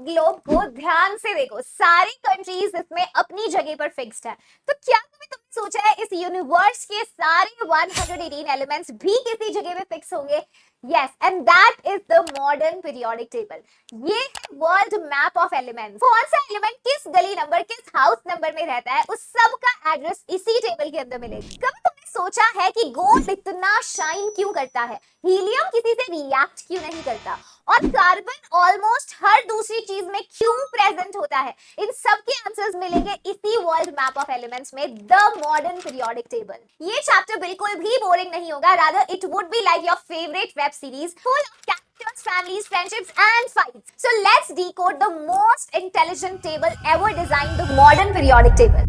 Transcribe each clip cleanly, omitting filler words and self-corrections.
Globe को ध्यान से देखो, सारी कंट्रीज इसमें अपनी जगह पर फिक्स्ड है। तो क्या तुमने सोचा है इस यूनिवर्स के सारे 118 एलिमेंट्स भी किसी जगह पे फिक्स होंगे? Yes, and that is the modern periodic table. ये है वर्ल्ड मैप ऑफ एलिमेंट्स। कौन सा एलिमेंट किस गली नंबर, किस हाउस नंबर में रहता है, उस सब का एड्रेस इसी टेबल के अंदर मिलेगा। कभी तुमने सोचा है कि गोल्ड इतना शाइन क्यों करता है, हीलियम किसी से रिएक्ट क्यों नहीं करता, और कार्बन ऑलमोस्ट हर दूसरी चीज में क्यों प्रेजेंट होता है? इन सब के आंसर्स मिलेंगे इसी वर्ल्ड मैप ऑफ एलिमेंट्स में, द मॉडर्न पीरियोडिक टेबल। ये चैप्टर बिल्कुल भी बोरिंग नहीं होगा, rather it would be like your favourite web series full of characters, families, friendships and fights. So let's decode the most intelligent table ever designed, the modern periodic table.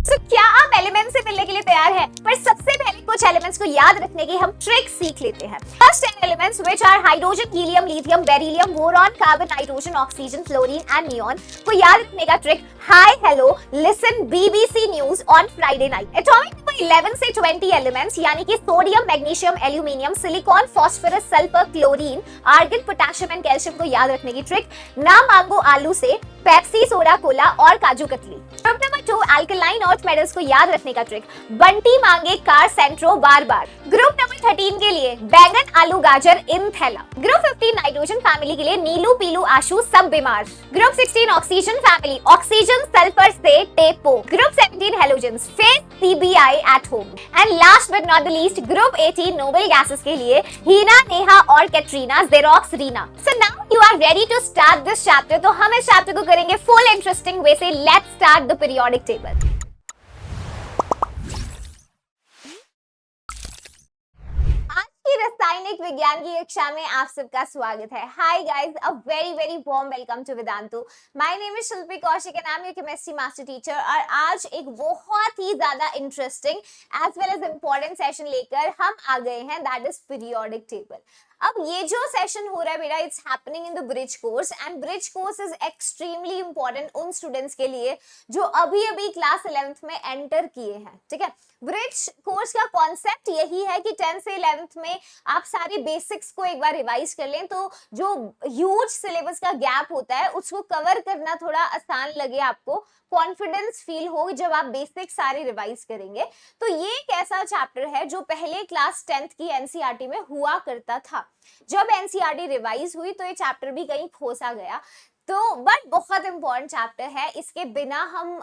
So, क्या आप element से मिलने के लिए तैयार हैं? पर सबसे पहले कुछ एलिमेंट्स को याद रखने की हम ट्रिक सीख लेते हैं। First 10 elements which are hydrogen, helium, lithium, beryllium, boron, carbon, nitrogen, oxygen, fluorine and neon को याद रखने का trick, hi hello listen BBC news on Friday night. Atomic number 11 से 20 एलिमेंट्स यानी कि sodium, magnesium, aluminium, silicon, phosphorus, sulphur, chlorine, argon, potassium and calcium को याद रखने की ट्रिक, ना मांगो आलू से, पेप्सी, सोडा कोला और kaju katli. Group number 2 alkaline earth metals को याद रखने का ट्रिक, बंटी मांगे कार सेंट्रो बार बार। ग्रुप नंबर 13 के लिए बैंगन, आलू, गाजर इन थैला। ग्रुप 15 नाइट्रोजन फैमिली के लिए नीलू, पीलू, आशु सब बीमार। Group 16 oxygen family, oxygen sulphur से टेपो। Group 17 halogens, face CBI at home. And last but not the least group 18 noble gases के लिए हीना, नेहा और Katrina, Xerox, Reena. So now you are ready to start this chapter. तो हम इस chapter को करेंगे फुल इंटरेस्टिंग वे से। Let's start the periodic table. रासायनिक विज्ञान की कक्षा में आप सबका स्वागत है। Hi guys, a very very warm welcome to Vedantu. My name is Shilpi Kaushik and I am your chemistry master teacher. और आज एक बहुत ही ज्यादा interesting as well as important session लेकर हम आ गए हैं, दैट इज पीरियोडिक टेबल। अब ये जो सेशन हो रहा है बेटा, it's happening in the bridge course and bridge course is extremely important उन स्टूडेंट्स के लिए जो अभी अभी क्लास 11th में एंटर किए हैं। ठीक है, ब्रिज कोर्स का कॉन्सेप्ट यही है कि 10th से 11th में आप सारे बेसिक्स को एक बार रिवाइज कर लें, तो जो ह्यूज सिलेबस का गैप होता है उसको कवर करना थोड़ा आसान लगे, आपको कॉन्फिडेंस फील हो जब आप बेसिक सारे रिवाइज करेंगे। तो ये एक ऐसा चैप्टर है जो पहले क्लास 10th की एनसीईआरटी में हुआ करता था। जब एनसीईआरटी रिवाइज हुई तो ये चैप्टर भी कहीं खोसा गया। तो बट बहुत इंपॉर्टेंट चैप्टर है, इसके बिना हम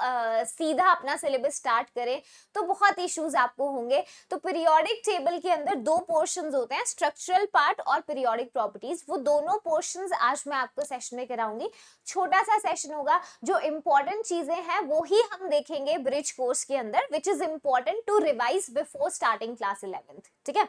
सीधा अपना सिलेबस स्टार्ट करें तो बहुत इश्यूज आपको होंगे। तो पीरियोडिक टेबल के अंदर दो पोर्शंस होते हैं, स्ट्रक्चरल पार्ट और पीरियोडिक प्रॉपर्टीज। वो दोनों पोर्शंस आज मैं आपको सेशन में कराऊंगी। छोटा सा सेशन होगा, जो इंपॉर्टेंट चीजें हैं वो ही हम देखेंगे ब्रिज कोर्स के अंदर, which is important to revise before starting class 11th। ठीक है,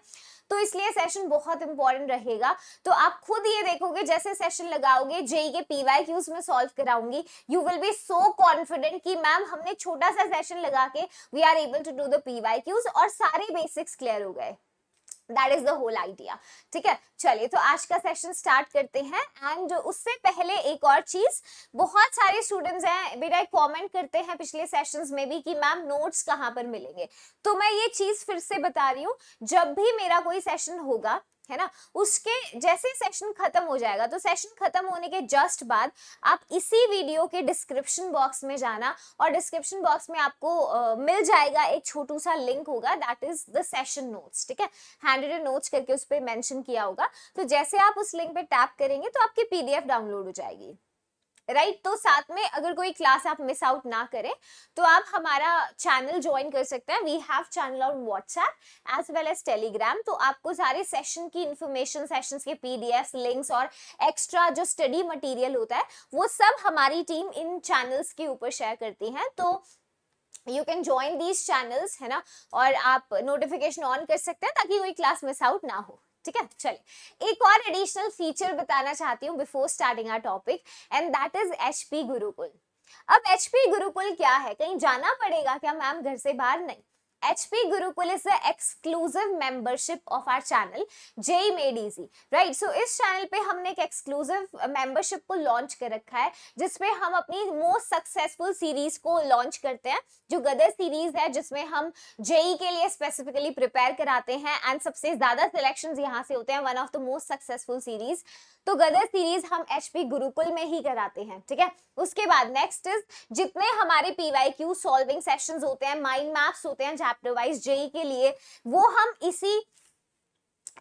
तो इसलिए सेशन बहुत इंपॉर्टेंट रहेगा। तो आप खुद ये देखोगे, जैसे सेशन लगाओगे जेई के पीवाईक्यूज में सॉल्व कराऊंगी, you will be so confident कि मैम हमने छोटा सा सेशन लगा के we are able to do the PYQs और सारे बेसिक्स क्लियर हो गए। That is the whole idea. ठीक है, चलिए तो आज का सेशन स्टार्ट करते हैं। एंड उससे पहले एक और चीज, बहुत सारे स्टूडेंट्स हैं बेटा कमेंट करते हैं पिछले सेशंस में भी कि मैम नोट्स कहाँ पर मिलेंगे। तो मैं ये चीज फिर से बता रही हूँ, जब भी मेरा कोई सेशन होगा है ना, उसके जैसे सेशन खत्म हो जाएगा, तो सेशन खत्म होने के जस्ट बाद आप इसी वीडियो के डिस्क्रिप्शन बॉक्स में जाना और डिस्क्रिप्शन बॉक्स में आपको मिल जाएगा एक छोटू सा लिंक होगा, that is the session notes. ठीक है, हैंडरिटन नोट्स करके उस पर मेंशन किया होगा। तो जैसे आप उस लिंक पे टैप करेंगे तो आपकी पीडीएफ डाउनलोड हो जाएगी। राइट, तो साथ में अगर कोई क्लास आप मिस आउट ना करें तो आप हमारा चैनल ज्वाइन कर सकते हैं। We have channel on WhatsApp as well as Telegram. तो आपको सारे सेशन की इंफॉर्मेशन, सेशंस के पीडीएफ लिंक्स और एक्स्ट्रा जो स्टडी मटेरियल होता है वो सब हमारी टीम इन चैनल्स के ऊपर शेयर करती है। तो you can join these channels, है ना, और आप नोटिफिकेशन ऑन कर सकते हैं ताकि कोई क्लास मिस आउट ना हो। ठीक है, चलिए एक और एडिशनल फीचर बताना चाहती हूँ before starting our topic, and that is HP Gurukul. अब एचपी गुरुकुल क्या है? कहीं जाना पड़ेगा क्या मैम घर से बाहर? नहीं, HP Gurukul is the exclusive membership of our channel JEE Made Easy, right? So इस चैनल पे हमने एक एक्सक्लूसिव मेंबरशिप को लॉन्च कर रखा है, जिसमें हम अपनी मोस्ट सक्सेसफुल सीरीज को लॉन्च करते हैं, जो गदर सीरीज है, जिसमें हम JEE के लिए स्पेसिफिकली प्रिपेयर कराते हैं एंड सबसे ज्यादा सिलेक्शंस यहाँ से होते हैं, one of the most successful series. तो गदर सीरीज हम HP गुरुकुल में ही कराते हैं, ठीक है। उसके बाद नेक्स्ट इज जितने हमारे PYQ सॉल्विंग सेशंस होते हैं, माइंड मैप्स होते हैं चैप्टर वाइज JEE के लिए, वो हम इसी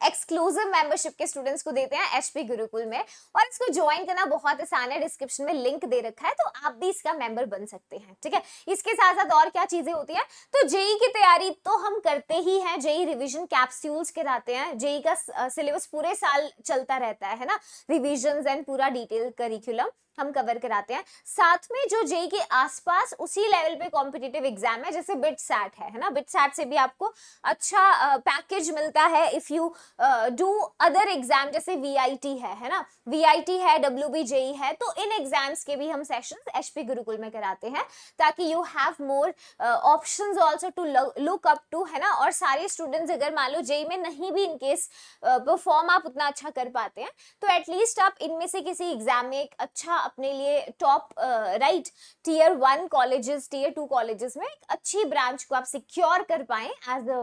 एक्सक्लूसिव मेंबरशिप के स्टूडेंट्स को देते हैं HP गुरुकुल में। और इसको ज्वाइन करना बहुत आसान है, डिस्क्रिप्शन में लिंक दे रखा है, तो आप भी इसका मेंबर बन सकते हैं, ठीक है। इसके साथ साथ और क्या चीजें होती हैं, तो JEE की तैयारी तो हम करते ही हैं, JEE रिवीजन कैप्सूल्स कराते हैं, JEE का सिलेबस पूरे साल चलता रहता है ना, रिविजन एंड पूरा डिटेल करिकुलम हम कवर कराते हैं। साथ में जो JEE के आसपास उसी लेवल पे कॉम्पिटिटिव एग्जाम है, जैसे बिट सैट है ना, बिट सैट से भी आपको अच्छा पैकेज मिलता है if you do other exam, जैसे VIT है ना, VIT है, WB JEE है, तो इन एग्जाम्स के भी हम सेशंस HP गुरुकुल में कराते हैं, ताकि you have more options also to look up to, है ना। और सारे स्टूडेंट्स अगर मान लो JEE में नहीं भी इनकेस परफॉर्म आप उतना अच्छा कर पाते हैं, तो एटलीस्ट आप इनमें से किसी एग्जाम में एक अच्छा अपने लिए top right tier 1 colleges, tier 2 colleges में एक अच्छी ब्रांच को आप सिक्योर कर पाएं एज अ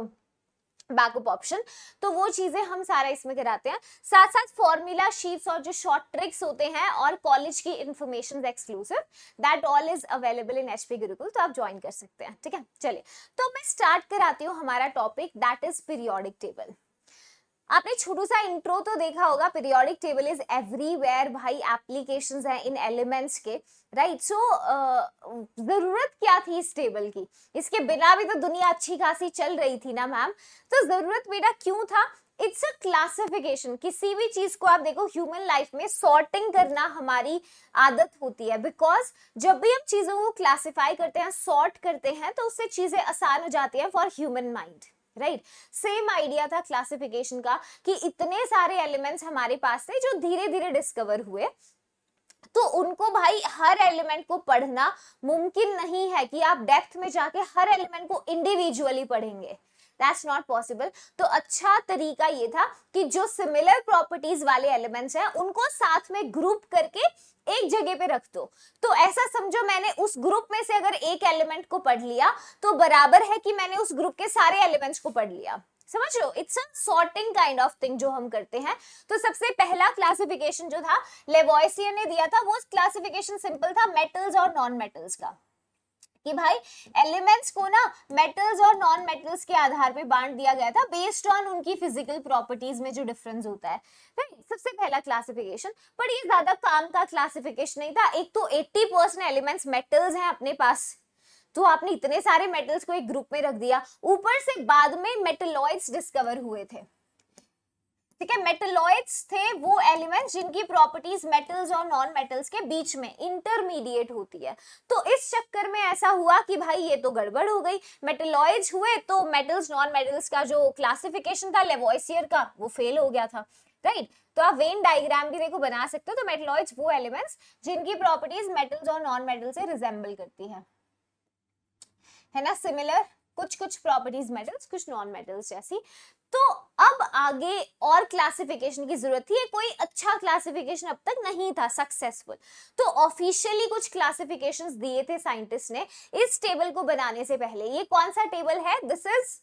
बैकअप ऑप्शन। तो वो चीजें हम सारा इसमें कराते हैं। साथ साथ फॉर्मूला शीट्स और जो शॉर्ट ट्रिक्स होते हैं और कॉलेज की information exclusive, that all is available in HP Gurukul, तो आप ज्वाइन कर सकते हैं, ठीक है। चलिए, तो मैं स्टार्ट कराती हूँ हमारा topic, that is periodic table. आपने छोटू सा इंट्रो तो देखा होगा, पीरियोडिक टेबल इज एवरीवेयर भाई, एप्लीकेशंस हैं इन एलिमेंट्स के, राइट। सो जरूरत क्या थी इस टेबल की, इसके बिना भी तो दुनिया अच्छी खासी चल रही थी ना मैम, तो जरूरत बेटा क्यों था? It's a classification. किसी भी चीज को आप देखो ह्यूमन लाइफ में सॉर्टिंग करना हमारी आदत होती है, बिकॉज जब भी हम चीजों को क्लासिफाई करते हैं, सॉर्ट करते हैं, तो उससे चीजें आसान हो जाती हैं for human mind, right. Same idea था क्लासिफिकेशन का कि इतने सारे एलिमेंट्स हमारे पास थे जो धीरे धीरे डिस्कवर हुए, तो उनको भाई हर एलिमेंट को पढ़ना मुमकिन नहीं है कि आप डेप्थ में जाके हर एलिमेंट को इंडिविजुअली पढ़ेंगे, दैट्स नॉट पॉसिबल। तो अच्छा तरीका ये था कि जो सिमिलर प्रॉपर्टीज वाले एलिमेंट्स हैं उनको साथ में ग्रुप करके एक जगह पे रख दो। तो ऐसा समझो मैंने उस ग्रुप में से अगर एक एलिमेंट को पढ़ लिया, तो बराबर है कि मैंने उस ग्रुप के सारे एलिमेंट्स को पढ़ लिया, समझ लो। It's a sorting kind of thing जो हम करते हैं। तो सबसे पहला क्लासिफिकेशन जो था लेवॉइसियर ने दिया था, वो क्लासिफिकेशन सिंपल था मेटल्स और नॉन मेटल्स का, कि भाई एलिमेंट्स को ना मेटल्स और नॉन मेटल्स के आधार पे बांट दिया गया था बेस्ड ऑन उनकी फिजिकल प्रॉपर्टीज में जो डिफरेंस होता है, राइट। सबसे पहला क्लासिफिकेशन, पर ये ज्यादा काम का क्लासिफिकेशन नहीं था। एक तो 80% एलिमेंट्स मेटल्स हैं अपने पास, तो आपने इतने सारे मेटल्स को एक ग्रुप में रख दिया, ऊपर से बाद में मेटलॉइड्स डिस्कवर हुए थे, ठीक है। मेटलॉइड्स थे वो एलिमेंट्स जिनकी प्रॉपर्टीज मेटल्स और नॉन मेटल्स के बीच में इंटरमीडिएट होती है। तो इस चक्कर में ऐसा हुआ कि भाई ये तो गड़बड़ हो गई, मेटलॉइड्स हुए तो मेटल्स नॉन मेटल्स का जो क्लासिफिकेशन था लेवॉइसियर का, वो फेल हो गया था, राइट। तो आप वेन डायग्राम भी देखो बना सकते हो। तो मेटलॉइड्स वो एलिमेंट्स जिनकी प्रॉपर्टीज मेटल्स और नॉन मेटल से रिजेंबल करती है ना, सिमिलर, कुछ कुछ प्रॉपर्टीज मेटल्स, कुछ नॉन मेटल्स जैसी। तो अब आगे और क्लासिफिकेशन की जरूरत थी, कोई अच्छा क्लासिफिकेशन अब तक नहीं था सक्सेसफुल। तो ऑफिशियली कुछ क्लासिफिकेशंस दिए थे साइंटिस्ट ने इस टेबल को बनाने से पहले। ये कौन सा टेबल है? This is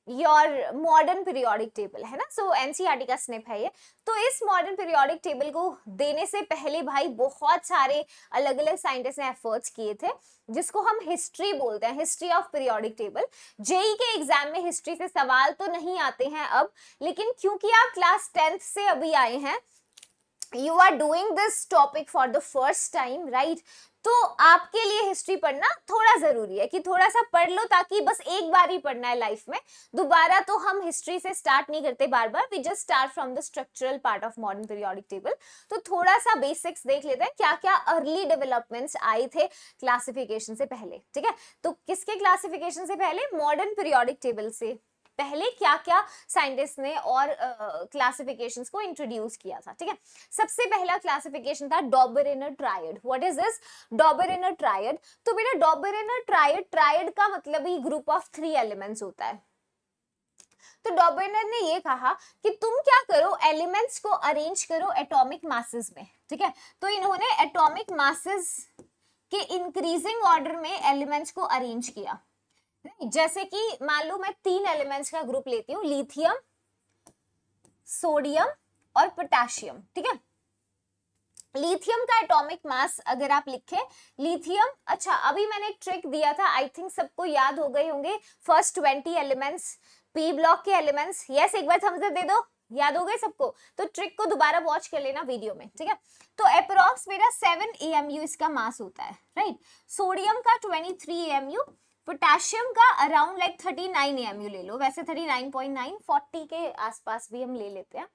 your modern periodic table, है ना। सो एनसीईआरटी का स्निप है ये। तो इस मॉडर्न पीरियोडिक टेबल को देने से पहले भाई बहुत सारे अलग अलग साइंटिस्ट ने एफर्ट्स किए थे, जिसको हम हिस्ट्री बोलते हैं, history of periodic table. JEE के एग्जाम में हिस्ट्री से सवाल तो नहीं आते हैं अब, लेकिन क्योंकि आप क्लास 10th से अभी आए हैं, you are doing this topic for the first time, right. तो आपके लिए हिस्ट्री पढ़ना थोड़ा जरूरी है कि थोड़ा सा पढ़ लो, ताकि बस एक बार ही पढ़ना है लाइफ में, दोबारा तो हम हिस्ट्री से स्टार्ट नहीं करते बार बार, we just start from the structural part of modern periodic table. तो थोड़ा सा बेसिक्स देख लेते हैं, क्या क्या अर्ली डेवलपमेंट्स आए थे क्लासिफिकेशन से पहले, ठीक है। तो किसके क्लासिफिकेशन से पहले? मॉडर्न पीरियोडिक टेबल से पहले क्या क्या साइंटिस्ट ने और क्लासिफिकेशंस को इंट्रोड्यूस किया था, ठीक है। सबसे पहला क्लासिफिकेशन था Dobereiner triad. What is this? Dobereiner triad. तो बेटा डॉबरेनर ट्रायड, ट्रायड का मतलब ही ग्रुप ऑफ 3 एलिमेंट्स होता है। तो डॉबरेनर ने ये कहा कि तुम क्या करो, एलिमेंट्स को अरेंज करो एटॉमिक मासेस में, ठीक है। तो इन्होंने एटॉमिक मासेस के इंक्रीजिंग ऑर्डर में एलिमेंट्स को अरेंज किया। जैसे कि मान लो मैं 3 एलिमेंट्स का ग्रुप लेती हूँ, लिथियम, सोडियम और पोटेशियम, ठीक है। लिथियम का एटॉमिक मास अगर आप लिखें, लिथियम, अच्छा अभी मैंने एक ट्रिक दिया था, आई थिंक सबको याद हो गए होंगे, फर्स्ट 20 एलिमेंट्स पी ब्लॉक के एलिमेंट्स। यस, एक बार थम्स अप दे दो, याद हो गए सबको? तो ट्रिक को दोबारा वॉच कर लेना वीडियो में, ठीक है। तो अप्रोक्स मेरा 7 AMU इसका मास होता है, राइट। सोडियम का 23 AMU, पोटेशियम का अराउंड लाइक 39 AMU ले लो, वैसे 39.9, 40 के आसपास भी हम ले लेते हैं,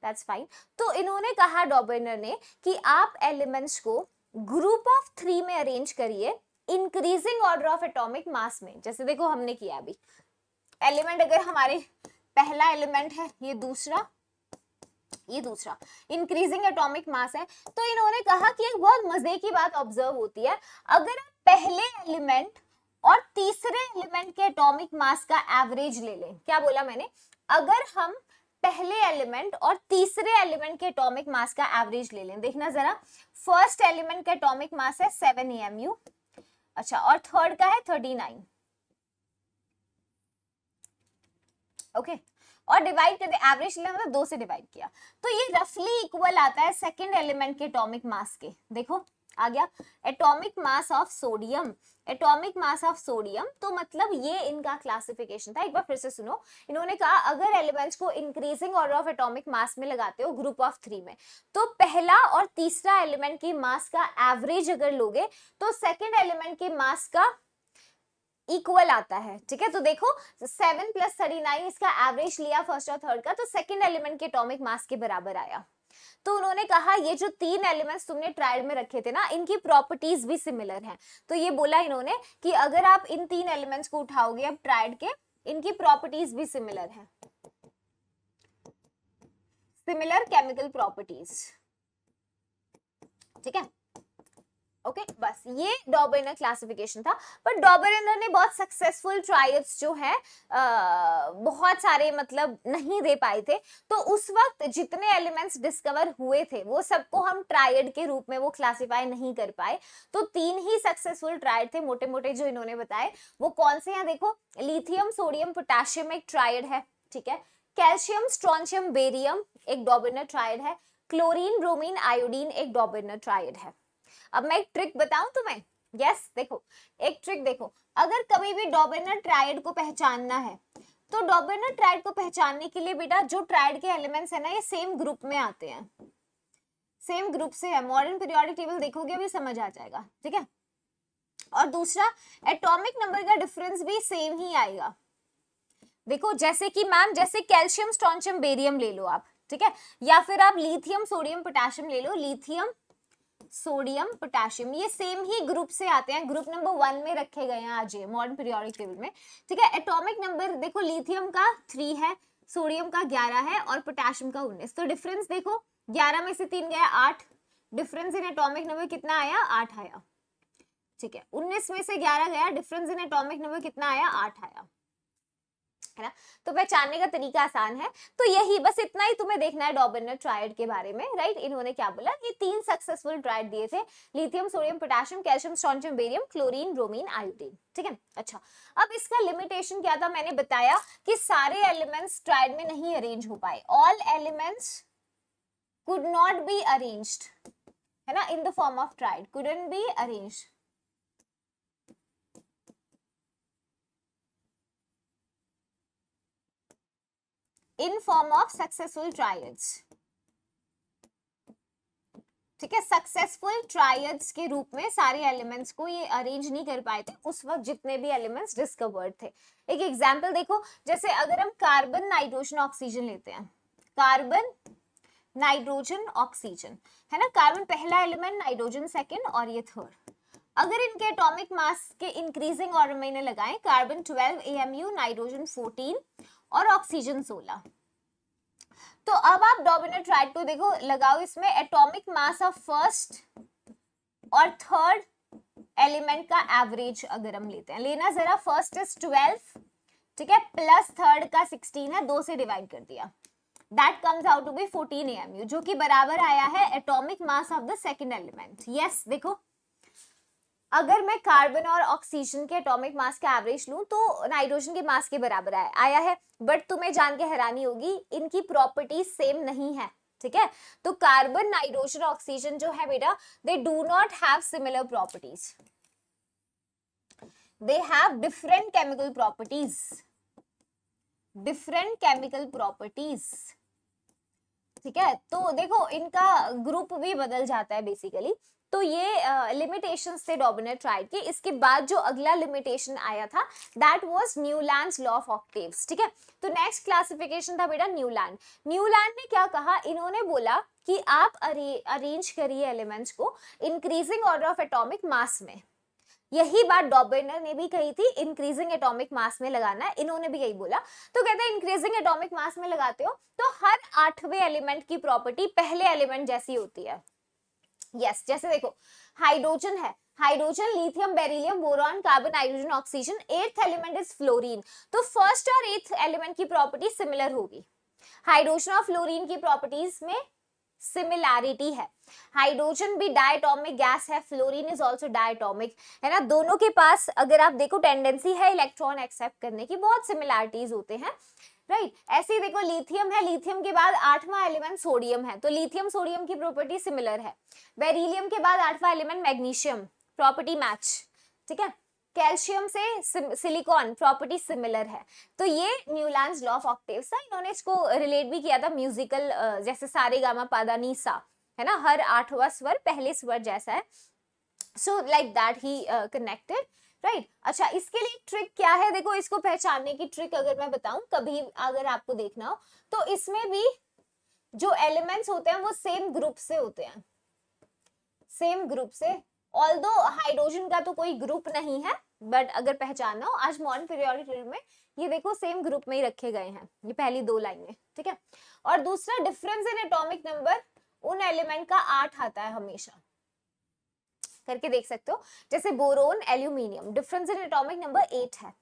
दैट्स फाइन। तो इन्होंने कहा डॉबरेनर ने कि आप एलिमेंट्स को ग्रुप ऑफ 3 में अरेंज करिए increasing order of atomic mass में। जैसे देखो हमने किया अभी, एलिमेंट अगर हमारे पहला एलिमेंट है, ये दूसरा, ये दूसरा, इंक्रीजिंग एटॉमिक मास है। तो इन्होंने कहा कि एक बहुत मजे की बात ऑब्जर्व होती है, अगर आप पहले एलिमेंट और तीसरे एलिमेंट के एटॉमिक मास का एवरेज ले लें। क्या बोला मैंने? अगर हम पहले एलिमेंट और तीसरे एलिमेंट के एटॉमिक मास का एवरेज ले लें, देखना जरा, फर्स्ट एलिमेंट का एटॉमिक मास है 7 AMU, अच्छा, और थर्ड का है 39, ओके, और डिवाइड कर दे, एवरेज लिया मतलब 2 से डिवाइड किया, तो ये रफली इक्वल आता है सेकंड एलिमेंट के एटॉमिक मास के। देखो आ गया atomic mass of sodium, atomic mass of sodium. तो मतलब ये इनका क्लासिफिकेशन था। एक बार फिर से सुनो, इन्होंने कहा अगर एलिमेंट्स को increasing order of atomic mass में लगाते हो ग्रुप ऑफ 3 में, तो पहला और तीसरा एलिमेंट की मास का एवरेज अगर लोगे तो सेकंड एलिमेंट के मास का इक्वल आता है, ठीक है। तो देखो 7 + 39 इसका एवरेज लिया फर्स्ट और थर्ड का, तो सेकंड एलिमेंट के एटॉमिक मास के बराबर आया। तो उन्होंने कहा ये जो 3 एलिमेंट्स तुमने ट्रायड में रखे थे ना, इनकी प्रॉपर्टीज भी सिमिलर हैं। तो ये बोला इन्होंने कि अगर आप इन 3 एलिमेंट्स को उठाओगे अब ट्रायड के, इनकी प्रॉपर्टीज भी सिमिलर हैं, सिमिलर केमिकल प्रॉपर्टीज, ठीक है। ओके बस ये डॉबरेनर क्लासिफिकेशन था। पर डॉबरेनर ने बहुत सक्सेसफुल ट्रायड्स जो है बहुत सारे मतलब नहीं दे पाए थे। तो उस वक्त जितने एलिमेंट्स डिस्कवर हुए थे वो सबको हम ट्रायड के रूप में वो क्लासिफाई नहीं कर पाए। तो 3 ही सक्सेसफुल ट्रायड थे मोटे मोटे जो इन्होंने बताए। वो कौन से हैं देखो, लिथियम सोडियम पोटेशियम एक ट्रायड है, ठीक है। कैल्शियम स्ट्रोंशियम बेरियम एक डॉबरेनर ट्रायड है। क्लोरीन ब्रोमीन आयोडीन एक डॉबरेनर ट्रायड है। अब मैं एक ट्रिक बताऊं तुम्हें, यस देखो एक ट्रिक देखो, अगर कभी भी डॉबरेनर ट्रायड को पहचानना है तो डॉबरेनर ट्रायड को पहचानने के लिए बेटा जो ट्रायड के एलिमेंट्स है ना ये सेम ग्रुप में आते हैं, सेम ग्रुप से है। मॉडर्न पीरियोडिक टेबल देखोगे भी समझ आ जाएगा, ठीक है। और दूसरा एटॉमिक नंबर का डिफरेंस भी सेम ही आएगा। देखो जैसे कि मैम जैसे कैल्शियम स्ट्रोंशियम बेरियम ले लो आप, ठीक है, या फिर आप लिथियम सोडियम पोटेशियम ले लो, लिथियम सोडियम पोटेशियम ये सेम ही ग्रुप से आते हैं, ग्रुप नंबर 1 में रखे गए हैं आज ये मॉडर्न पीरियोडिक टेबल में, ठीक है। एटॉमिक नंबर देखो लिथियम का 3 है, सोडियम का 11 है और पोटेशियम का 19। तो डिफरेंस देखो 11 में से 3 गया 8, डिफरेंस इन एटॉमिक नंबर कितना आया 8 आया, ठीक है। 19 में से 11 गया, डिफरेंस इन एटॉमिक नंबर कितना आया 8 आया, है ना। तो पहचानने का तरीका आसान है। तो यही बस इतना ही तुम्हें देखना है डॉबरेनर ट्रायड के बारे में, राइट। इन्होंने क्या बोला, ये 3 सक्सेसफुल ट्रायड दिए थे, lithium sodium potassium calcium strontium barium chlorine bromine iodine, ठीक है। अच्छा अब इसका लिमिटेशन क्या था, मैंने बताया कि सारे एलिमेंट्स ट्रायड में नहीं अरेंज हो पाए, all elements could not be arranged, है ना, in the form of triad, couldn't be arranged. In form of successful triads, ठीक है। सक्सेसफुल ट्रायड्स के रूप में सारे एलिमेंट्स को ये अरेंज नहीं कर पाए थे उस वक्त जितने भी एलिमेंट्स डिस्कवर्ड थे। एक एग्जांपल देखो, जैसे अगर हम कार्बन नाइट्रोजन ऑक्सीजन लेते हैं, कार्बन नाइट्रोजन ऑक्सीजन, है ना, कार्बन पहला एलिमेंट, नाइट्रोजन सेकंड और ये थर्ड। अगर इनके एटॉमिक मास के इंक्रीजिंग ऑर्डर में इन्हें लगाएं, कार्बन 12 AMU, नाइट्रोजन 14 और ऑक्सीजन 16। तो अब आप डोबिनेट्राइड को देखो, लगाओ इसमें एटॉमिक मास ऑफ फर्स्ट और थर्ड एलिमेंट का एवरेज अगर हम लेते हैं, लेना जरा, फर्स्ट इज 12, ठीक है, प्लस थर्ड का 16 है, 2 से डिवाइड कर दिया, that comes out to be 14 AMU, जो कि बराबर आया है atomic mass of the second element. Yes, देखो अगर मैं कार्बन और ऑक्सीजन के एटॉमिक मास का एवरेज लूं तो नाइट्रोजन के मास के बराबर आया है, बट तुम्हें जान के हैरानी होगी इनकी प्रॉपर्टीज सेम नहीं है, ठीक है। तो कार्बन, नाइट्रोजन, ऑक्सीजन जो है बेटा, they do not have similar properties, they have different chemical properties, different chemical properties, ठीक है। तो देखो इनका ग्रुप भी बदल जाता है बेसिकली। तो ये लिमिटेशंस थे डोबिनेट्राइड के। इसके बाद जो अगला लिमिटेशन आया था that was Newlands law of octaves, ठीक है। तो नेक्स्ट क्लासिफिकेशन था बेटा न्यूलैंड। न्यूलैंड ने क्या कहा, इन्होंने बोला कि आप अरेंज करिए एलिमेंट्स को increasing order of atomic mass में। यही बात डॉबेनर ने भी कही थी, इंक्रीजिंग एटॉमिक मास में लगाना है, इन्होंने भी यही बोला। तो कहते हैं इंक्रीजिंग एटॉमिक मास में लगाते हो तो हर 8वें एलिमेंट की प्रॉपर्टी पहले एलिमेंट जैसी होती है। यस, जैसे देखो हाइड्रोजन है, hydrogen, lithium, beryllium, boron, carbon, nitrogen, oxygen, 8th element is fluorine. तो फर्स्ट और 8th एलिमेंट की प्रॉपर्टी सिमिलर होगी। हाइड्रोजन और फ्लोरीन की प्रॉपर्टीज में सिमिलैरिटी है। हाइड्रोजन भी डायटोमिक गैस है, फ्लोरीन इज आल्सो डायटोमिक, है ना। दोनों के पास अगर आप देखो टेंडेंसी है इलेक्ट्रॉन एक्सेप्ट करने की, बहुत सिमिलैरिटीज होते हैं, राइट। ऐसे ही देखो लिथियम है, लिथियम के बाद 8वां एलिमेंट सोडियम है, तो लिथियम सोडियम की प्रॉपर्टी सिमिलर है। बेरिलियम के बाद 8वां एलिमेंट मैग्नीशियम, प्रॉपर्टी मैच, ठीक है। कैल्शियम से सिलिकॉन, प्रॉपर्टी सिमिलर है। तो ये न्यूलैंड्स लॉ ऑफ ऑक्टेव्स था। इन्होंने इसको रिलेट भी किया था म्यूजिकल, जैसे सारे गामा पादा नी सा, है ना, हर 8वां स्वर पहले स्वर जैसा है। So like that he connected, right. अच्छा, इसके लिए ट्रिक क्या है, देखो इसको पहचानने की ट्रिक अगर मैं बताऊं, कभी अगर आपको देखना हो तो इसमें भी जो एलिमेंट्स होते हैं वो सेम ग्रुप से होते हैं, सेम ग्रुप से। ऑल्दो हाइड्रोजन का तो कोई ग्रुप नहीं है, बट अगर पहचानना हो, आज मॉडर्न पीरियोडिक टेबल में ये देखो सेम ग्रुप में ही रखे गए हैं, ये पहली 2 लाइनें, ठीक है। और दूसरा डिफरेंस इन एटॉमिक नंबर, उन एलिमेंट का 8 आता है हमेशा, करके देख सकते हो। जैसे boron, aluminium, difference in atomic number 8 है,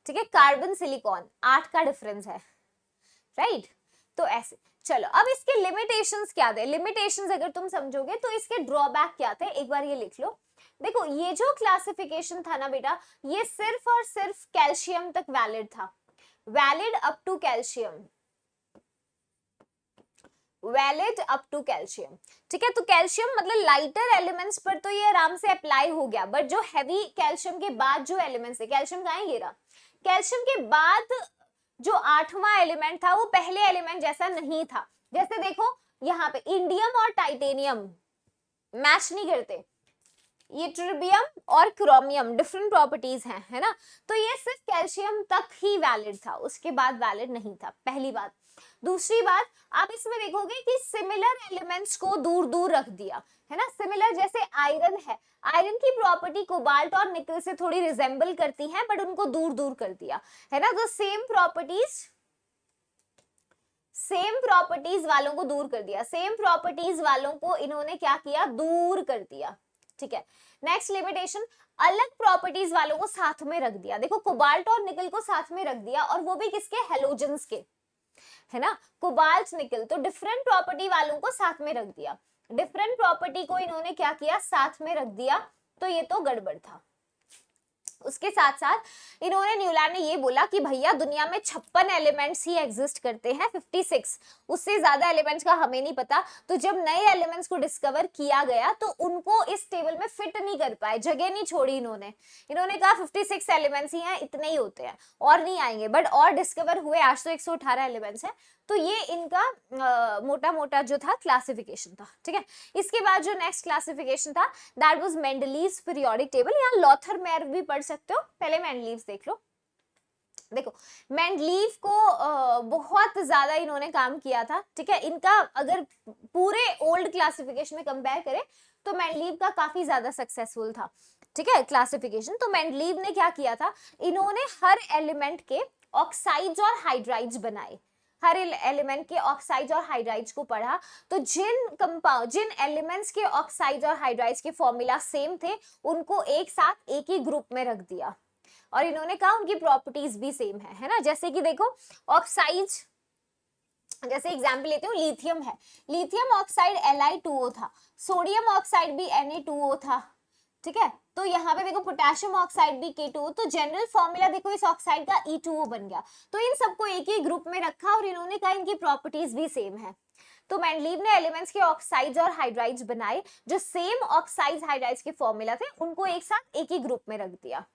ठीक है। कार्बन, सिलिकॉन, 8 का डिफरेंस है, राइट। तो ऐसे चलो, अब इसके लिमिटेशंस क्या थे, लिमिटेशंस अगर तुम समझोगे तो इसके ड्रॉबैक क्या थे, एक बार ये लिख लो। देखो ये जो क्लासिफिकेशन था ना बेटा, ये सिर्फ और सिर्फ कैल्शियम तक वैलिड था, valid up to calcium, valid up to calcium, ठीक है। तो कैल्शियम मतलब लाइटर एलिमेंट्स पर तो ये आराम से अप्लाई हो गया, बट जो हैवी कैल्शियम के बाद जो एलिमेंट्स है, कैल्शियम कहाँ है, ये रहा, कैल्शियम के बाद जो 8वां एलिमेंट था वो पहले एलिमेंट जैसा नहीं था। जैसे देखो यहाँ पे इंडियम और टाइटेनियम मैच नहीं करते, ये ट्रिबियम और क्रोमियम डिफरेंट प्रॉपर्टीज हैं, है ना। तो ये सिर्फ कैल्शियम तक ही वैलिड था, उसके बाद वैलिड नहीं था, पहली बात। दूसरी बात, आप इसमें देखोगे कि सिमिलर एलिमेंट्स को दूर दूर रख दिया, है ना। सिमिलर जैसे आयरन है, आयरन की प्रॉपर्टी कोबाल्ट और निकल से थोड़ी रिजेंबल करती है, बट उनको दूर दूर कर दिया, है ना। तो सेम प्रॉपर्टीज वालों को दूर कर दिया, सेम प्रॉपर्टीज वालों को इन्होंने क्या किया, दूर कर दिया, ठीक है। नेक्स्ट लिमिटेशन, अलग प्रॉपर्टीज वालों को साथ में रख दिया। देखो कोबाल्ट और निकल को साथ में रख दिया, और वो भी किसके, हेलोजेंस के, है ना। कोबाल्ट, निकल, तो डिफरेंट प्रॉपर्टी वालों को साथ में रख दिया, डिफरेंट प्रॉपर्टी को इन्होंने क्या किया, साथ में रख दिया, तो ये तो गड़बड़ था। उसके साथ साथ इन्होंने, न्यूलैंड ने ये बोला कि भैया दुनिया में 56 एलिमेंट्स ही एग्जिस्ट करते हैं, 56, उससे ज्यादा एलिमेंट्स का हमें नहीं पता। तो जब नए एलिमेंट्स को डिस्कवर किया गया तो उनको इस टेबल में फिट नहीं कर पाए, जगह नहीं छोड़ी इन्होंने कहा 56 एलिमेंट्स ही हैं, इतने ही होते हैं और नहीं आएंगे, बट और डिस्कवर हुए, आज तो 118 एलिमेंट्स है। तो ये इनका मोटा मोटा जो था क्लासिफिकेशन था, ठीक है। इसके बाद जो नेक्स्ट क्लासिफिकेशन था that was Mendeleev's periodic table, यहाँ लॉथर मेयर भी पढ़ सकते हो, पहले मेंडलीव्स देख लो। देखो मेंडलीव को बहुत ज्यादा इन्होंने काम किया था, ठीक है। इनका अगर पूरे ओल्ड क्लासिफिकेशन में कंपेयर करें तो मेंडलीव का काफी ज्यादा सक्सेसफुल था, ठीक है, क्लासिफिकेशन। तो मेंडलीव ने क्या किया था, इन्होंने हर एलिमेंट के ऑक्साइड्स और हाइड्राइड्स बनाए, हर एलिमेंट के ऑक्साइड्स और हाइड्राइड्स को पढ़ा, तो जिन एलिमेंट्स के ऑक्साइड्स और हाइड्राइड्स के फॉर्मूला सेम थे उनको एक साथ एक ही ग्रुप में रख दिया, और इन्होंने कहा उनकी प्रॉपर्टीज भी सेम है ना। जैसे कि देखो ऑक्साइड्स, जैसे एग्जाम्पल लेते हो, लिथियम है, लिथियम ऑक्साइड Li2O था, सोडियम ऑक्साइड भी Na2O था, ठीक है। तो यहाँ पे देखो पोटेशियम ऑक्साइड भी K2O, तो जनरल फॉर्मूला देखो इस ऑक्साइड का E2O बन गया। तो इन सबको एक ही ग्रुप में रखा और इन्होंने कहा इनकी प्रॉपर्टीज भी सेम है। तो मेंडलीव ने एलिमेंट्स के ऑक्साइड्स और हाइड्राइड्स बनाए, जो सेम ऑक्साइड्स हाइड्राइड्स के फॉर्मूला थे उनको एक साथ एक ही ग्रुप में रख दिया,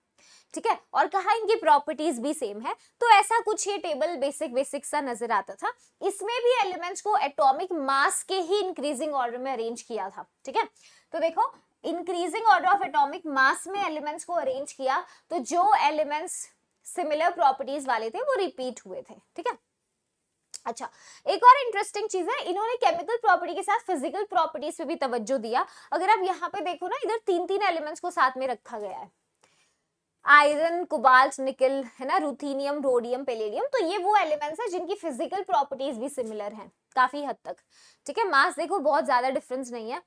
ठीक है, और कहा इनकी प्रॉपर्टीज भी सेम है। तो ऐसा कुछ ये टेबल बेसिक सा नजर आता था। इसमें भी एलिमेंट्स को एटॉमिक मास के ही इंक्रीजिंग ऑर्डर में अरेंज किया था, ठीक है। तो देखो increasing order of atomic mass में एलिमेंट्स को अरेंज किया, तो जो एलिमेंट्स सिमिलर प्रॉपर्टीज वाले थे वो रिपीट हुए थे, ठीक है। अच्छा, एक और इंटरेस्टिंग चीज है, इन्होंने केमिकल प्रॉपर्टी के साथ फिजिकल प्रॉपर्टीज पे भी तवज्जो दिया। अगर आप यहाँ पे देखो ना, इधर तीन एलिमेंट्स को साथ में रखा गया है, आयरन, कोबाल्ट, निकल, है ना, रुथीनियम, रोडियम, पैलेडियम, तो ये वो एलिमेंट्स हैं जिनकी फिजिकल प्रॉपर्टीज भी सिमिलर हैं काफी हद तक, ठीक है। मास देखो बहुत ज्यादा डिफरेंस नहीं है।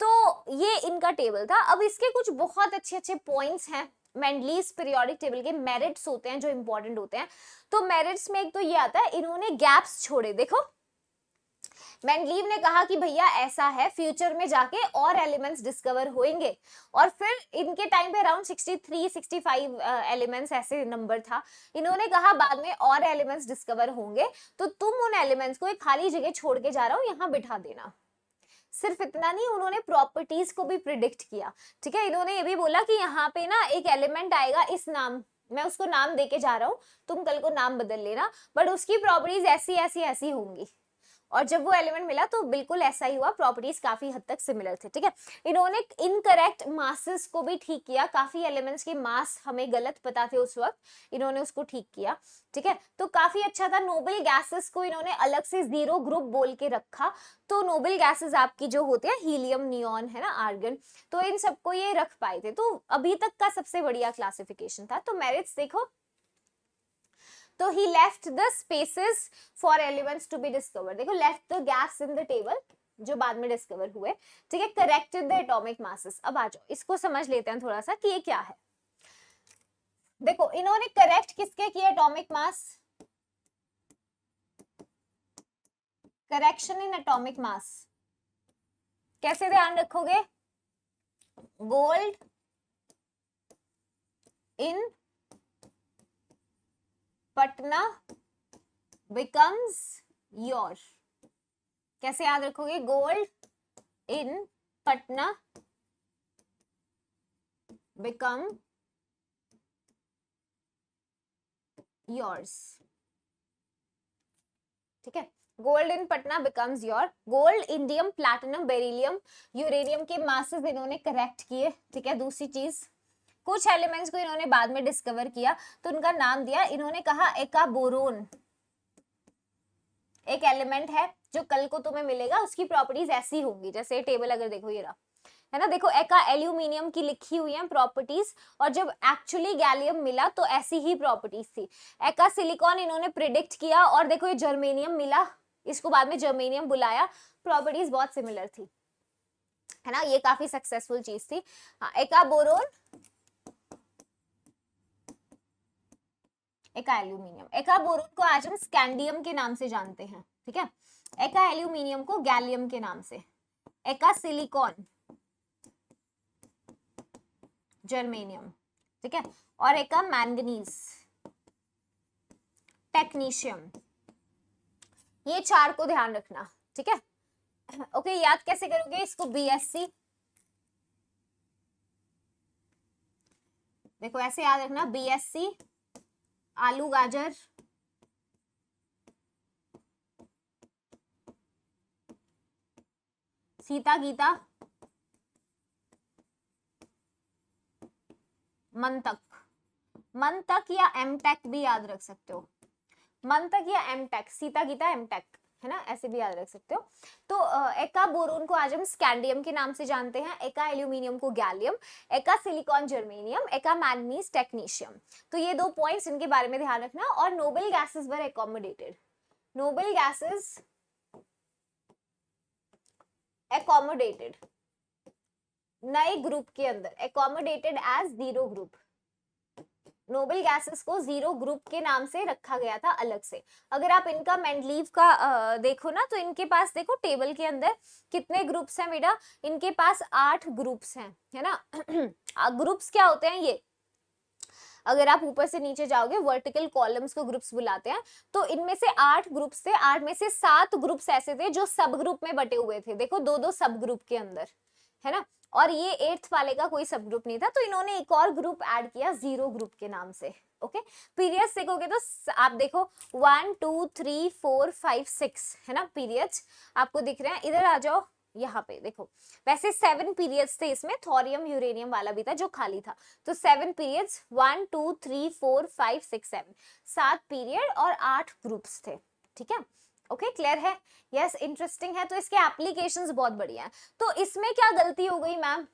तो ये इनका टेबल था। अब इसके कुछ बहुत अच्छे पॉइंट्स हैं, मेंडलीव्स पीरियोडिक टेबल के मेरिट्स होते हैं जो इंपॉर्टेंट होते हैं। तो मेरिट्स में एक तो ये आता है, इन्होंने गैप्स छोड़े। देखो मेंडलीव ने कहा कि भैया ऐसा है, फ्यूचर में जाके और एलिमेंट्स डिस्कवर होंगे, और फिर इनके टाइम पे अराउंड 63-65 एलिमेंट्स ऐसे नंबर था। इन्होंने कहा बाद में और एलिमेंट्स डिस्कवर होंगे, तो तुम उन एलिमेंट्स को एक खाली जगह छोड़ के जा रहा हो, यहाँ बिठा देना। सिर्फ इतना नहीं, उन्होंने प्रॉपर्टीज को भी प्रिडिक्ट किया, ठीक है। इन्होंने ये भी बोला कि यहाँ पे ना एक एलिमेंट आएगा, इस नाम, मैं उसको नाम देके जा रहा हूँ, तुम कल को नाम बदल लेना, बट उसकी प्रॉपर्टीज ऐसी ऐसी ऐसी होंगी। और जब वो एलिमेंट मिला तो बिल्कुल ऐसा ही हुआ, प्रॉपर्टीज काफी हद तक सिमिलर थे, ठीक है। इन्होंने इनकरेक्ट मासेस को भी ठीक किया, काफी एलिमेंट्स के मास हमें गलत पता थे उस वक्त, इन्होंने उसको ठीक किया, ठीक है। तो काफी अच्छा था। नोबल गैसेस को इन्होंने अलग से जीरो ग्रुप बोल के रखा। तो नोबल गैसेस आपकी जो होते हैं हीलियम, नियॉन, है ना, आर्गन, तो इन सबको ये रख पाए थे। तो अभी तक का सबसे बढ़िया क्लासिफिकेशन था। तो मेरिट्स देखो, तो he left the spaces for elements to be discovered, देखो left the gaps in the table जो बाद में डिस्कवर हुए, ठीक है। corrected the atomic masses। अब आ जाओ, इसको समझ लेते हैं थोड़ा सा कि ये क्या है। देखो इन्होंने करेक्ट किसके किए atomic mass, correction in atomic mass कैसे ध्यान रखोगे, gold in Patna becomes your, कैसे याद रखोगे, gold in Patna become yours, ठीक है। Gold in Patna becomes your, gold, indium, platinum, beryllium, uranium के मासेस इन्होंने करेक्ट किए, ठीक है। दूसरी चीज, कुछ एलिमेंट्स को इन्होंने बाद में डिस्कवर किया तो उनका नाम दिया, इन्होंने कहा एका बोरोन एक एलिमेंट है जो कल को तुम्हें मिलेगा, उसकी प्रॉपर्टीज ऐसी होंगी, जैसे टेबल अगर देखो ये रहा, है ना, देखो एका एल्यूमिनियम की लिखी हुई है प्रॉपर्टीज, और जब एक्चुअली गैलियम मिला तो ऐसी ही प्रॉपर्टीज थी। एका सिलिकॉन इन्होंने प्रिडिक्ट किया, और देखो ये जर्मेनियम मिला, इसको बाद में जर्मेनियम बुलाया, प्रॉपर्टीज बहुत सिमिलर थी, है ना, ये काफी सक्सेसफुल चीज थी। हाँ, एका बोरोन, एका एल्यूमिनियम, एका बोरोन को आज हम स्कैंडियम के नाम से जानते हैं, ठीक है। एका एल्यूमिनियम को गैलियम के नाम से, एका सिलिकॉन जर्मेनियम, ठीक है, और एका मैंगनीज टेक्नीशियम। ये चार को ध्यान रखना, ठीक है। ओके, याद कैसे करोगे इसको, बीएससी, देखो ऐसे याद रखना, बीएससी, आलू गाजर, सीता गीता, मंतक, मंतक या एमटेक भी याद रख सकते हो, मंतक या एमटेक, सीता गीता एमटेक, है ना, ऐसे भी याद रख सकते हो। तो एका बोरोन को आज हम स्कैंडियम के नाम से जानते हैं, एका एल्यूमिनियम को गैलियम, एका सिलिकॉन जर्मेनियम, एका मैंगनीज टेक्नीशियम। तो ये 2 पॉइंट्स इनके बारे में ध्यान रखना। और noble gases were accommodated, noble gases accommodated नए ग्रुप के अंदर, accommodated as zero group, noble gases को जीरो ग्रुप के नाम से रखा गया था अलग से। अगर आप इनका मेंडलीव का देखो ना, तो इनके पास देखो टेबल के अंदर कितने ग्रुप्स हैं बेटा, इनके पास 8 ग्रुप्स हैं, है ना। ग्रुप्स क्या होते हैं ये, अगर आप ऊपर से नीचे जाओगे वर्टिकल कॉलम्स को ग्रुप्स बुलाते हैं। तो इनमें से 8 ग्रुप्स थे, 8 में से 7 ग्रुप्स ऐसे थे जो सब ग्रुप में बटे हुए थे, देखो 2-2 सब ग्रुप के अंदर, है ना। और ये 8th वाले का कोई सब ग्रुप नहीं था, तो इन्होंने एक और ग्रुप ऐड किया जीरो ग्रुप के नाम से। ओके, पीरियड्स देखोगे तो आप देखो 1 2 3 4 5 6 है ना, पीरियड्स आपको दिख रहे हैं। इधर आ जाओ, यहाँ पे देखो, वैसे 7 पीरियड्स थे इसमें, थोरियम यूरेनियम वाला भी था जो खाली था। तो 7 पीरियड्स, 1 2 3 4 5 6 7, 7 पीरियड और 8 ग्रुप्स थे, ठीक है। ओके, क्लियर है? यस, इंटरेस्टिंग है। तो इसके एप्लीकेशंस बहुत बढ़िया हैं। तो इसमें क्या गलती हो गई मैम,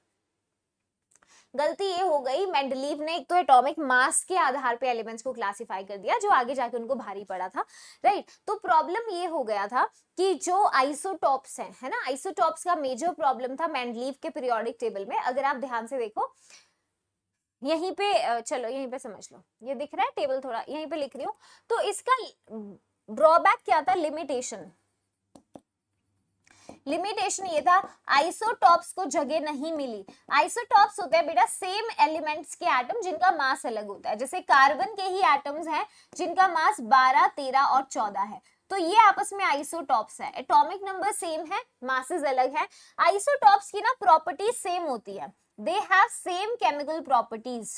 गलती ये हो गई मेंडलीव ने एक तो एटॉमिक मास के आधार पे एलिमेंट्स को क्लासिफाई कर दिया, जो आगे जाके उनको भारी पड़ा था, राइट। तो प्रॉब्लम ये हो गया था कि जो आइसोटॉप्स हैं, है ना, आइसोटॉप्स का मेजर प्रॉब्लम था मेंडलीव के पीरियोडिक टेबल में। अगर आप ध्यान से देखो यहीं पे, चलो यहीं पे समझ लो, ये दिख रहा है टेबल, थोड़ा यहीं पे लिख रही हूँ। तो इसका ड्रॉबैक क्या था, लिमिटेशन। लिमिटेशन ये था, आइसोटॉप्स को जगह नहीं मिली। आइसोटॉप्स होते हैं बेटा सेम एलिमेंट्स के एटम जिनका मास अलग होता है। जैसे कार्बन के ही एटम्स हैं जिनका मास 12, 13 और 14 है, तो ये आपस में आइसोटॉप्स है। एटॉमिक नंबर सेम है, मासेस अलग है। आइसोटॉप्स की ना प्रॉपर्टीज सेम होती है, they have same chemical properties,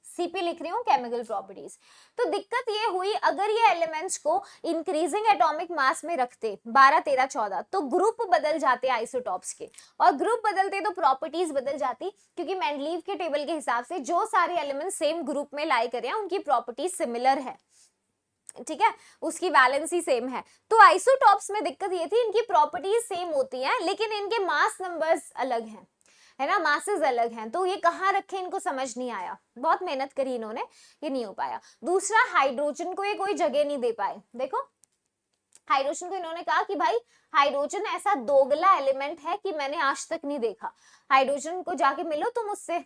CP लिख रही हूँ, केमिकल प्रॉपर्टीज। तो दिक्कत ये हुई, अगर ये एलिमेंट्स को इंक्रीजिंग एटॉमिक मास में रखते 12, 13, 14, तो ग्रुप बदल जाते आइसोटॉप्स के, और ग्रुप बदलते तो प्रॉपर्टीज बदल जाती, क्योंकि मेंडलीव के टेबल के हिसाब से जो सारे एलिमेंट्स सेम ग्रुप में लाई करे हैं उनकी प्रॉपर्टीज सिमिलर है, ठीक है, उसकी वैलेंसी सेम है। तो आइसोटॉप्स में दिक्कत ये थी, इनकी प्रॉपर्टीज सेम होती हैं लेकिन इनके मास नंबर्स अलग हैं, है ना, मासेस अलग हैं। तो ये कहाँ रखे इनको समझ नहीं आया, बहुत मेहनत करी इन्होंने, ये नहीं हो पाया। दूसरा, हाइड्रोजन को ये कोई जगह नहीं दे पाए। देखो हाइड्रोजन को इन्होंने कहा कि भाई हाइड्रोजन ऐसा दोगला एलिमेंट है कि मैंने आज तक नहीं देखा, हाइड्रोजन को जाके मिलो तुम उससे,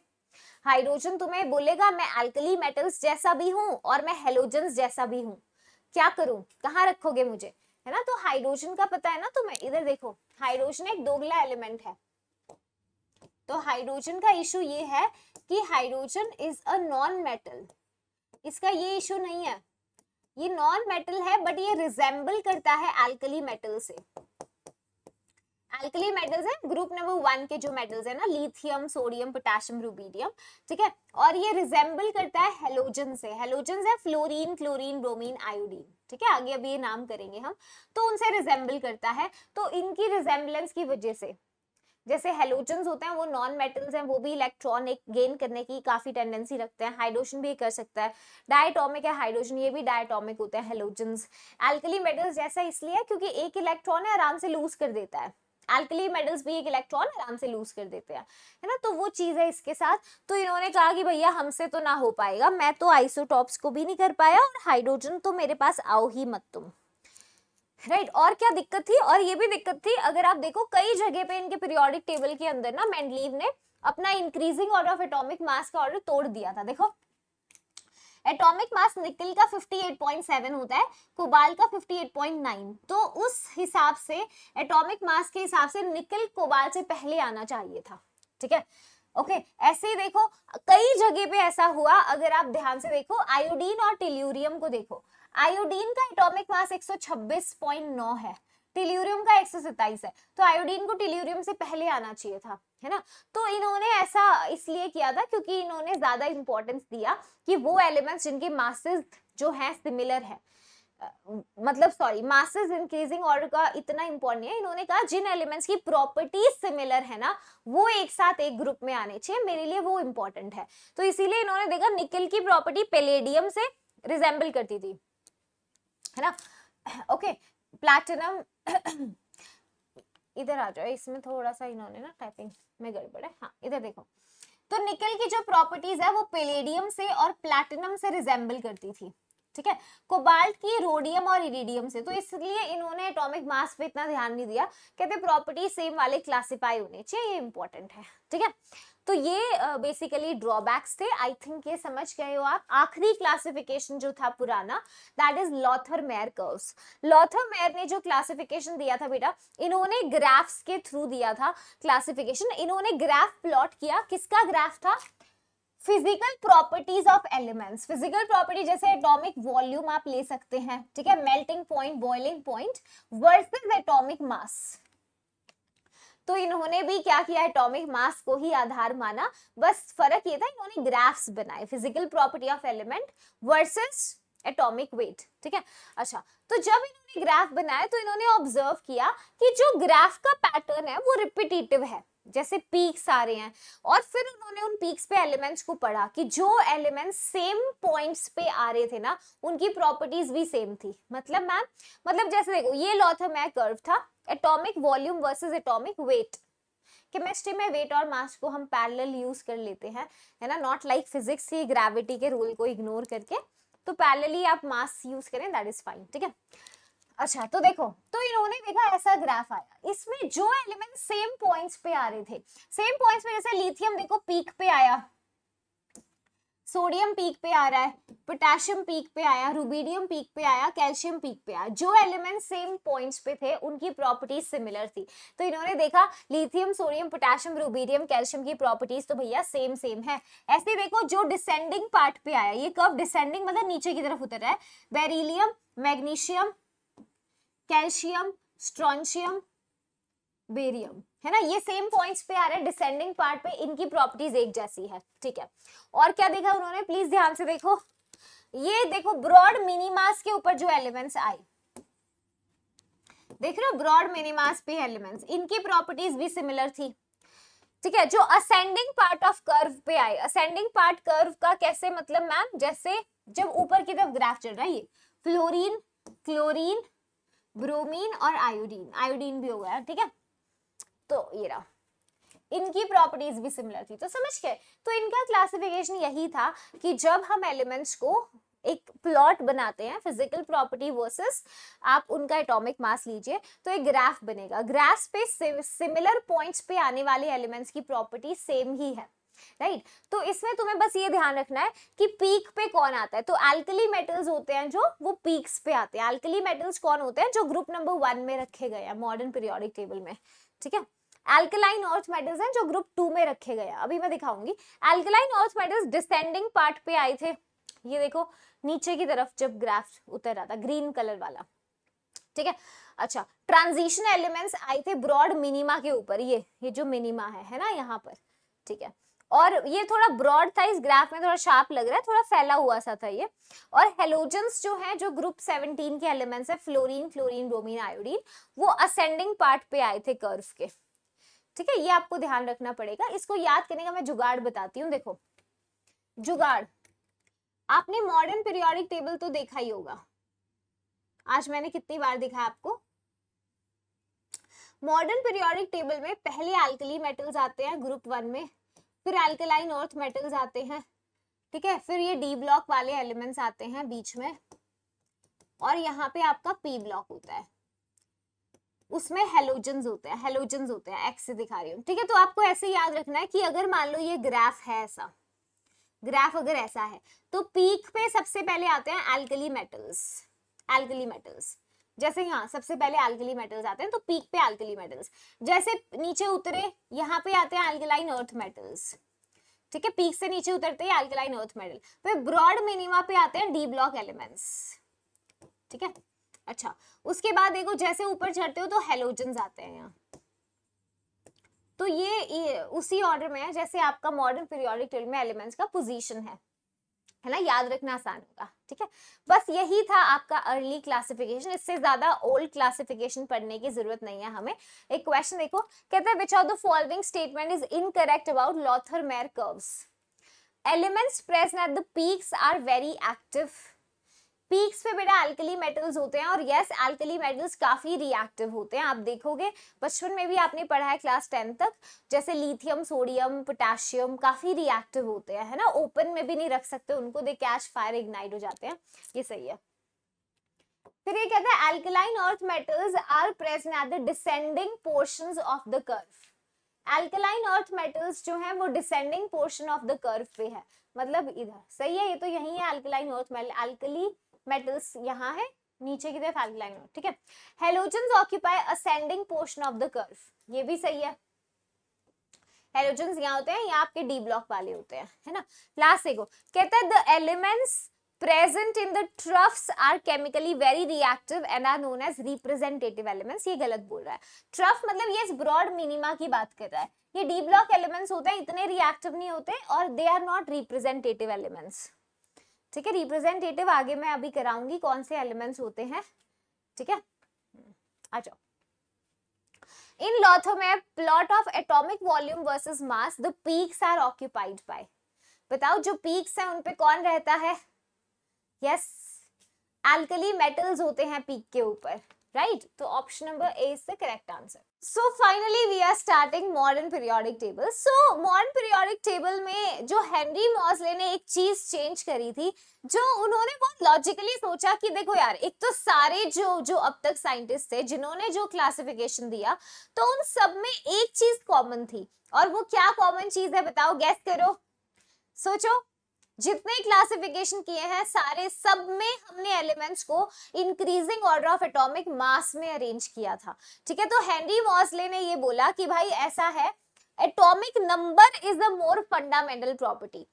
हाइड्रोजन तुम्हें बोलेगा मैं अल्कली मेटल्स जैसा भी हूं और मैं हेलोजन्स जैसा भी हूं, क्या करूं, कहाँ रखोगे मुझे, है ना। तो हाइड्रोजन का पता है ना तुम्हें, इधर देखो हाइड्रोजन एक दोगला एलिमेंट है। तो हाइड्रोजन का इशू ये है कि hydrogen is a non metal, इसका ये इशू नहीं है, ये नॉन मेटल है बट ये रिजेंबल करता है अल्कली मेटल से। अल्कली मेटल्स है ग्रुप नंबर 1 के जो मेटल्स है ना, लिथियम, सोडियम, पोटेशियम, रुबीडियम, ठीक है। और ये रिजेंबल करता है हेलोजन से, हेलोजन है फ्लोरीन, क्लोरीन, ब्रोमीन, आयोडीन, ठीक है, आगे अभी ये नाम करेंगे हम। तो उनसे रिजेंबल करता है। तो इनकी रिजेंबलेंस की वजह से, जैसे हेलोजन्स होते हैं वो नॉन मेटल्स हैं, वो भी इलेक्ट्रॉन एक गेन करने की काफी टेंडेंसी रखते हैं, हाइड्रोजन भी कर सकता है, डायटोमिक है हाइड्रोजन, ये भी डायटोमिक होते हैं हेलोजन्स। अल्कली मेटल्स जैसा इसलिए है क्योंकि एक इलेक्ट्रॉन है आराम से लूज कर देता है, अल्कली मेटल्स भी एक इलेक्ट्रॉन आराम से लूज कर देते हैं, है ना। तो वो चीज है इसके साथ। तो इन्होंने कहा कि भैया हमसे तो ना हो पाएगा, मैं तो आइसोटॉप्स को भी नहीं कर पाया और हाइड्रोजन तो मेरे पास आओ ही मत तुम, राइट। और क्या दिक्कत थी, और ये भी दिक्कत थी, अगर आप देखो कई जगह पे इनके पीरियोडिक टेबल के अंदर ना मेंडलीव ने अपना increasing order of atomic mass का ऑर्डर तोड़ दिया था। देखो एटॉमिक मास निकल का 58.7 होता है, कोबाल का 58.9, तो उस हिसाब से एटॉमिक मास के हिसाब से निकल कोबाल से पहले आना चाहिए था, ठीक है। ओके, ऐसे ही देखो कई जगह पे ऐसा हुआ, अगर आप ध्यान से देखो आयोडीन और टेल्यूरियम को देखो, आयोडीन का एटॉमिक मास 126.9 है, टेल्यूरियम का 127 है, तो आयोडीन को टेल्यूरियम से पहले आना चाहिए था, है ना। तो इन्होंने ऐसा इसलिए किया था क्योंकि इन्होंने ज्यादा इंपॉर्टेंस दिया कि वो एलिमेंट्स जिनके मासेस जो है सिमिलर है, मतलब सॉरी मासेस इंक्रीजिंग ऑर्डर का इतना इंपॉर्टेंट है, इन्होंने कहा जिन एलिमेंट्स की प्रॉपर्टीज सिमिलर है ना वो एक साथ एक ग्रुप में आने चाहिए, मेरे लिए वो इंपॉर्टेंट है। तो इसीलिए इन्होंने देखा निकल की प्रॉपर्टी पैलेडियम से रिजेंबल करती थी, है ना। ओके, प्लैटिनम इधर आ जाओ, इसमें थोड़ा सा इन्होंने ना टाइपिंग में गड़बड़ है, हाँ इधर देखो। तो निकल की जो प्रॉपर्टीज है वो पैलेडियम से और प्लैटिनम से रिजेंबल करती थी, ठीक है, कोबाल्ट की रोडियम और इरिडियम से। तो इसलिए इन्होंने एटॉमिक मास पे इतना ध्यान नहीं दिया, कहते प्रॉपर्टी सेम वाले क्लासिफाई होने चाहिए, ये इंपॉर्टेंट है, ठीक है। तो ये बेसिकली ड्रॉबैक्स थे, आई थिंक ये समझ गए हो आप। आखिरी क्लासिफिकेशन जो था पुराना, that is Lothar-mayor curves. Lothar-mayor ने जो क्लासिफिकेशन दिया था बेटा, इन्होंने ग्राफ्स के थ्रू दिया था क्लासिफिकेशन। इन्होंने ग्राफ प्लॉट किया, किसका ग्राफ था, physical properties of elements. Physical property जैसे एटॉमिक वॉल्यूम आप ले सकते हैं, ठीक है, melting point, boiling point versus atomic mass. तो इन्होंने भी क्या किया, एटॉमिक मास को ही आधार माना, बस फर्क ये था इन्होंने ग्राफ्स बनाए, physical property of element versus atomic weight, ठीक है। अच्छा, तो जब इन्होंने ग्राफ बनाया तो इन्होंने ऑब्जर्व किया कि जो ग्राफ का पैटर्न है वो रिपीटेटिव है, जैसे पीक्स आ रहे हैं, और फिर उन्होंने उन पीक्स पे एलिमेंट्स को पढ़ा कि जो एलिमेंट्स सेम पॉइंट्स पे आ रहे थे ना, उनकी प्रॉपर्टीज भी सेम थी। मतलब मैम, मतलब जैसे देखो ये लॉथर-मेयर कर्व था, atomic volume versus atomic weight. Chemistry में वेट और मास को हम पैरेलल यूज कर लेते हैं, है ना, नॉट लाइक फिजिक्स की ग्रेविटी के रूल को इग्नोर करके। तो पैरेलली आप मास यूज करें, दैट इज फाइन, ठीक है। अच्छा, तो देखो, तो इन्होंने देखा ऐसा ग्राफ आया, इसमें जो एलिमेंट सेम पॉइंट्स पे आ रहे थे, सेम पॉइंट्स पे, जैसे लिथियम देखो पीक पे आया, सोडियम पीक पे आ रहा है, पोटेशियम पीक पे आया, रुबिडियम पीक पे आया, कैल्शियम पीक पे आया। जो एलिमेंट सेम पॉइंट्स पे थे उनकी प्रॉपर्टीज सिमिलर थी। तो इन्होंने देखा lithium, sodium, potassium, rubidium, calcium की प्रॉपर्टीज तो भैया सेम सेम है। ऐसे देखो जो डिसेंडिंग पार्ट पे आया, ये कर्व डिसेंडिंग मतलब नीचे की तरफ उतर रहा है, beryllium, magnesium, calcium, strontium, barium, है ना, ये सेम पॉइंट्स पे आ रहे हैं डिसेंडिंग पार्ट पे, इनकी प्रॉपर्टीज एक जैसी है, ठीक है। और क्या देखा उन्होंने, प्लीज ध्यान से देखो, ये देखो ब्रॉड मिनीमास के ऊपर जो एलिमेंट्स आए, देख रहे हो, ब्रॉड मिनीमास पे एलिमेंट्स, इनकी प्रॉपर्टीज भी सिमिलर थी, ठीक है। जो असेंडिंग पार्ट ऑफ कर्व पे आए, असेंडिंग पार्ट कर्व का कैसे मतलब मैम, जैसे जब ऊपर की तरफ ग्राफ चल रहा है, ये फ्लोरीन, क्लोरीन, ब्रोमीन और आयोडीन, आयोडीन भी हो गया, ठीक है। तो ये रहा, इनकी प्रॉपर्टीज भी सिमिलर थी, तो समझ गए। तो इनका क्लासिफिकेशन यही था कि जब हम एलिमेंट्स को एक प्लॉट बनाते हैं, फिजिकल प्रॉपर्टी वर्सेस आप उनका एटॉमिक मास लीजिए, तो एक ग्राफ बनेगा, ग्राफ पे सिमिलर पॉइंट्स पे आने वाले एलिमेंट्स की प्रॉपर्टी सेम ही है, राइट। तो इसमें तुम्हें बस ये ध्यान रखना है कि पीक पे कौन आता है, तो एल्कली मेटल्स होते हैं जो वो पीक्स पे आते हैं। एल्कली मेटल्स कौन होते हैं, जो ग्रुप नंबर 1 में रखे गए हैं मॉडर्न पीरियोडिक टेबल में, ठीक है। एल्कलाइन अर्थ मेटल्स हैं जो ग्रुप 2 में रखे गए हैं, अभी मैं दिखाऊंगी। Alkaline earth metals descending part पे आए थे, ये देखो नीचे की तरफ जब ग्राफ उतर रहा था, ग्रीन कलर वाला, ठीक है। अच्छा, ट्रांजिशन एलिमेंट्स आए थे ब्रॉड मिनिमा के ऊपर, ये जो मिनिमा है ना यहाँ पर, ठीक है। और ये थोड़ा ब्रॉड था, इस ग्राफ में थोड़ा शार्प लग रहा है, थोड़ा फैला हुआ सा था ये। और हेलोजेंस जो है, जो ग्रुप 17 के एलिमेंट्स है, फ्लोरीन, क्लोरीन, ब्रोमीन, आयोडीन, वो असेंडिंग पार्ट पे आए थे कर्व के, ठीक है। ये आपको ध्यान रखना पड़ेगा, इसको याद करने का मैं जुगाड़ बताती हूँ। देखो जुगाड़, आपने मॉडर्न पीरियोडिक टेबल तो देखा ही होगा, आज मैंने कितनी बार दिखाया आपको। मॉडर्न पीरियोडिक टेबल में पहले एल्कली मेटल्स आते हैं ग्रुप 1 में, फिर एल्कलाइन अर्थ मेटल्स आते हैं, ठीक है, फिर ये डी ब्लॉक वाले एलिमेंट्स आते हैं बीच में, और यहाँ पे आपका पी ब्लॉक होता है, उसमें हेलोजेंस होते हैं, हेलोजेंस होते हैं, एक्स से दिखा रही हूँ, ठीक है। तो आपको ऐसे याद रखना है कि अगर मान लो ये ग्राफ है, ऐसा ग्राफ अगर ऐसा है, तो पीक पे सबसे पहले आते हैं एल्कली मेटल्स, एल्कली मेटल्स, जैसे यहाँ सबसे पहले एल्कली मेटल्स आते हैं, तो पीक पे एल्कली मेटल्स, जैसे नीचे उतरे यहाँ पे आते हैं एल्कलाइन अर्थ मेटल्स, ठीक है, पीक से नीचे उतरते हैं एल्कलाइन अर्थ मेटल, फिर ब्रॉड मिनिमा पे आते हैं डी ब्लॉक एलिमेंट्स, ठीक है। अच्छा, उसके बाद देखो जैसे ऊपर चढ़ते हो तो हेलोजेंस आते हैं यहाँ, तो ये उसी ऑर्डर में है जैसे आपका मॉडर्न पीरियोडिक टेबल में एलिमेंट्स का पोजीशन है ना, याद रखना आसान होगा, ठीक है। बस यही था आपका अर्ली क्लासिफिकेशन, इससे ज्यादा ओल्ड क्लासिफिकेशन पढ़ने की जरूरत नहीं है हमें। एक क्वेश्चन देखो, कहते हैं which of the following statement is incorrect about Lothar Meyer curves, elements present at the peaks are very active, peaks पे बेटा अल्कली मेटल्स होते हैं, और यस अल्कली मेटल्स काफी रिएक्टिव होते हैं। आप देखोगे बचपन में भी आपने पढ़ा है क्लास 10 तक, जैसे लिथियम, सोडियम, पोटेशियम काफी रिएक्टिव होते हैं, है ना, ओपन में भी नहीं रख सकते उनको, दे कैच फायर, इग्नाइट हो जाते हैं, ये सही है। फिर ये कहता है alkaline earth metals are present at the descending portions of the curve. Alkaline earth metals जो है वो descending portion of the curve पे है, मतलब इधर, सही है, ये तो यही है alkaline earth metal, alkali metals यहाँ है, नीचे की तरफ अल्कलाइन अर्थ, ठीक है। Halogens occupy ascending portion of the curve, ये भी सही है, हेलोजन्स यहाँ होते हैं, यहाँ आपके डी ब्लॉक वाले होते हैं, है ना। लास्ट देखो, कहता है the elements present in the troughs are chemically very reactive and are known as representative elements। ये गलत बोल रहा है, ट्रफ मतलब ये ब्रॉड मिनिमा की बात कर रहा है, ये डी ब्लॉक एलिमेंट्स होते हैं, इतने रिएक्टिव नहीं होते, और they are not representative elements, ठीक है। रिप्रेजेंटेटिव आगे मैं अभी कराऊंगी कौन से एलिमेंट्स होते हैं, ठीक है। आ जाओ, in Lothar Meyer plot of atomic volume versus mass the peaks are occupied by, बताओ जो पीक्स हैं उन पे कौन रहता है, यस अल्कली मेटल्स होते हैं पीक के ऊपर, राइट। तो option number A is the correct answer. So finally we are starting modern periodic table. So modern periodic table में जो हेनरी मॉसले ने एक चीज चेंज करी थी, जो उन्होंने बहुत लॉजिकली सोचा कि देखो यार, एक तो सारे जो अब तक साइंटिस्ट थे जिन्होंने जो क्लासिफिकेशन दिया, तो उन सब में एक चीज कॉमन थी, और वो क्या कॉमन चीज है बताओ, गैस करो, सोचो। जितने क्लासिफिकेशन किए हैं सारे, सब में हमने एलिमेंट्स को increasing order of atomic mass में अरेंज किया था, ठीक है। तो हेनरी मॉसले ने ये बोला कि भाई ऐसा है, atomic number is the more fundamental property.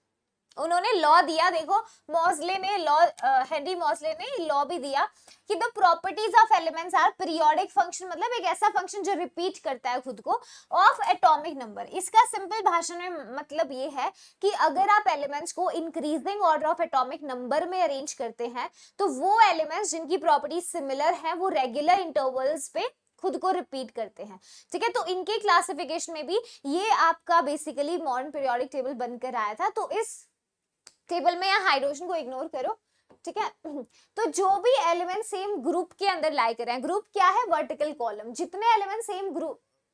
उन्होंने लॉ दिया, देखो मॉसले ने लॉ, हेनरी मॉसले ने लॉ भी दिया कि the properties of elements are periodic function, मतलब एक ऐसा फंक्शन जो रिपीट करता है खुद को, ऑफ एटॉमिक नंबर। इसका सिंपल भाषा में मतलब ये है कि अगर आप एलिमेंट्स को increasing order of atomic number में अरेंज करते हैं, तो वो एलिमेंट्स जिनकी प्रॉपर्टीज सिमिलर है वो रेगुलर इंटरवल्स पे खुद को रिपीट करते हैं, ठीक है। तो इनके क्लासिफिकेशन में भी ये आपका बेसिकली मॉडर्न पीरियोडिक टेबल बनकर आया था। तो इस टेबल में यहाँ हाइड्रोजन को इग्नोर करो, ठीक है। तो जो भी एलिमेंट सेम ग्रुप के अंदर लाई कर रहे हैं, ग्रुप क्या है, वर्टिकल कॉलम, जितने एलिमेंट सेम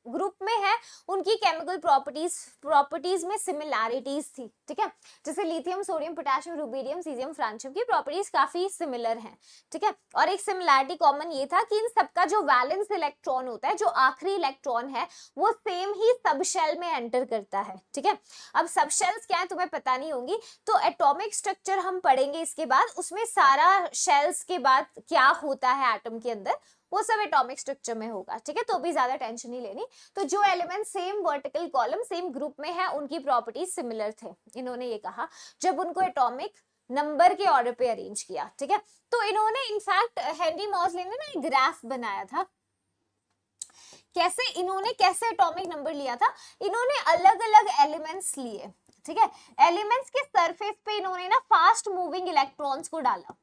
ग्रुप में है उनकी केमिकल प्रॉपर्टीज में सिमिलैरिटीज थी, ठीक है। जैसे lithium, sodium, potassium, rubidium, caesium, francium की प्रॉपर्टीज काफी सिमिलर हैं, ठीक है। और एक सिमिलैरिटी कॉमन ये था कि इन सबका जो वैलेंस इलेक्ट्रॉन होता है, जो आखिरी इलेक्ट्रॉन है, वो सेम ही सब शेल में एंटर करता है, ठीक है। अब सब शेल्स क्या है तुम्हें पता नहीं होंगी, तो एटॉमिक स्ट्रक्चर हम पढ़ेंगे इसके बाद, उसमें सारा शेल्स के बाद क्या होता है एटम के अंदर वो सब एटॉमिक स्ट्रक्चर में होगा, ठीक है। तो भी ज्यादा टेंशन नहीं लेनी। तो जो element same vertical column same group में है उनकी प्रॉपर्टीज सिमिलर थे, इन्होंने ये कहा जब उनको एटॉमिक नंबर के ऑर्डर पे अरेंज किया, ठीक है। तो इन्होंने इनफैक्ट हेनरी मॉसले ने ना एक ग्राफ बनाया था, कैसे एटॉमिक नंबर लिया था, इन्होंने अलग अलग एलिमेंट्स लिए, ठीक है। एलिमेंट्स के सरफेस पे इन्होंने ना फास्ट मूविंग इलेक्ट्रॉन्स को डाला,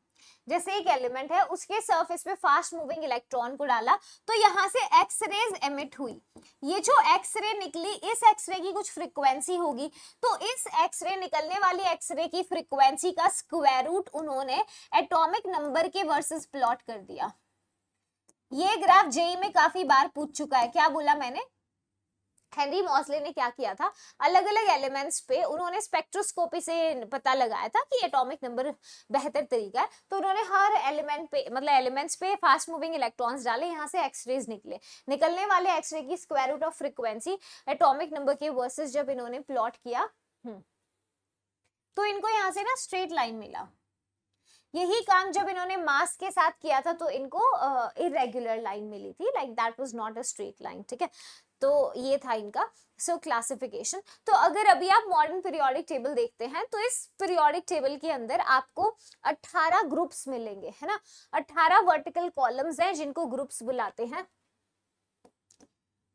जैसे एक एलिमेंट है उसके सरफेस पे फास्ट मूविंग इलेक्ट्रॉन को डाला, तो यहाँ से एक्स रेज एमिट हुई, ये जो एक्स रे निकली, इस एक्स रे की कुछ फ्रीक्वेंसी होगी, तो इस एक्स रे निकलने वाली एक्स रे की फ्रीक्वेंसी का स्क्वायर रूट उन्होंने एटॉमिक नंबर के वर्सेस प्लॉट कर दिया। ये ग्राफ जेई में काफी बार पूछ चुका है, क्या बोला मैंने, हेनरी मॉसले ने क्या किया था, अलग अलग एलिमेंट्स पे उन्होंने स्पेक्ट्रोस्कोपी से पता लगाया था कि एटॉमिक नंबर बेहतर तरीका है, तो उन्होंने हर एलिमेंट पे, मतलब एलिमेंट्स पे फास्ट मूविंग इलेक्ट्रॉन्स डाले, यहाँ से एक्सरेज निकले, निकलने वाले एक्सरे की square root of frequency atomic number के वर्सेस जब इन्होंने प्लॉट किया, तो इनको यहाँ से ना स्ट्रेट लाइन मिला। यही काम जब इन्होंने मास के साथ किया था तो इनको इरेगुलर लाइन मिली थी, like that was not a straight line, ठीक है। तो ये था इनका क्लासिफिकेशन। तो अगर अभी आप मॉडर्न पीरियोडिक टेबल देखते हैं तो इस पीरियोडिक टेबल के अंदर आपको 18 ग्रुप्स मिलेंगे, है ना। 18 वर्टिकल कॉलम्स हैं जिनको ग्रुप्स बुलाते हैं।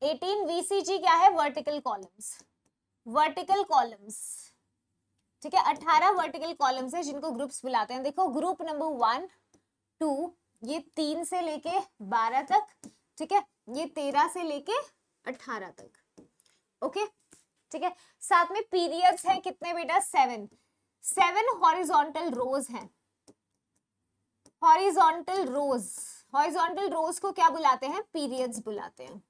18 VCG क्या है, वर्टिकल कॉलम्स, ठीक है। 18 वर्टिकल कॉलम्स है जिनको ग्रुप्स बुलाते हैं। देखो ग्रुप नंबर 1, 2, ये 3 से लेके 12 तक, ठीक है, ये 13 से लेके 18 तक, ओके, ठीक है। साथ में पीरियड्स हैं कितने बेटा, 7 हॉरिजॉन्टल रोज हैं, हॉरिजॉन्टल रोज, हॉरिजॉन्टल रोज को क्या बुलाते हैं? पीरियड्स बुलाते हैं।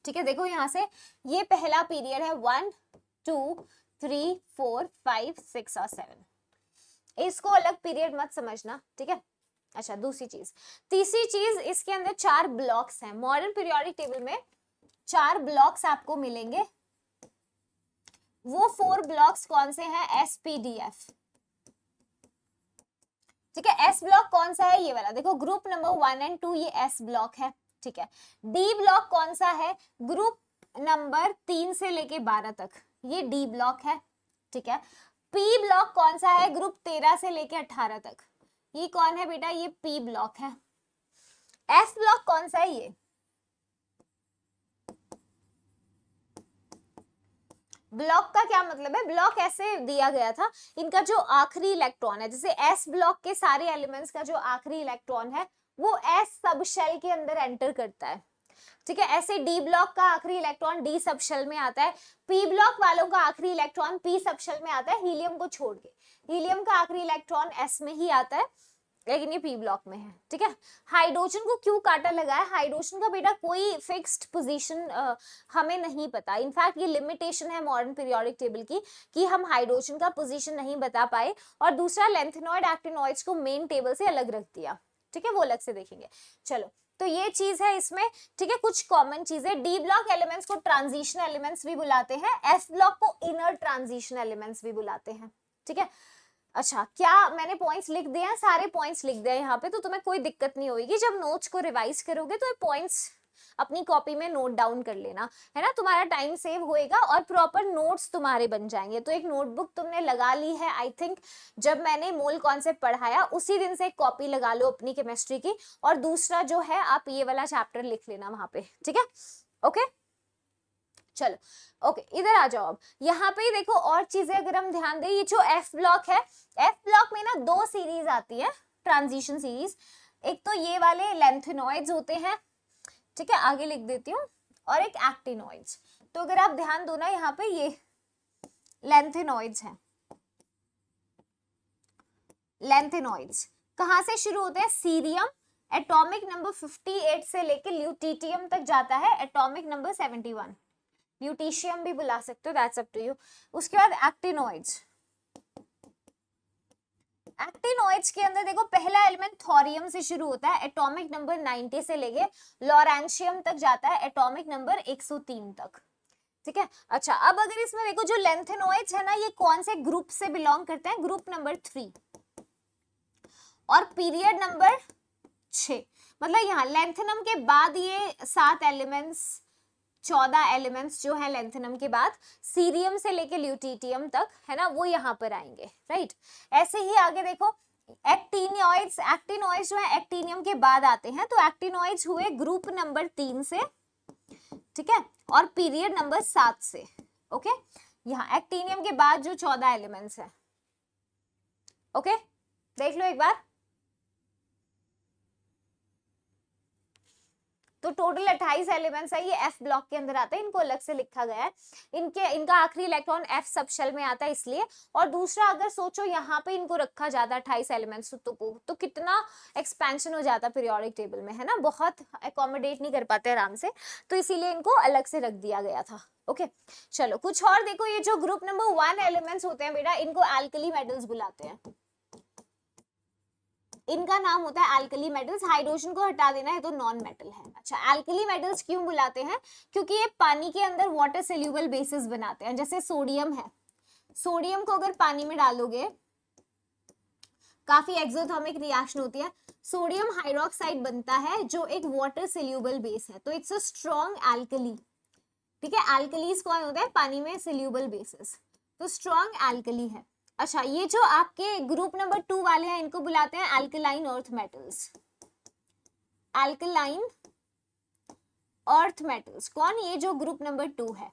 ठीक है, देखो यहां से ये पहला पीरियड है 1 2 3 4 5 6 और 7, इसको अलग पीरियड मत समझना, ठीक है। अच्छा, दूसरी चीज, तीसरी चीज, इसके अंदर 4 ब्लॉक्स हैं। मॉडर्न पीरियोडिक टेबल में 4 ब्लॉक्स आपको मिलेंगे। वो 4 ब्लॉक्स कौन से हैं? SPDF। ठीक है, S ब्लॉक कौन सा है? ये वाला देखो, ग्रुप नंबर 1 एंड 2, ये S ब्लॉक है। ठीक है, D ब्लॉक कौन सा है? ग्रुप नंबर 3 से लेके 12 तक, ये D ब्लॉक है। ठीक है, P ब्लॉक कौन सा है? ग्रुप 13 से लेके 18 तक, ये कौन है बेटा? ये P ब्लॉक है। F ब्लॉक कौन सा है? ये ब्लॉक का क्या मतलब है? ब्लॉक ऐसे दिया गया था, इनका जो आखिरी इलेक्ट्रॉन है, जैसे S ब्लॉक के सारे एलिमेंट्स का जो आखिरी इलेक्ट्रॉन है वो S सब शेल के अंदर एंटर करता है। ठीक है, ऐसे D ब्लॉक का आखिरी इलेक्ट्रॉन D सब शेल में आता है। P ब्लॉक वालों का आखिरी इलेक्ट्रॉन P सब शेल में आता है, हीलियम को छोड़ के। हीलियम का आखिरी इलेक्ट्रॉन S में ही आता है, लेकिन ये P ब्लॉक में है। ठीक है, हाइड्रोजन को क्यों काटा लगा है? हाइड्रोजन का बेटा कोई फिक्स्ड पोजीशन हमें नहीं पता। इनफैक्ट ये लिमिटेशन है मॉडर्न पीरियोडिक टेबल की कि हम हाइड्रोजन का पोजीशन नहीं बता पाए। और दूसरा, लेंथेनॉइड एक्टिनॉइड्स को मेन टेबल से अलग रख दिया। ठीक है, वो अलग से देखेंगे। चलो, तो ये चीज है इसमें। ठीक है, कुछ कॉमन चीजें, डी ब्लॉक एलिमेंट्स को ट्रांजिशन एलिमेंट्स भी बुलाते हैं, एफ ब्लॉक को इनर ट्रांजिशन एलिमेंट्स भी बुलाते हैं। ठीक है, अच्छा, क्या मैंने पॉइंट्स लिख दिए हैं? सारे पॉइंट्स लिख दिए यहाँ पे, तो तुम्हें कोई दिक्कत नहीं होगी। जब नोट्स को रिवाइज करोगे तो ये पॉइंट्स अपनी कॉपी में नोट डाउन कर लेना, है ना, तुम्हारा टाइम सेव होएगा और प्रॉपर नोट्स तुम्हारे बन जाएंगे। तो एक नोटबुक तुमने लगा ली है, आई थिंक जब मैंने मोल कॉन्सेप्ट पढ़ाया उसी दिन से एक कॉपी लगा लो अपनी केमिस्ट्री की, और दूसरा जो है आप ये वाला चैप्टर लिख लेना वहां पे। ठीक है, ओके, चलो ओके, इधर आ जाओ। अब यहाँ पे देखो और चीजें अगर हम ध्यान दें, ये जो एफ ब्लॉक है, एफ ब्लॉक में ना 2 सीरीज आती है, ट्रांजिशन सीरीज। एक तो ये वाले लेंथेनॉइड्स होते हैं, ठीक है, आगे लिख देती हूँ, और एक एक्टिनॉइड्स। तो अगर आप ध्यान दो ना, यहाँ पे ये लेंथेनॉइड्स हैं। लेंथेनॉइड्स कहाँ से शुरू होते हैं? सीरियम, एटॉमिक नंबर 58 से लेके ल्यूटीटियम तक जाता है, एटॉमिक नंबर 71। ल्यूटीशियम भी बुला सकते हो, दैट्स अप टू यू। उसके बाद एक्टिनॉइड्स। एक्टिनॉइड्स के अंदर देखो, पहला एलिमेंट थोरियम से शुरू होता है, एटॉमिक नंबर 90 से लेके लॉरेंशियम तक जाता है, एटॉमिक नंबर 103 तक। ठीक है, अच्छा, अब अगर इसमें देखो जो लेंथेनॉइड्स है ना, ये कौन से ग्रुप से बिलोंग करते हैं? ग्रुप नंबर 3 और पीरियड नंबर 6। मतलब यहाँ लेंथेनम के बाद ये 7 एलिमेंट्स, 14 एलिमेंट्स जो है लेंथेनम के बाद, सीरियम से लेके ल्यूटीटियम तक, है ना, वो यहाँ पर आएंगे, राइट। ऐसे ही आगे देखो, एक्टिनॉइड्स, एक्टिनॉइड्स जो है एक्टिनियम के बाद आते हैं, तो एक्टिनॉइड्स हुए ग्रुप नंबर 3 से, ठीक है, और पीरियड नंबर 7 से। ओके, यहाँ एक्टिनियम के बाद जो 14 एलिमेंट्स है, ओके, देख लो एक बार। तो टोटल 28 एलिमेंट्स है, ये एफ ब्लॉक के अंदर आते हैं, इनको अलग से लिखा गया है। इनका आखिरी इलेक्ट्रॉन एफ सब शेल में आता है इसलिए। और दूसरा, अगर सोचो यहाँ पे इनको रखा जाता है 28 एलिमेंट्स, तो कितना एक्सपेंशन हो जाता पीरियोडिक टेबल में, है ना, बहुत अकोमोडेट नहीं कर पाते आराम से, तो इसीलिए इनको अलग से रख दिया गया था। ओके, चलो कुछ और देखो, ये जो ग्रुप नंबर 1 एलिमेंट्स होते हैं बेटा, इनको एल्कली मेटल्स बुलाते हैं। इनका नाम होता है एल्कली मेटल्स। हाइड्रोजन को हटा देना है तो नॉन मेटल है। अच्छा, एल्कली मेटल्स क्यों बुलाते हैं? क्योंकि ये पानी के अंदर वाटर सोल्यूबल बेसिस बनाते हैं। जैसे सोडियम है, सोडियम को अगर पानी में डालोगे, काफी एक्सोथर्मिक रिएक्शन होती है, सोडियम हाइड्रोक्साइड बनता है जो एक वाटर सोल्यूबल बेस है, तो इट्स अ स्ट्रॉन्ग एल्कली। ठीक है, एल्कलीज कौन होता है? पानी में सोल्यूबल बेसिस, तो स्ट्रॉन्ग एल्कली है। अच्छा, ये जो आपके ग्रुप नंबर 2 वाले हैं, इनको बुलाते हैं alkaline earth metals. Alkaline earth metals कौन? ये जो ग्रुप नंबर 2 है।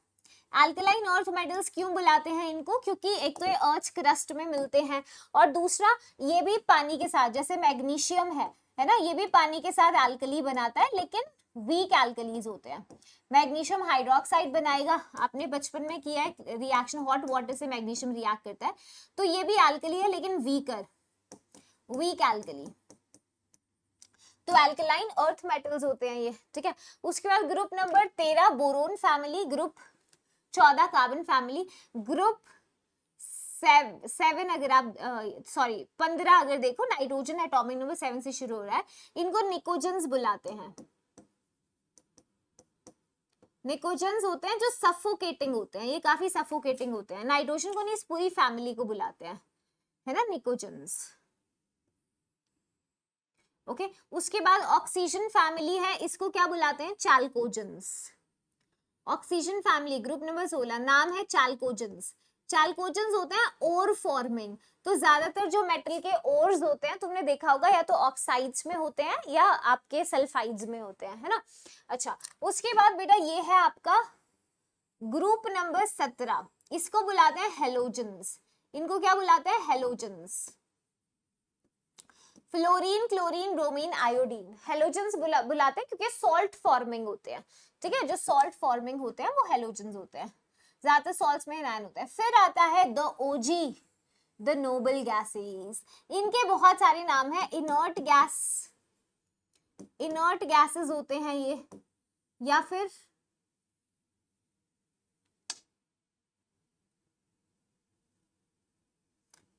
अल्कलाइन अर्थ मेटल्स क्यों बुलाते हैं इनको? क्योंकि एक तो ये अर्थ क्रस्ट में मिलते हैं, और दूसरा ये भी पानी के साथ, जैसे मैग्नीशियम है ना, ये भी पानी के साथ एल्कली बनाता है, लेकिन वीक एल्कलीज होते हैं। मैग्नीशियम हाइड्रोक्साइड बनाएगा, आपने बचपन में किया है रिएक्शन, हॉट वाटर से मैग्नीशियम रिएक्ट करता है, तो ये भी एल्कली है लेकिन वीकर। वीक एल्कली, तो एल्कलाइन अर्थ मेटल्स होते हैं ये, ठीक है। उसके बाद group number 13 boron family, group 14 carbon family, group 7 अगर आप 15 अगर देखो नाइट्रोजन एटॉमिक नंबर 7 से शुरू हो रहा है, इनको निकोजेंस बुलाते हैं। निकोजेंस होते हैं जो सफोकेटिंग होते हैं, ये काफी सफोकेटिंग होते हैं। नाइट्रोजन को नहीं, इस पूरी फैमिली को बुलाते हैं, है ना, निकोजेंस। ओके उसके बाद ऑक्सीजन फैमिली है, इसको क्या बुलाते हैं, चाल्कोजेंस। ऑक्सीजन फैमिली ग्रुप नंबर 16, नाम है चाल्कोजेंस। चाल्कोजेंस होते हैं ओर फॉर्मिंग, तो ज्यादातर जो मेटल के ओर्स होते हैं तुमने देखा होगा या तो ऑक्साइड्स में होते हैं या आपके सल्फाइड्स में होते हैं, है ना। अच्छा उसके बाद बेटा ये है आपका ग्रुप नंबर 17, इसको बुलाते हैं हेलोजेंस। इनको क्या बुलाते हैं, halogens. Fluorine, chlorine, bromine, iodine, halogens बुलाते हैं क्योंकि सॉल्ट फॉर्मिंग होते हैं, ठीक है। जो सॉल्ट फॉर्मिंग होते हैं वो हेलोजेंस होते हैं, ज्यादातर सॉल्ट्स में आयन होता है। फिर आता है the OG, the noble gases. इनके बहुत सारे नाम हैं, इनर्ट गैस, इनर्ट गैसेस होते हैं ये, या फिर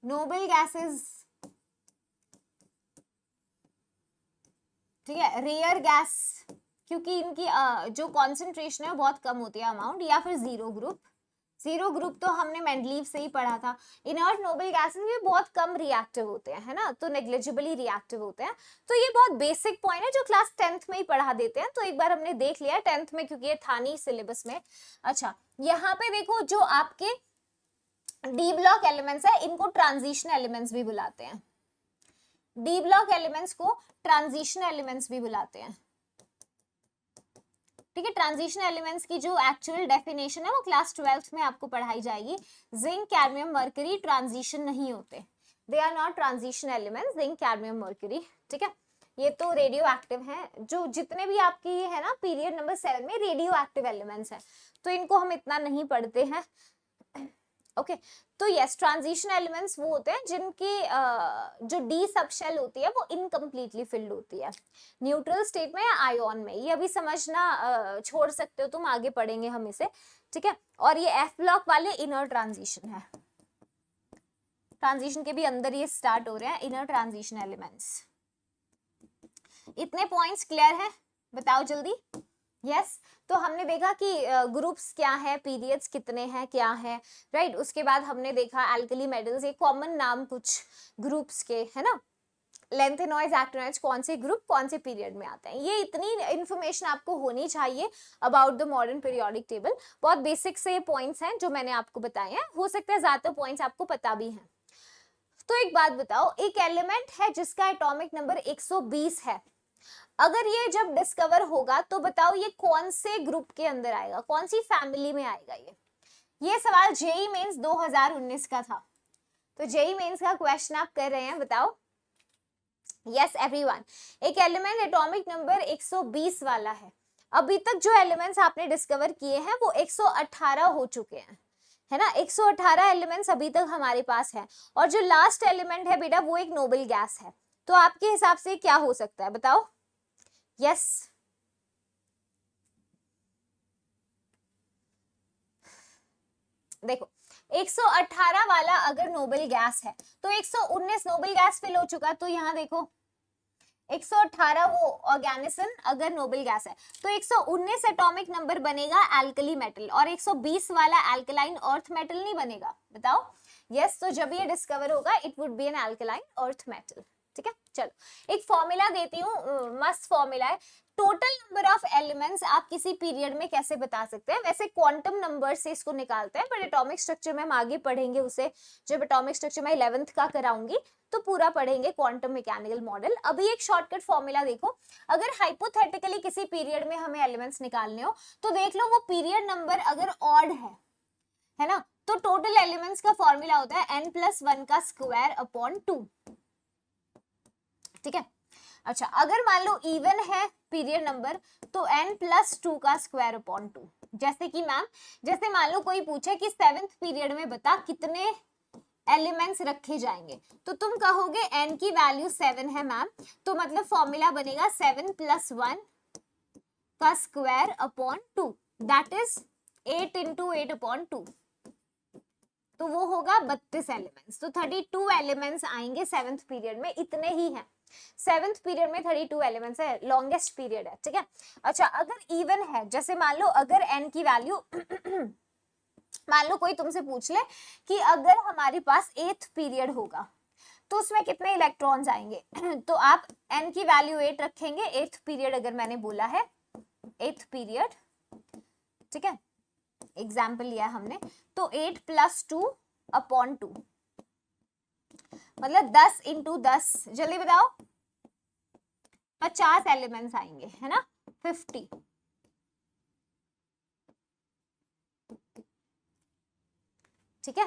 नोबल गैसेस, ठीक है। रेयर गैस क्योंकि इनकी जो कॉन्सेंट्रेशन है बहुत कम होती है अमाउंट, या फिर जीरो ग्रुप। जीरो ग्रुप तो हमने मेंडलीव से ही पढ़ा था। इनर्ट नोबल गैसेस भी बहुत कम रिएक्टिव होते हैं, है ना, तो नेग्लिजिबली रिएक्टिव होते हैं। तो ये बहुत बेसिक पॉइंट है जो क्लास 10th में ही पढ़ा देते हैं, तो एक बार हमने देख लिया 10th में क्योंकि ये था नहीं सिलेबस में। अच्छा यहाँ पे देखो जो आपके डी ब्लॉक एलिमेंट्स है इनको ट्रांजिशन एलिमेंट्स भी बुलाते हैं। डी ब्लॉक एलिमेंट्स को ट्रांजिशन एलिमेंट्स भी बुलाते हैं, ठीक है। ट्रांजिशन एलिमेंट्स की जो एक्चुअल डेफिनेशन है वो क्लास 12th में आपको पढ़ाई जाएगी। जिंक, कैडमियम, मर्करी ट्रांजिशन नहीं होते, they are not transition elements, zinc, cadmium, mercury, ठीक है। ये तो रेडियो एक्टिव है, जो जितने भी आपकी है ना पीरियड नंबर 7 में रेडियो एक्टिव एलिमेंट्स है, तो इनको हम इतना नहीं पढ़ते हैं। ओके तो यस ट्रांजिशन एलिमेंट्स वो होते हैं जिनकी जो डी सबशेल होती है वो इनकम्प्लीटली फिल्ड होती है, न्यूट्रल स्टेट में या आयोन में। ये अभी समझना छोड़ सकते हो तुम, आगे पढ़ेंगे हम इसे, ठीक है। और ये एफ ब्लॉक वाले इनर ट्रांजिशन है, ट्रांजिशन के भी अंदर ये स्टार्ट हो रहे हैं इनर ट्रांजिशन एलिमेंट्स। इतने पॉइंट्स क्लियर है, बताओ जल्दी। यस तो हमने देखा कि ग्रुप्स क्या है, पीरियड्स कितने हैं, क्या है, राइट। उसके बाद हमने देखा एल्कली मेटल्स, ये कॉमन नाम कुछ ग्रुप्स के, है ना। लेंथेनॉइड्स, एक्टिनॉइड्स कौन से ग्रुप कौन से पीरियड में आते हैं, ये इतनी इंफॉर्मेशन आपको होनी चाहिए about the modern periodic table. बहुत बेसिक से पॉइंट्स हैं जो मैंने आपको बताए हैं, हो सकता है ज्यादा पॉइंट्स आपको पता भी हैं। तो एक बात बताओ, एक एलिमेंट है जिसका एटॉमिक नंबर 120 है, अगर ये जब डिस्कवर होगा तो बताओ ये कौन से ग्रुप के अंदर आएगा, कौन सी फैमिली में आएगा। ये सवाल जेई मेंस 2019 का था, तो जेई मेंस का क्वेश्चन आप कर रहे हैं, बताओ। यस एवरीवन, एक एलिमेंट एटॉमिक नंबर 120 वाला है। अभी तक जो एलिमेंट्स आपने डिस्कवर किए हैं वो 118 हो चुके हैं, है ना। 118 एलिमेंट्स अभी तक हमारे पास है, और जो लास्ट एलिमेंट है बेटा वो एक नोबल गैस है। तो आपके हिसाब से क्या हो सकता है, बताओ। यस देखो 118 वाला अगर नोबल गैस है तो 119 नोबल गैस फिल हो चुका, तो यहाँ देखो 118 वो ऑर्गेनिज्म अगर नोबल गैस है तो 119 एटॉमिक नंबर बनेगा एल्कली मेटल, और 120 वाला एल्कलाइन अर्थ मेटल नहीं बनेगा, बताओ। यस तो जब ये डिस्कवर होगा it would be an alkaline earth metal, ठीक है। चलो एक फॉर्मूला देती हूँ, मस्त फॉर्मूला है। टोटल नंबर ऑफ एलिमेंट्स आप किसी पीरियड में कैसे बता सकते हैं, वैसे क्वांटम नंबर से इसको निकालते हैं, पर एटॉमिक स्ट्रक्चर में हम आगे पढ़ेंगे उसे, जब एटॉमिक स्ट्रक्चर में 11th का कराऊंगी तो पूरा पढ़ेंगे क्वांटम मैकेनिकल मॉडल। अभी एक शॉर्टकट फॉर्मूला देखो, अगर हाइपोथेटिकली किसी पीरियड में हमें एलिमेंट्स निकालने हो तो देख लो वो पीरियड नंबर अगर ऑड है ना, तो टोटल एलिमेंट्स का फॉर्मूला होता है n+1 का स्क्वायर अपॉन 2, ठीक है। अच्छा अगर मान लो इवन है पीरियड नंबर तो n+2 का स्क्वायर अपॉन 2। जैसे कि मैम, जैसे मान लो कोई पूछे कि 7th पीरियड में बता कितने एलिमेंट्स रखे जाएंगे। तो तुम कहोगे n की वैल्यू 7 है मैम, तो मतलब फॉर्मूला बनेगा 7 + 1 का स्क्वायर अपॉन 2, दैट इज 8 × 8/2, तो वो होगा 32 एलिमेंट्स। तो 32 एलिमेंट्स आएंगे 7th पीरियड में, इतने ही हैं। 7th पीरियड में 32 एलिमेंट्स है, लॉन्गेस्ट पीरियड है, ठीक है। अच्छा, अगर इवन है, जैसे मान लो अगर n की वैल्यू मान लो कोई तुमसे पूछ ले कि अगर हमारे पास 8th पीरियड होगा तो उसमें कितने इलेक्ट्रॉन्स आएंगे तो आप n की वैल्यू 8 रखेंगे। 8th पीरियड अगर मैंने बोला है 8th पीरियड, ठीक है, एग्जाम्पल लिया हमने, तो 8 + 2/2 मतलब 10 × 10, जल्दी बताओ, 50 एलिमेंट्स आएंगे, है ना, 50, ठीक है,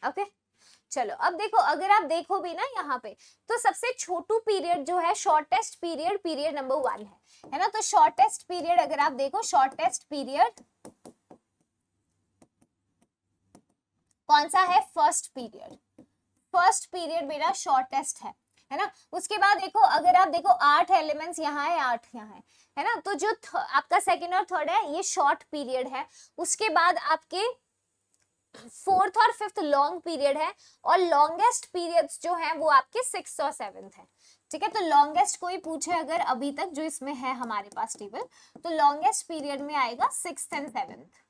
ओके। चलो अब देखो, अगर आप देखो भी ना यहाँ पे, तो सबसे छोटू पीरियड जो है, शॉर्टेस्ट पीरियड, पीरियड नंबर 1 है ना। तो शॉर्टेस्ट पीरियड अगर आप देखो, शॉर्टेस्ट पीरियड कौन सा है, फर्स्ट पीरियड। फर्स्ट पीरियड मेरा शॉर्टेस्ट है ना। उसके बाद देखो, अगर आप देखो 8 एलिमेंट्स यहाँ है, 8 यहाँ है ना, तो जो आपका सेकंड और थर्ड है ये शॉर्ट पीरियड है। उसके बाद आपके 4th और 5th लॉन्ग पीरियड है, और लॉन्गेस्ट पीरियड्स जो हैं वो आपके 6th और 7th है, ठीक है। तो लॉन्गेस्ट कोई पूछे अगर अभी तक जो इसमें है हमारे पास टेबल, तो लॉन्गेस्ट पीरियड में आएगा 6th and 7th,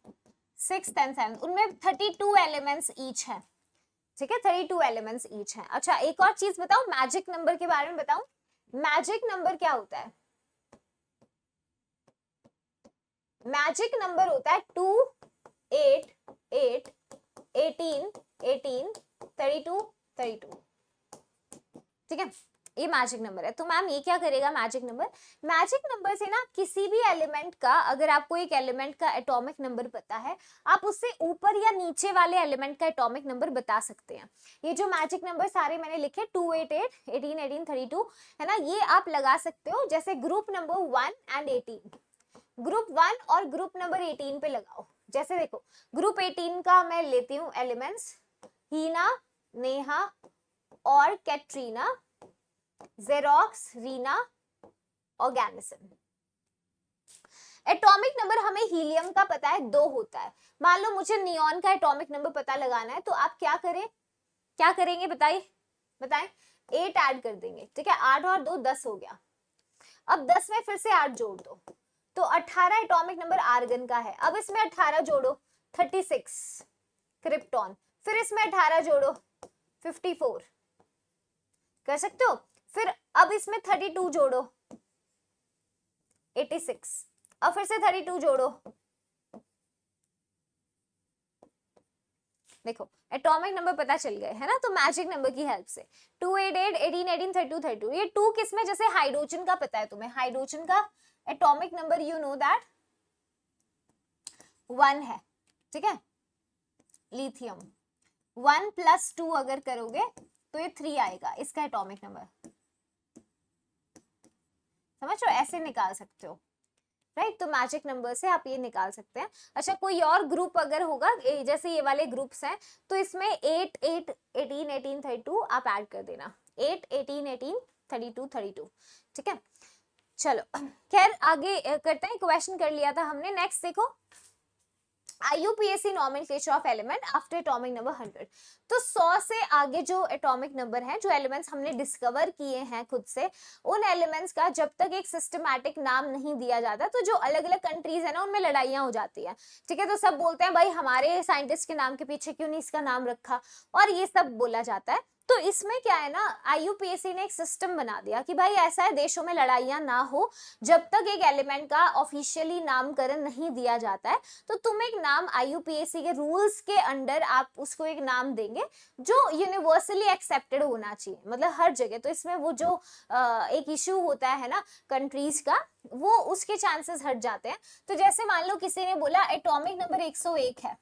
6th and 7th, उनमें 32 एलिमेंट्स ईच है, ठीक है, 32 एलिमेंट्स ईच है। अच्छा, एक और चीज बताओ, मैजिक नंबर के बारे में बताऊं। मैजिक नंबर क्या होता है? मैजिक नंबर होता है 2, 8, 8, 18, 18, 32, 32, ठीक है, ये मैजिक नंबर है। तो मैम ये क्या करेगा मैजिक नंबर? मैजिक नंबर से ना किसी भी एलिमेंट का, अगर आपको एक एलिमेंट का एटॉमिक नंबर पता है, आप उससे ऊपर या नीचे वाले एलिमेंट का एटॉमिक नंबर बता सकते हैं। ये जो मैजिक नंबर सारे मैंने लिखे 2, 8, 8, 18, 18, 32 है ना, ये आप लगा सकते हो। जैसे ग्रुप नंबर 1 and 18, ग्रुप 1 और ग्रुप नंबर 18 पे लगाओ। जैसे देखो, ग्रुप 18 का मैं लेती हूँ एलिमेंट्स, हीना, नेहा और कैटरीना, जेरोक्स, रीना और गैमिसन। एटॉमिक नंबर हमें हीलियम का पता है 2 होता है। मान लो मुझे नियॉन का एटॉमिक नंबर पता लगाना है, तो आप क्या करें, क्या करेंगे बताइए, बताएं। 8 ऐड कर देंगे, ठीक है, 8 और 2 10 हो गया। अब 10 में फिर से 8 जोड़ दो, तो 18 एटॉमिक नंबर आर्गन का है। अब इसमें 18 जोड़ो, 36 क्रिप्टॉन, फिर इसमें 18 जोड़ो, 54 कर सकते हो। फिर अब इसमें 32 जोड़ो, 86, अब फिर से 32 जोड़ो, देखो एटॉमिक नंबर पता चल गए, है ना। तो मैजिक नंबर की हेल्प से 2, 8, 8, 18, 18, 32, 32, ये 2 किसमें, जैसे हाइड्रोजन का पता है तुम्हें, हाइड्रोजन का atomic number you know that 1 है, ठीक है। लिथियम 1 + 2 अगर करोगे तो ये 3 आएगा, इसका एटॉमिक नंबर, समझ लो, ऐसे निकाल सकते हो, राइट। तो मैजिक नंबर से आप ये निकाल सकते हैं। अच्छा, कोई और ग्रुप अगर होगा, जैसे ये वाले ग्रुप्स हैं, तो इसमें 8, 8, 18, 18, 32 आप ऐड कर देना, 8, 18, 18, 32, 32, ठीक है। चलो खैर आगे करते हैं, क्वेश्चन कर लिया था हमने। नेक्स्ट देखो, IUPAC nomenclature of element after atomic number 100। तो 100 से आगे जो एटॉमिक नंबर है, जो एलिमेंट्स हमने डिस्कवर किए हैं खुद से, उन एलिमेंट्स का जब तक एक सिस्टमैटिक नाम नहीं दिया जाता, तो जो अलग अलग कंट्रीज है ना, उनमें लड़ाइयां हो जाती है, ठीक है। तो सब बोलते हैं भाई हमारे साइंटिस्ट के नाम के पीछे क्यों नहीं इसका नाम रखा, और ये सब बोला जाता है। तो इसमें क्या है ना, IUPAC ने एक सिस्टम बना दिया कि भाई ऐसा है, देशों में लड़ाइयां ना हो, जब तक एक एलिमेंट का ऑफिशियली नामकरण नहीं दिया जाता है, तो तुम एक नाम IUPAC के रूल्स के अंडर आप उसको एक नाम देंगे जो यूनिवर्सली एक्सेप्टेड होना चाहिए, मतलब हर जगह। तो इसमें वो जो एक इशू होता है ना कंट्रीज का, वो उसके चांसेस हट जाते हैं। तो जैसे मान लो किसी ने बोला एटॉमिक नंबर 101 है,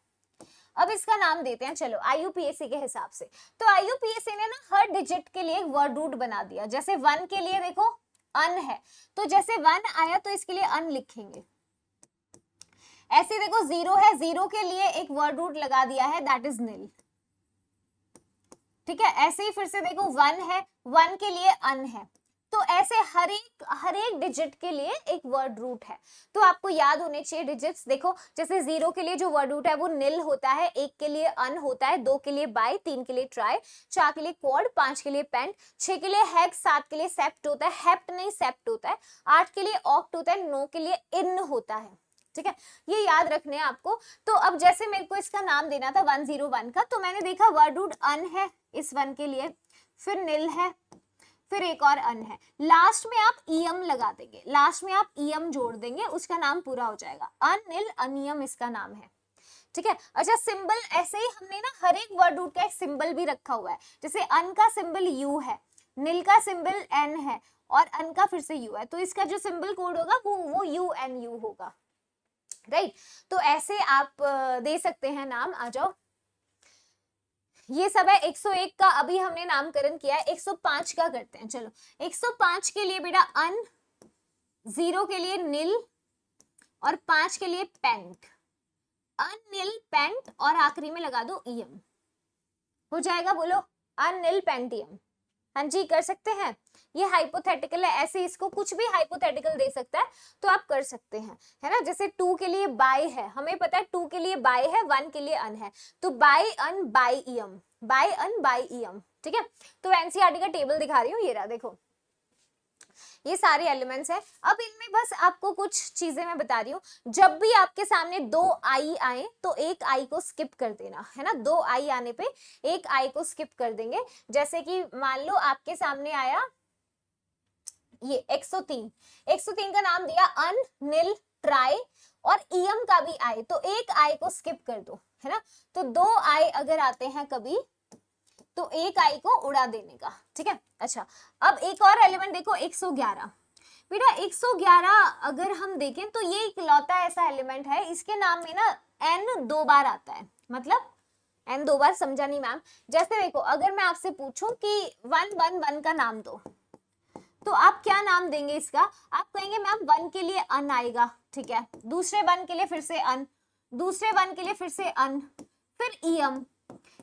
अब इसका नाम देते हैं चलो IUPAC के हिसाब से। तो IUPAC ने ना हर डिजिट के लिए एक वर्ड रूट बना दिया। जैसे 1 के लिए देखो अन है, तो जैसे 1 आया तो इसके लिए अन लिखेंगे। ऐसे देखो 0 है, 0 के लिए एक वर्ड रूट लगा दिया है, दैट इज निल। ठीक है, ऐसे ही फिर से देखो 1 है, 1 के लिए अन है, तो ऐसे हर एक डिजिट के लिए एक वर्ड रूट है, तो आपको याद होने चाहिए डिजिट्स। देखो जैसे 0 के लिए जो वर्ड रूट है वो निल होता है, 1 के लिए अन होता है, 2 के लिए बाय, 3 के लिए ट्राई, 4 के लिए क्वाड, 5 के लिए पेंट, 6 के लिए हेक्स, 7 के लिए सेप्ट होता है, हेप्ट नहीं सेप्ट होता है, 8 के लिए ऑक्ट होता है, 9 के लिए इन होता है। ठीक है, ये याद रखने हैं आपको। तो अब जैसे मेरे को इसका नाम देना था 101 का, तो मैंने देखा वर्ड रूट अन है इस 1 के लिए, फिर निल है, फिर एक और अन है, लास्ट में आप ईएम लगा देंगे, लास्ट में आप ईएम जोड़ देंगे, उसका नाम पूरा हो जाएगा, अनिल अनियम इसका नाम है। ठीक है, अच्छा सिंबल ऐसे ही हमने ना हर एक वर्ड रूट का एक सिंबल भी रखा हुआ है, जैसे अन का सिंबल यू है, निल का सिंबल एन है, और अन का फिर से यू है, तो इसका जो सिंबल कोड होगा वो यू एन यू होगा, राइट। तो ऐसे आप दे सकते हैं नाम। आ जाओ, ये सब है 101 का, अभी हमने नामकरण किया है। 105 का करते हैं, चलो 105 के लिए बेटा अन, 0 के लिए निल और 5 के लिए पेंट, अन निल पेंट और आखिरी में लगा दो ईएम, हो जाएगा, बोलो अन निल पेंट ईएम। हाँ जी कर सकते हैं, ये हाइपोथेटिकल है, ऐसे इसको कुछ भी हाइपोथेटिकल दे सकता है तो आप कर सकते हैं, है ना। जैसे 2 के लिए बाय है, हमें पता है 2 के लिए बाय है, 1 के लिए अन है, तो बाय अन बाय ईएम, बाय अन बाय ईएम। ठीक है, तो एनसीईआरटी का टेबल दिखा रही हूँ, ये रहा, देखो ये सारे एलिमेंट्स हैं। अब इनमें बस आपको कुछ चीजें मैं बता रही हूँ, जब भी आपके सामने 2 आई आए तो एक आई को स्किप कर देना, है ना। 2 आई आने पे एक आई को स्किप कर देंगे, जैसे कि मान लो आपके सामने आया ये 103, 103 का नाम दिया अन निल ट्राई और ईएम का भी आई, तो एक आई को स्किप कर दो, है ना। तो 2 आई अगर आते हैं कभी तो एक आई को उड़ा देने का, ठीक है। अच्छा अब एक और एलिमेंट देखो 111, बेटा 111 अगर हम देखें तो ये इकलौता ऐसा एलिमेंट है, इसके नाम में ना एन 2 बार आता है, मतलब एन 2 बार, समझा नहीं मैम। जैसे देखो अगर मैं आपसे पूछूं कि 111 का नाम दो, तो आप क्या नाम देंगे इसका, आप कहेंगे मैम 1 के लिए अन आएगा, ठीक है, दूसरे 1 के लिए फिर से अन, दूसरे 1 के लिए फिर से अन, फिर ईएम,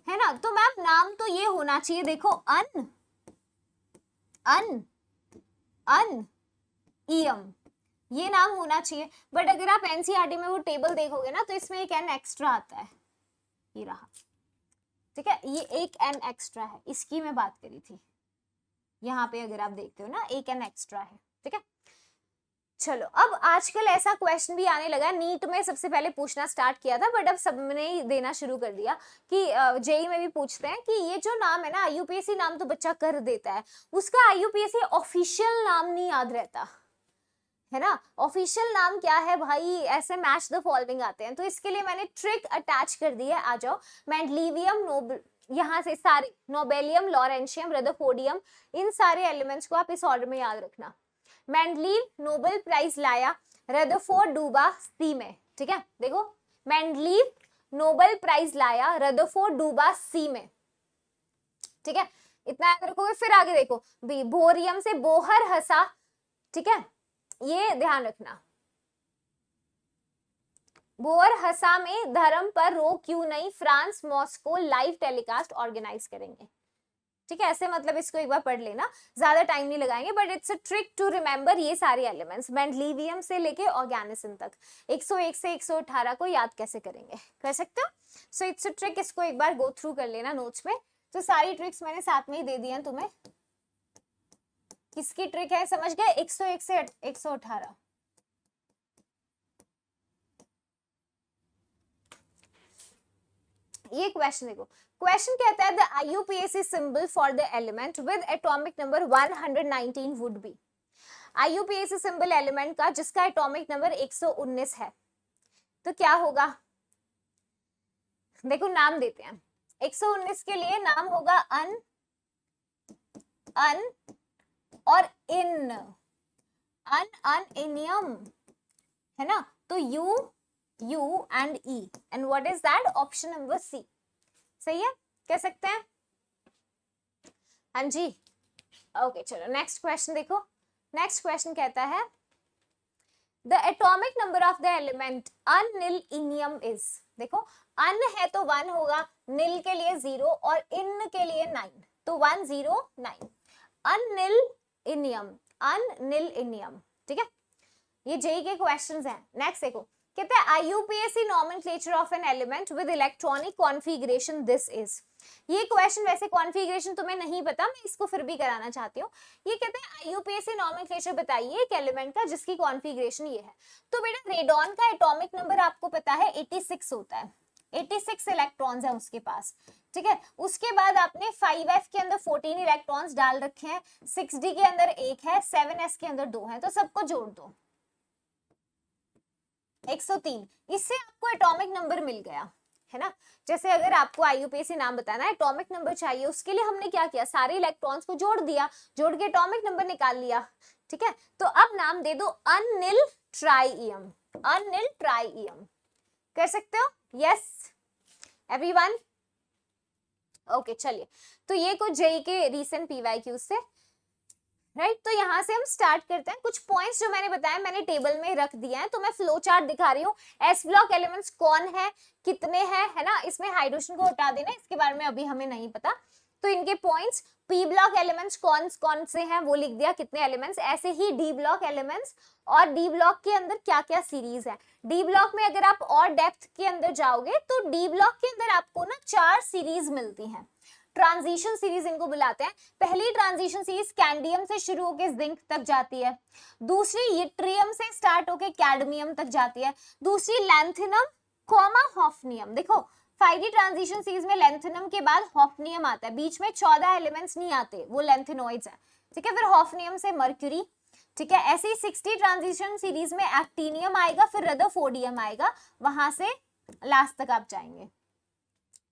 है ना। तो मैम नाम तो ये होना चाहिए, देखो अन अन अन ईएम, ये नाम होना चाहिए, बट अगर आप एनसीईआरटी में वो टेबल देखोगे ना तो इसमें एक एन एक्स्ट्रा आता है, ये रहा, ठीक है, ये एक एन एक्स्ट्रा है, इसकी मैं बात करी थी, यहाँ पे अगर आप देखते हो ना एक एन एक्स्ट्रा है, ठीक है। चलो अब आजकल ऐसा क्वेश्चन भी आने लगा, नीट में सबसे पहले पूछना स्टार्ट किया था बट अब सबने ही देना शुरू कर दिया कि जेई में भी पूछते हैं कि ये जो नाम है ना आईयूपीएससी नाम तो बच्चा कर देता है, उसका आईयूपीएससी ऑफिशियल नाम नहीं याद रहता, है ना। ऑफिशियल नाम क्या है भाई, ऐसे मैच द फॉलोइंग आते हैं, तो इसके लिए मैंने ट्रिक अटैच कर दी है। आ जाओ, मेंडलीवियम नोबल, यहाँ से सारे नोबेलियम लॉरेंशियम रदरफोर्डियम, इन सारे एलिमेंट्स को आप इस ऑर्डर में याद रखना। मेंडलीव नोबेल प्राइज लाया, रदरफोर्ड डूबा सी में, ठीक है। देखो मेंडलीव नोबेल प्राइज लाया, रदरफोर्ड डूबा सी में, ठीक है, इतना याद रखोगे। फिर आगे देखो बोरियम से बोहर हंसा, ठीक है, ये ध्यान रखना। बोहर हंसा में धर्म पर रोक क्यों नहीं, France Moscow live telecast organise करेंगे, ठीक है। ऐसे मतलब इसको एक बार पढ़ लेना, ज्यादा टाइम नहीं लगाएंगे but it's a trick to remember ये सारे एलिमेंट्स, मेंडलीवियम से लेके ऑर्गेनिज्म तक। 101 से 118 को याद कैसे करेंगे, कर सकते हो। सो इट्स अ ट्रिक, इसको एक बार गो थ्रू कर लेना नोट्स में। तो सारी ट्रिक्स मैंने साथ में ही दे दी हैं तुम्हें। किसकी ट्रिक है समझ गए, 101 से 118। ये क्वेश्चन देखो, क्वेश्चन कहता है the IUPAC symbol for the element with atomic number 119 would be. IUPAC symbol element का जिसका एटॉमिक नंबर 119 है तो क्या होगा, देखो नाम देते हैं। 119 के लिए नाम होगा अन अन और इन, अन अन इनियम, है ना। तो U U and E and what is that, option number C, सही है, कह सकते हैं। हाँ जी ओके चलो नेक्स्ट क्वेश्चन देखो। नेक्स्ट क्वेश्चन कहता है the atomic number of the element unnilennium is, देखो अन है तो 1 होगा, नील के लिए 0 और इन के लिए 9, तो 1 0 9, अनिल इनियम, अनिल इनियम। ठीक है, ये जेई के क्वेश्चंस हैं। नेक्स्ट देखो, कहते हैं IUPAC nomenclature of an element with electronic configuration this is. ये क्वेश्चन वैसे कॉन्फ़िगरेशन तुम्हें नहीं पता, मैं इसको फिर भी कराना चाहती हूँ। ये कहते हैं आईयूपीएसी नॉमेनक्लेचर बताइए एक एलिमेंट का जिसकी कॉन्फ़िगरेशन ये है। तो बेटा रेडॉन का एटॉमिक नंबर आपको पता है 86 होता है, 86 इलेक्ट्रॉन्स है उसके पास। ठीक है, उसके बाद आपने 5f के अंदर 14 इलेक्ट्रॉन्स डाल रखे हैं, 6d के अंदर 1 है, 7s के अंदर 2 है, तो सबको जोड़ दो 103। इससे आपको एटॉमिक नंबर मिल गया है ना। जैसे अगर आपको आईयूपीएसी नाम बताना है, एटॉमिक नंबर चाहिए, उसके लिए हमने क्या किया, सारे इलेक्ट्रॉन्स को जोड़ दिया, जोड़ के एटॉमिक नंबर निकाल लिया। ठीक है, तो अब नाम दे दो अनिल ट्राइइयम, अनिल ट्राइइयम। कर सकते हो? Yes everyone? ओके चलिए, तो ये कुछ जेई के रीसेंट पीवाईक्यू से, राइट। तो यहाँ से हम स्टार्ट करते हैं। कुछ पॉइंट्स जो मैंने बताया मैंने टेबल में रख दिया है, तो मैं फ्लो चार्ट दिखा रही हूँ। एस ब्लॉक एलिमेंट्स कौन है, कितने हैं, है ना। इसमें हाइड्रोजन को हटा देना, इसके बारे में अभी हमें नहीं पता। तो इनके पॉइंट्स, पी ब्लॉक एलिमेंट्स कौन कौन से हैं वो लिख दिया, कितने एलिमेंट्स। ऐसे ही डी ब्लॉक एलिमेंट्स, और डी ब्लॉक के अंदर क्या क्या सीरीज है। डी ब्लॉक में अगर आप और डेप्थ के अंदर जाओगे तो डी ब्लॉक के अंदर आपको ना 4 सीरीज मिलती हैं। ट्रांजिशन सीरीज इनको बुलाते हैं। पहली ट्रांजिशन सीरीज कैंडियम से शुरू होकर जिंक तक जाती है, दूसरी यट्रियम से स्टार्ट होकर कैडमियम तक जाती है, दूसरी लैंथेनम कॉमा हॉफनियम। देखो 5D ट्रांजिशन सीरीज में लैंथेनम के बाद हॉफनियम आता है, बीच में 14 एलिमेंट्स नहीं आते, वो लैंथेनॉइड्स है। ठीक है, फिर हॉफनियम से मर्क्यूरी। ठीक है, ऐसे ही 60 ट्रांजिशन सीरीज में एक्टिनियम आएगा, फिर रदरफोर्डियम आएगा, वहां से लास्ट तक आप जाएंगे।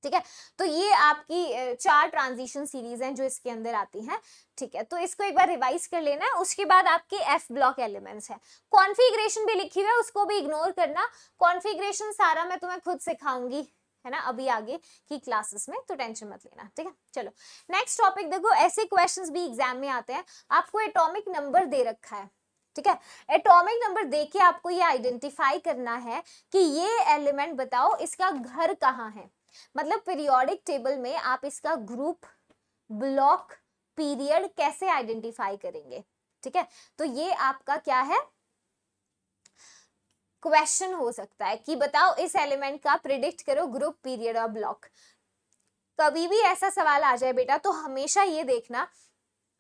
ठीक है, तो ये आपकी 4 ट्रांजिशन सीरीज हैं जो इसके अंदर आती हैं। ठीक है, तो इसको एक बार रिवाइज कर लेना है। उसके बाद आपके एफ ब्लॉक एलिमेंट्स हैं। कॉन्फ़िगरेशन भी लिखी हुई है, उसको भी इग्नोर करना। कॉन्फ़िगरेशन सारा मैं तुम्हें खुद सिखाऊंगी, है ना, अभी आगे की क्लासेस में, तो टेंशन मत लेना। ठीक है, चलो नेक्स्ट टॉपिक देखो। ऐसे क्वेश्चंस भी एग्जाम में आते हैं। आपको एटॉमिक नंबर दे रखा है, ठीक है, एटॉमिक नंबर देके आपको ये आइडेंटिफाई करना है कि ये एलिमेंट बताओ इसका घर कहाँ है। मतलब पीरियोडिक टेबल में आप इसका ग्रुप, ब्लॉक, पीरियड कैसे आइडेंटिफाई करेंगे। ठीक है, तो ये आपका क्या है, क्वेश्चन हो सकता है कि बताओ इस एलिमेंट का प्रिडिक्ट करो ग्रुप, पीरियड और ब्लॉक। कभी भी ऐसा सवाल आ जाए बेटा, तो हमेशा ये देखना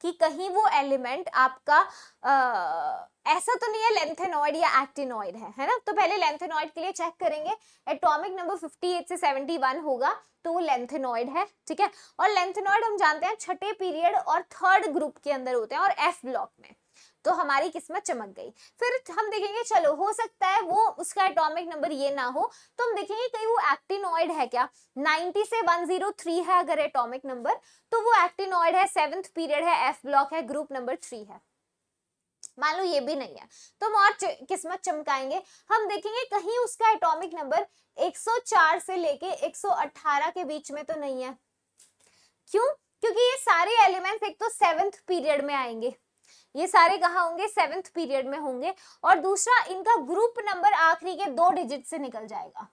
कि कहीं वो एलिमेंट आपका ऐसा तो नहीं है लेंथेनॉइड या एक्टिनॉइड है ना। तो पहले लेंथेनॉइड के लिए चेक करेंगे। एटॉमिक नंबर 58 से 71 होगा तो वो लेंथेनॉइड है। ठीक है, और लेंथेनॉइड हम जानते हैं छठे पीरियड और 3rd ग्रुप के अंदर होते हैं और एफ ब्लॉक में, तो हमारी किस्मत चमक गई। फिर हम देखेंगे, चलो हो सकता है वो उसका एटॉमिक नंबर ये ना हो, तो हम देखेंगे कहीं वो एक्टिनॉइड है क्या। 90 से 103 है अगर एटॉमिक नंबर, तो वो एक्टिनॉइड है, 7th पीरियड है, एफ ब्लॉक है, ग्रुप नंबर 3 है। मान लो ये भी नहीं है, तो हम और किस्मत चमकाएंगे। हम देखेंगे कहीं उसका एटॉमिक नंबर 104 से लेके 118 के बीच में तो नहीं है। क्यों? क्योंकि ये सारे एलिमेंट्स एक तो 7th पीरियड में आएंगे, ये सारे कहाँ होंगे, 7th पीरियड में होंगे, और दूसरा इनका ग्रुप नंबर आखिरी के 2 डिजिट से निकल जाएगा।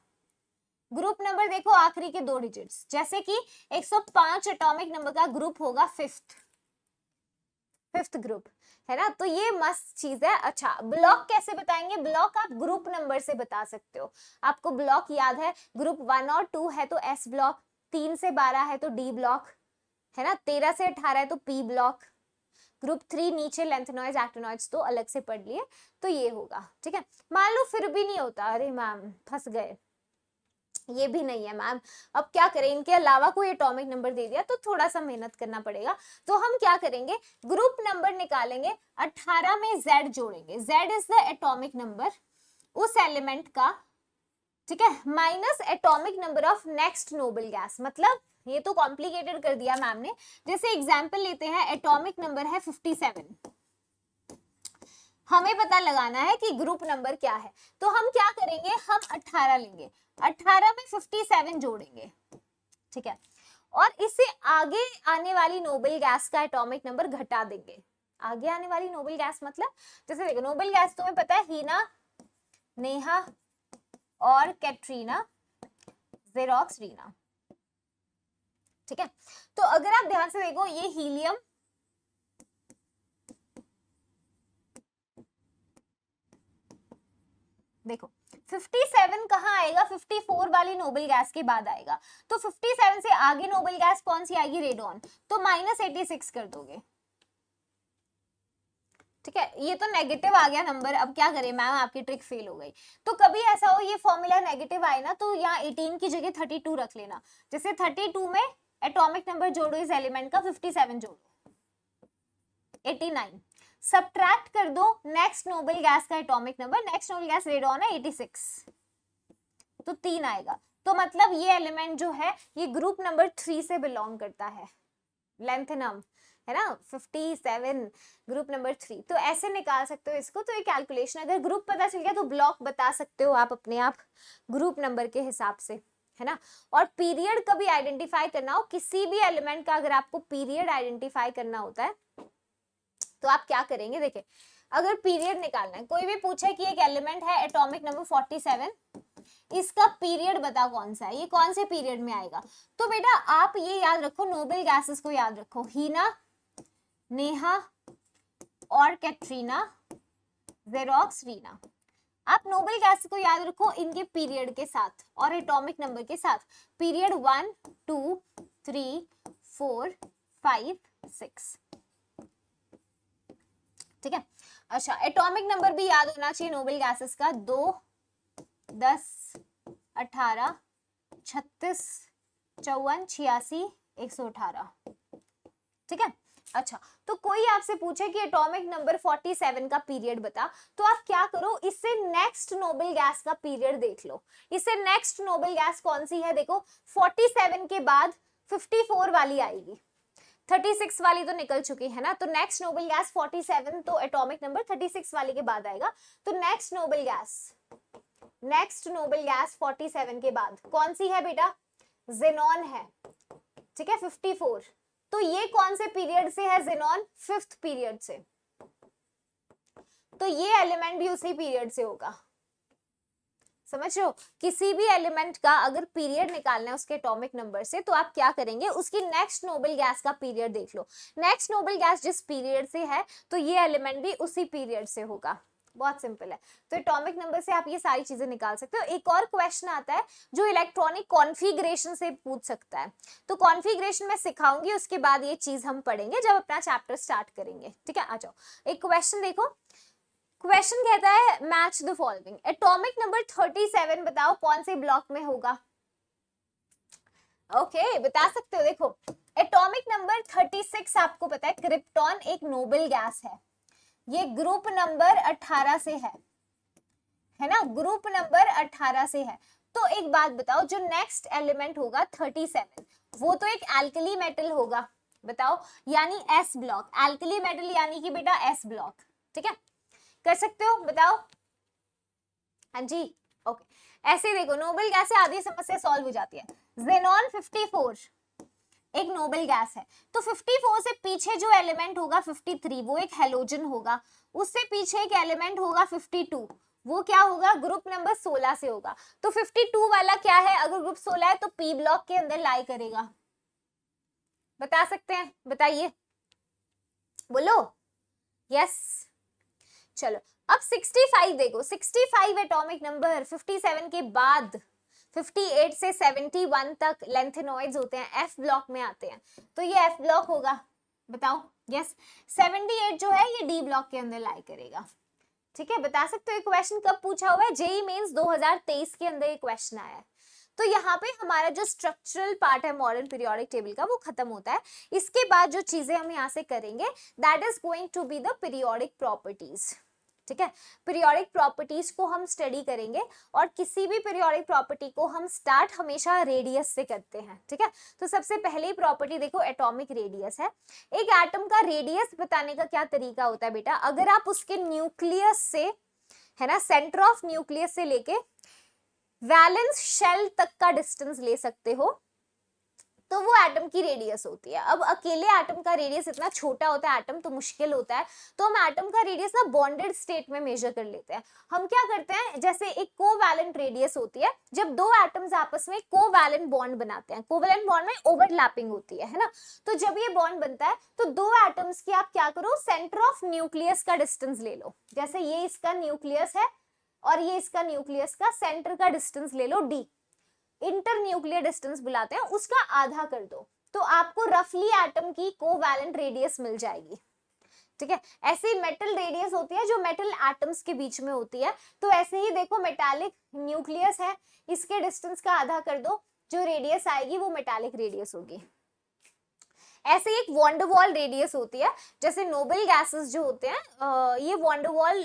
ग्रुप नंबर देखो आखिरी के 2 डिजिट्स, जैसे कि 105 एटॉमिक नंबर का ग्रुप होगा 5th ग्रुप, है ना। तो ये मस्त चीज है। अच्छा, ब्लॉक कैसे बताएंगे? ब्लॉक आप ग्रुप नंबर से बता सकते हो। आपको ब्लॉक याद है, ग्रुप 1 और 2 है तो एस ब्लॉक, 3 से 12 है तो डी ब्लॉक, है ना, 13 से 18 है तो पी ब्लॉक, ग्रुप 3 नीचे लेंथेनॉइड्स, एक्टिनॉइड्स तो अलग से पढ़ लिए, तो ये होगा। ठीक है, मान लो फिर भी नहीं होता, अरे मैम फंस गए, ये भी नहीं है मैम, अब क्या करें, इनके अलावा कोई एटॉमिक नंबर दे दिया तो थोड़ा सा मेहनत करना पड़ेगा। तो हम क्या करेंगे, ग्रुप नंबर निकालेंगे, 18 में Z जोड़ेंगे, Z is the atomic number उस एलिमेंट का, ठीक है, minus atomic number of next noble gas. मतलब ये तो कॉम्प्लिकेटेड कर दिया मैम ने। जैसे एग्जाम्पल लेते हैं, एटॉमिक नंबर है 57, हमें पता लगाना है कि ग्रुप नंबर क्या है, तो हम क्या करेंगे, हम 18 लेंगे, 18 में 57 जोड़ेंगे। ठीक है, और इससे आगे आने वाली नोबल गैस का एटॉमिक नंबर घटा देंगे। आगे आने वाली नोबल गैस मतलब, जैसे देखो नोबल गैस तुम्हें पता है, हीना, नेहा और कैटरीना, जेरोक्स रीना। ठीक है, तो अगर आप ध्यान से देखो ये हीलियम, देखो 57 कहाँ आएगा, 54 वाली नोबल गैस के बाद आएगा, तो 57 से आगे नोबल गैस कौन सी आएगी, रेडॉन, तो -86 कर दोगे। ठीक है, ये तो नेगेटिव आ गया नंबर, अब क्या करें मैम आपकी ट्रिक फेल हो गई। तो कभी ऐसा हो ये फॉर्मूला नेगेटिव आए ना, तो यहाँ 18 की जगह 32 रख लेना, जैसे 32 में एटॉमिक नंबर जोड़ो इस एलिमेंट का, 57 जोड़ो 89, सब्ट्रैक्ट कर दो नेक्स्ट नोबल गैस का atomic number, next noble gas radon है 86, तो 3 आएगा। तो मतलब ये एलिमेंट जो है ये ग्रुप नंबर 3 से बिलोंग करता है, लेंथेनम है ना, 57 ग्रुप नंबर 3। तो ऐसे निकाल सकते हो इसको, तो ये कैलकुलेशन, अगर ग्रुप पता चल गया तो ब्लॉक बता सकते हो आप अपने आप ग्रुप नंबर के हिसाब से, है ना। और पीरियड कभी आइडेंटिफाई करना हो किसी भी एलिमेंट का, अगर आपको पीरियड आइडेंटिफाई करना होता है तो आप क्या करेंगे, देखिए अगर पीरियड निकालना है, कोई भी पूछे कि एक एलिमेंट है एटॉमिक नंबर 47, इसका पीरियड बता कौन सा है, ये कौन से पीरियड में आएगा, तो बेटा आप ये याद रखो, नोबल गैसेस को याद रखो, हीना, नेहा और कैटरीना, जेरोक्स, रीना। आप नोबल गैस को याद रखो इनके पीरियड के साथ और एटॉमिक नंबर के साथ, पीरियड 1 2 3 4 5 6। ठीक है, अच्छा एटॉमिक नंबर भी याद होना चाहिए नोबल गैसेस का, 2 10 18 36 54 86 118। ठीक है, अच्छा तो कोई आपसे पूछे कि एटॉमिक नंबर 47 का पीरियड बता, तो आप क्या करो, इससे नेक्स्ट नोबल गैस का पीरियड देख लो, इससे नेक्स्ट नोबल गैस कौन सी है, देखो 47 के बाद 54 वाली आएगी, 36 वाली तो निकल चुकी है ना, तो नेक्स्ट नोबल गैस 47, तो एटॉमिक नंबर 36 वाली के बाद आएगा, तो नेक्स्ट नोबल गैस 47 के बाद कौन सी है बेटा, जेनॉन है। ठीक है, 54, तो ये कौन से पीरियड से है, जेनॉन 5th पीरियड से, तो ये एलिमेंट भी उसी पीरियड से होगा। समझ रहे हो, किसी भी एलिमेंट का अगर पीरियड निकालना है उसके एटॉमिक नंबर से, तो आप क्या करेंगे, उसकी नेक्स्ट नोबल गैस का पीरियड देख लो, नेक्स्ट नोबल गैस जिस पीरियड से है तो ये एलिमेंट भी उसी पीरियड से होगा, बहुत सिंपल है। तो एटॉमिक नंबर से आप ये सारी चीजें निकाल सकते हो। एक और क्वेश्चन आता है जो इलेक्ट्रॉनिक कॉन्फ़िगरेशन से पूछ सकता है, तो कॉन्फ़िगरेशन मैं सिखाऊंगी, उसके बाद ये चीज हम पढ़ेंगे जब अपना चैप्टर स्टार्ट करेंगे। ठीक है, आ जाओ एक क्वेश्चन देखो, क्वेश्चन कहता है match the following, atomic number 37 बताओ कौन से ब्लॉक में होगा। ओके बता सकते हो, देखो एटॉमिक नंबर 36 आपको पता है क्रिप्टॉन एक नोबल गैस है, ये ग्रुप नंबर 18 से है ना, ग्रुप नंबर 18 से है। तो एक बात बताओ, जो नेक्स्ट एलिमेंट होगा 37 वो तो एक एल्कली मेटल होगा, बताओ, यानी एस ब्लॉक, एल्कली मेटल यानी कि बेटा एस ब्लॉक। ठीक है, कर सकते हो, बताओ। हाँ जी, ओके, ऐसे देखो नोबल गैस से आधी समस्या सॉल्व हो जाती है। जेनॉन 54 एक नोबल गैस है, तो 54 से पीछे जो एलिमेंट होगा 53 वो एक हेलोजन होगा, उससे पीछे एक एलिमेंट होगा 52 वो क्या होगा, ग्रुप नंबर 16 से होगा। तो 52 वाला क्या है, अगर ग्रुप 16 है तो पी ब्लॉक के अंदर लाई करेगा, बता सकते हैं, बताइए, बोलो यस। चलो अब 65 देखो, 65 एटॉमिक नंबर 57 के बाद 58 से 71 तक लेंथेनॉइड्स होते हैं, एफ ब्लॉक में आते हैं, तो ये एफ ब्लॉक होगा, बताओ यस। 78 जो है ये डी ब्लॉक के अंदर लाई करेगा। ठीक है, बता सकते हो, क्वेश्चन कब पूछा हुआ है, जेईई मेंस 2023 के अंदर ये क्वेश्चन आया है। तो यहाँ पे हमारा जो स्ट्रक्चरल पार्ट है मॉडर्न पीरियोडिक टेबल का वो खत्म होता है। इसके बाद जो चीजें हम यहाँ से करेंगे that is going to be the periodic properties. ठीक है, पीरियोडिक प्रॉपर्टीज को हम स्टडी करेंगे और किसी भी पीरियोडिक प्रॉपर्टी को हम स्टार्ट हमेशा रेडियस से करते हैं। ठीक है, तो सबसे पहली प्रॉपर्टी देखो एटॉमिक रेडियस है। एक एटम का रेडियस बताने का क्या तरीका होता है बेटा, अगर आप उसके न्यूक्लियस से, है ना, सेंटर ऑफ न्यूक्लियस से लेके वैलेंस शेल तक का डिस्टेंस ले सकते हो, तो वो एटम की रेडियस होती है। अब अकेले एटम का रेडियस इतना छोटा होता है, एटम तो मुश्किल होता है, तो हम एटम का रेडियस ना बॉन्डेड स्टेट में मेजर कर लेते हैं। हम क्या करते हैं, जैसे एक कोवैलेंट रेडियस होती है, जब दो एटम्स आपस में कोवैलेंट बॉन्ड बनाते हैं, कोवैलेंट बॉन्ड में ओवरलैपिंग होती है ना, तो जब ये बॉन्ड बनता है तो दो एटम्स की आप क्या करो, सेंटर ऑफ न्यूक्लियस का डिस्टेंस ले लो। जैसे ये इसका न्यूक्लियस है और ये इसका न्यूक्लियस का सेंटर का डिस्टेंस ले लो d, इंटर न्यूक्लियर डिस्टेंस बुलाते हैं, उसका आधा कर दो, तो आपको रफली एटम की कोवैलेंट रेडियस मिल जाएगी। ठीक है, ऐसे मेटल रेडियस होती है जो मेटल एटम्स के बीच में होती है। तो ऐसे ही देखो, मेटालिक न्यूक्लियस है, इसके डिस्टेंस का आधा कर दो, जो रेडियस आएगी वो मेटालिक रेडियस होगी। ऐसे ही एक वॉन्डरवॉल रेडियस होती है, जैसे नोबल गैसेस जो होते हैं ये वॉन्डरवॉल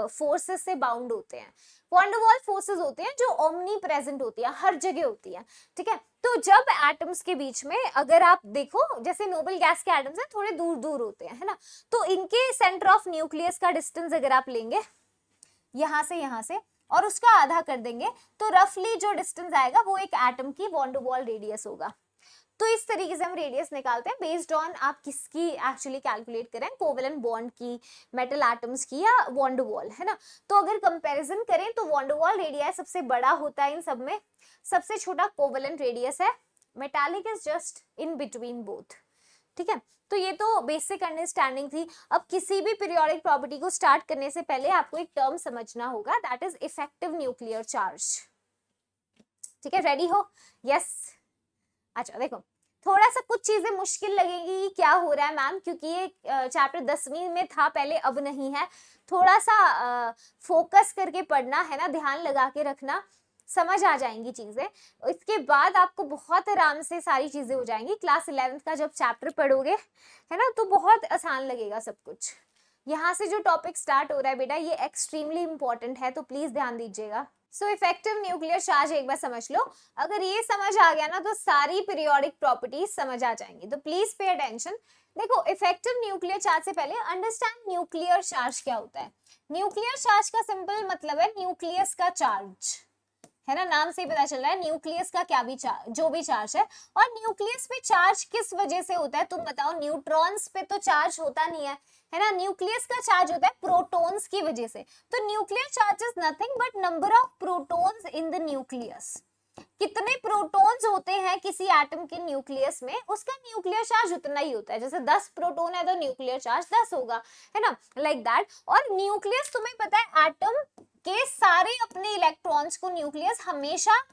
फोर्सेस से बाउंड होते हैं। वॉन्डरवॉल फोर्सेस होती हैं जो ओमनी प्रेजेंट होती है, हर जगह होती है। ठीक है, तो जब एटम्स के बीच में अगर आप देखो, जैसे नोबल गैस के एटम्स हैं थोड़े दूर दूर होते हैं, है ना, तो इनके सेंटर ऑफ न्यूक्लियस का डिस्टेंस अगर आप लेंगे यहाँ से और उसका आधा कर देंगे, तो रफली जो डिस्टेंस आएगा वो एक एटम की वॉन्डरवॉल रेडियस होगा। तो इस तरीके से हम रेडियस निकालते हैं बेस्ड ऑन आप किसकी एक्चुअली कैलकुलेट करें, कोवेलेंट बॉन्ड की, मेटल एटम्स की, या वॉन्डरवॉल, है ना। तो अगर कंपैरिजन करें तो वॉन्डरवॉल रेडियस सबसे बड़ा होता है इन सब में, सबसे छोटा कोवेलेंट रेडियस है, metallic is just in between both. ठीक है, तो ये तो बेसिक अंडरस्टैंडिंग थी। अब किसी भी पीरियोडिक प्रॉपर्टी को स्टार्ट करने से पहले आपको एक टर्म समझना होगा, that is effective nuclear charge. ठीक है, रेडी हो? यस। अच्छा देखो, थोड़ा सा कुछ चीजें मुश्किल लगेगी, क्या हो रहा है मैम, क्योंकि ये चैप्टर 10वीं में था पहले, अब नहीं है। थोड़ा सा फोकस करके पढ़ना है ना, ध्यान लगा के रखना, समझ आ जाएंगी चीजें। इसके बाद आपको बहुत आराम से सारी चीजें हो जाएंगी। क्लास 11th का जब चैप्टर पढ़ोगे, है ना, तो बहुत आसान लगेगा सब कुछ। यहाँ से जो टॉपिक स्टार्ट हो रहा है बेटा, ये एक्सट्रीमली इंपॉर्टेंट है, तो प्लीज ध्यान दीजिएगा। सो इफेक्टिव न्यूक्लियर चार्ज एक बार समझ लो। अगर ये समझ आ गया ना, तो सारी पीरियोडिक प्रॉपर्टीज समझ आ जाएंगी। तो प्लीज पे अटेंशन। देखो, इफेक्टिव न्यूक्लियर चार्ज से पहले अंडरस्टैंड न्यूक्लियर चार्ज क्या होता है। न्यूक्लियर चार्ज का सिंपल मतलब है न्यूक्लियस का चार्ज, है ना, नाम से ही पता चल रहा है न्यूक्लियस का क्या भी चार्ज, जो भी चार्ज है। और न्यूक्लियस पे चार्ज किस वजह से होता है, तुम बताओ। न्यूट्रॉन्स पे तो चार्ज होता नहीं है ना, न्यूक्लियस का चार्ज होता है प्रोटॉन्स की वजह से। तो nuclear charge is nothing but number of protons in the nucleus. कितने प्रोटॉन्स होते हैं किसी एटम के न्यूक्लियस में, उसका न्यूक्लियर चार्ज उतना ही होता है। जैसे 10 प्रोटॉन है तो न्यूक्लियर चार्ज 10 होगा, है ना, लाइक दैट। और न्यूक्लियस, तुम्हें पता है, एटम के सारे अपने इलेक्ट्रॉन्स को न्यूक्लियस हमेशा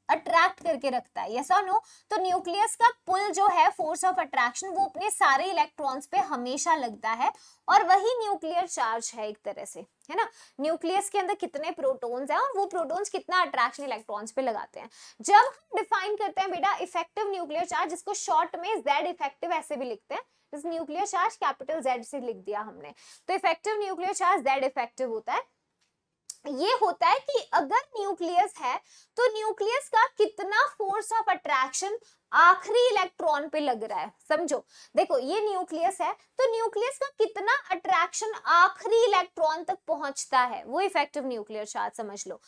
अट्रैक्ट करके रखता है, यस और नो। तो न्यूक्लियस का पुल जो है, फोर्स ऑफ अट्रैक्शन, वो अपने सारे इलेक्ट्रॉन्स पे हमेशा लगता है, और वही न्यूक्लियर चार्ज है एक तरह से, है ना। न्यूक्लियस के अंदर कितने प्रोटॉन्स हैं और वो प्रोटॉन्स कितना अट्रैक्शन इलेक्ट्रॉन्स पे लगाते हैं। जब हम डिफाइन करते हैं बेटा इफेक्टिव न्यूक्लियर चार्ज, जिसको शॉर्ट में Z इफेक्टिव ऐसे भी लिखते हैं, जैसे न्यूक्लियर चार्ज कैपिटल Z से लिख दिया हमने, तो effective nuclear charge Z effective होता है। ये होता है कि अगर न्यूक्लियस है तो न्यूक्लियस का कितना फोर्स ऑफ अट्रैक्शन आखिरी इलेक्ट्रॉन पे लग रहा है। समझो, देखो ये न्यूक्लियस है, तो न्यूक्लियस का कितना अट्रैक्शन आखिरी इलेक्ट्रॉन तक पहुंचता है, वो इफेक्टिव न्यूक्लियर चार्ज समझ लो।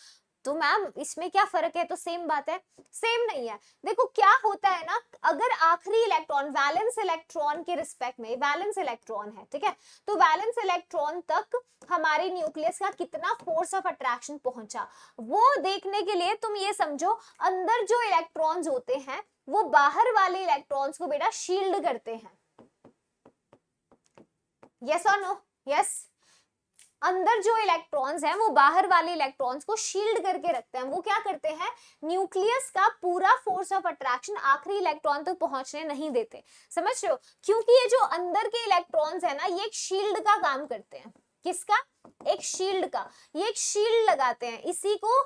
तो मैम इसमें क्या फर्क है, तो सेम बात है, सेम नहीं है। देखो क्या होता है ना, अगर आखिरी इलेक्ट्रॉन वैलेंस इलेक्ट्रॉन के रिस्पेक्ट में, वैलेंस इलेक्ट्रॉन है, ठीक है, तो वैलेंस इलेक्ट्रॉन तक हमारे न्यूक्लियस का कितना फोर्स ऑफ अट्रैक्शन पहुंचा, वो देखने के लिए तुम ये समझो, अंदर जो इलेक्ट्रॉन्स होते हैं वो बाहर वाले इलेक्ट्रॉन्स को बेटा शील्ड करते हैं, यस और नो। यस, अंदर जो इलेक्ट्रॉन्स हैं वो बाहर वाले इलेक्ट्रॉन्स को शील्ड करके रखते हैं। वो क्या करते हैं, न्यूक्लियस का पूरा फोर्स ऑफ अट्रैक्शन आखिरी इलेक्ट्रॉन तक पहुंचने नहीं देते। समझ रहे हो, क्योंकि ये जो अंदर के इलेक्ट्रॉन्स है ना, ये एक शील्ड का काम करते हैं। किसका, एक शील्ड का। ये एक शील्ड लगाते हैं, इसी को